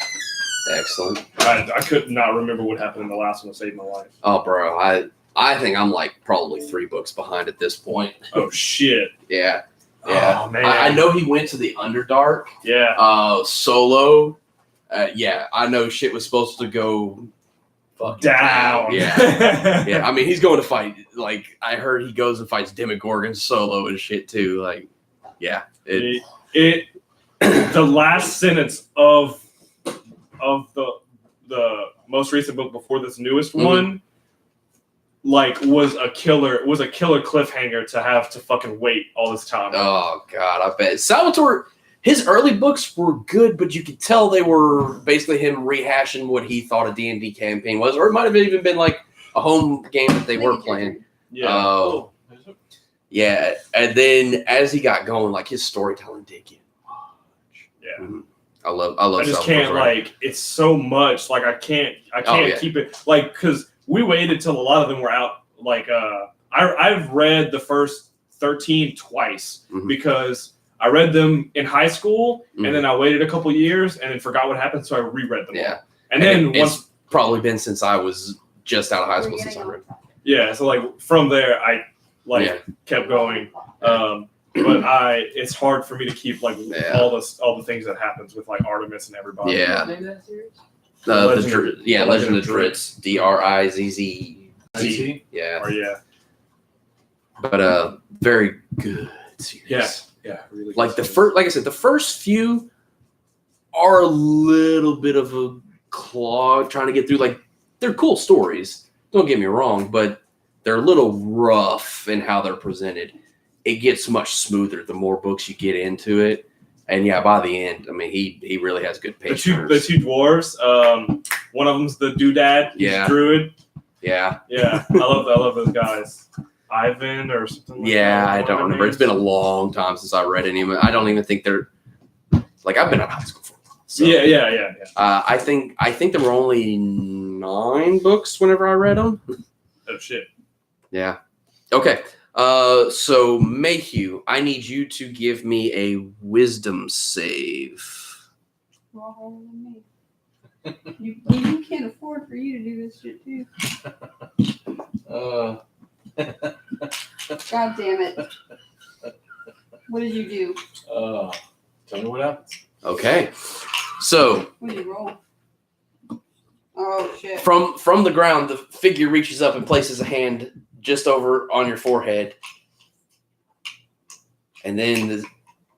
Speaker 1: Excellent.
Speaker 2: I could not remember what happened in the last one to save my life.
Speaker 1: Oh, bro, I think I'm like probably 3 books behind at this point.
Speaker 2: Oh shit.
Speaker 1: Yeah. Yeah.
Speaker 2: Oh, man.
Speaker 1: I know he went to the Underdark.
Speaker 2: Yeah.
Speaker 1: Solo. Yeah, I know shit was supposed to go fucking
Speaker 2: Down.
Speaker 1: Yeah. Yeah. I mean, he's going to fight. Like, I heard he goes and fights Demogorgon solo and shit too. Like, yeah.
Speaker 2: The last sentence of the most recent book before this newest one, like, was a killer cliffhanger to have to fucking wait all this time.
Speaker 1: Oh God, I bet Salvatore. His early books were good, but you could tell they were basically him rehashing what he thought a D&D campaign was, or it might have even been like a home game that they were playing.
Speaker 2: Yeah.
Speaker 1: Yeah, and then as he got going, like his storytelling did get much.
Speaker 2: Yeah.
Speaker 1: Mm-hmm. I love.
Speaker 2: I just can't it's so much. Like I can't keep it like because we waited till a lot of them were out. Like I've read the first 13 twice because I read them in high school and then I waited a couple years and then forgot what happened, so I reread them.
Speaker 1: Yeah,
Speaker 2: all. And then
Speaker 1: it's probably been since I was just out of high school since I read.
Speaker 2: Yeah, so like from there I kept going. But it's hard for me to keep like all the things that happens with like Artemis and everybody.
Speaker 1: Yeah.
Speaker 8: Name of that series?
Speaker 1: Legend of Drizzt. DRIZZ. Yeah.
Speaker 2: Or yeah.
Speaker 1: But very good series.
Speaker 2: Yeah. Really good
Speaker 1: like
Speaker 2: series.
Speaker 1: like I said, the first few are a little bit of a clog trying to get through. Like they're cool stories. Don't get me wrong, but they're a little rough in how they're presented. It gets much smoother the more books you get into it. And yeah, by the end, I mean, he really has good patience.
Speaker 2: The two dwarves, one of them's the doodad,
Speaker 1: Yeah.
Speaker 2: druid.
Speaker 1: Yeah.
Speaker 2: Yeah, I love those guys. Ivan or something like that.
Speaker 1: I don't remember. It's been a long time since I read any of them. I don't even think they're like I've been in high school for a while. So,
Speaker 2: Yeah.
Speaker 1: I think there were only 9 books whenever I read them.
Speaker 2: Oh shit.
Speaker 1: Yeah. Okay. So Mayhew, I need you to give me a wisdom save.
Speaker 3: You're all harder than me. You can't afford for you to do this shit too. God damn it. What did you do?
Speaker 5: Tell me what happens.
Speaker 1: Okay. So
Speaker 3: What did you roll? Oh shit.
Speaker 1: from the ground, the figure reaches up and places a hand just over on your forehead. And then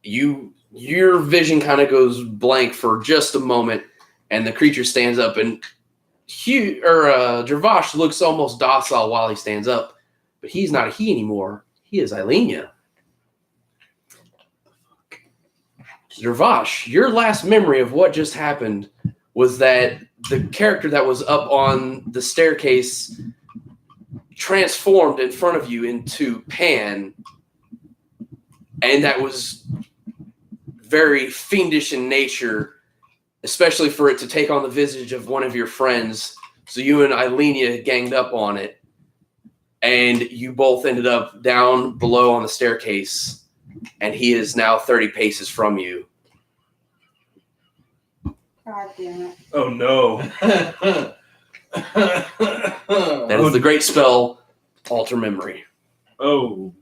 Speaker 1: your vision kind of goes blank for just a moment, and the creature stands up, and Dravash looks almost docile while he stands up, but he's not a he anymore. He is Eilenia. Dravash, your last memory of what just happened was that the character that was up on the staircase transformed in front of you into Pan, and that was very fiendish in nature, especially for it to take on the visage of one of your friends. So you and Eilenia ganged up on it, and you both ended up down below on the staircase, and he is now 30 paces from you.
Speaker 3: God damn it.
Speaker 2: Oh no.
Speaker 1: That is the great spell, Alter Memory.
Speaker 2: Oh.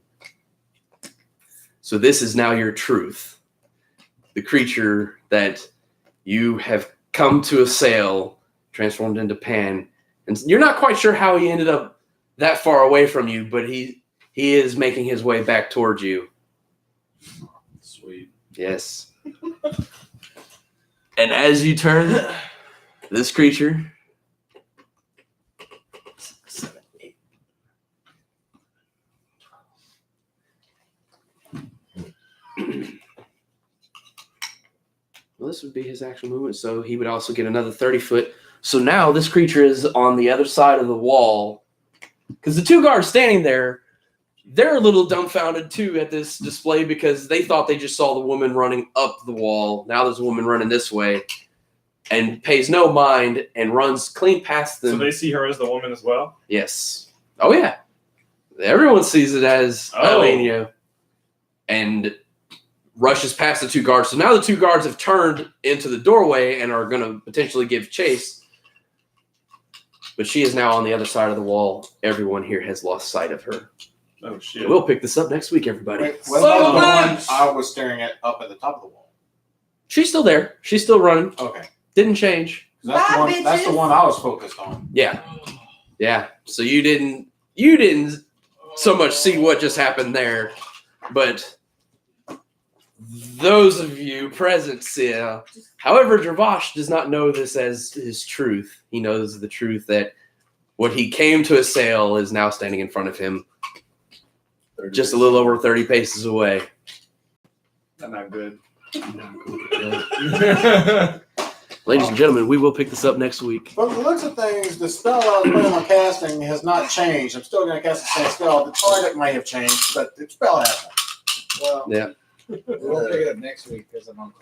Speaker 1: So this is now your truth. The creature that you have come to assail transformed into Pan. And you're not quite sure how he ended up that far away from you, but he is making his way back towards you.
Speaker 5: Sweet.
Speaker 1: Yes. And as you turn, this creature... 7, 8. Well, this would be his actual movement, so he would also get another 30 foot. So now this creature is on the other side of the wall, because the 2 guards standing there, they're a little dumbfounded too at this display because they thought they just saw the woman running up the wall. Now there's a woman running this way and pays no mind and runs clean past them.
Speaker 2: So they see her as the woman as well?
Speaker 1: Yes. Oh, yeah. Everyone sees it as Eilenia. And rushes past the two guards. So now the two guards have turned into the doorway and are going to potentially give chase. But she is now on the other side of the wall. Everyone here has lost sight of her.
Speaker 2: Oh shit!
Speaker 1: We'll pick this up next week, everybody.
Speaker 7: Wait, what about the one I was staring at up at the top of the wall?
Speaker 1: She's still there. She's still running.
Speaker 7: Okay.
Speaker 1: Didn't change.
Speaker 7: That's the
Speaker 9: Bye,
Speaker 7: one. That's the
Speaker 9: bitches.
Speaker 7: one I was focused on.
Speaker 1: Yeah. Yeah. So you didn't so much see what just happened there, but those of you present see. However, Dravash does not know this as his truth. He knows the truth that what he came to assail is now standing in front of him, just a little over 30 paces away.
Speaker 2: That's not good.
Speaker 1: Ladies and gentlemen, we will pick this up next week.
Speaker 7: From the looks of things, the spell I was planning on casting has not changed. I'm still going to cast the same spell. The target may have changed, but the spell hasn't.
Speaker 6: Well,
Speaker 1: Yeah.
Speaker 6: we'll pick it up next week because I'm on.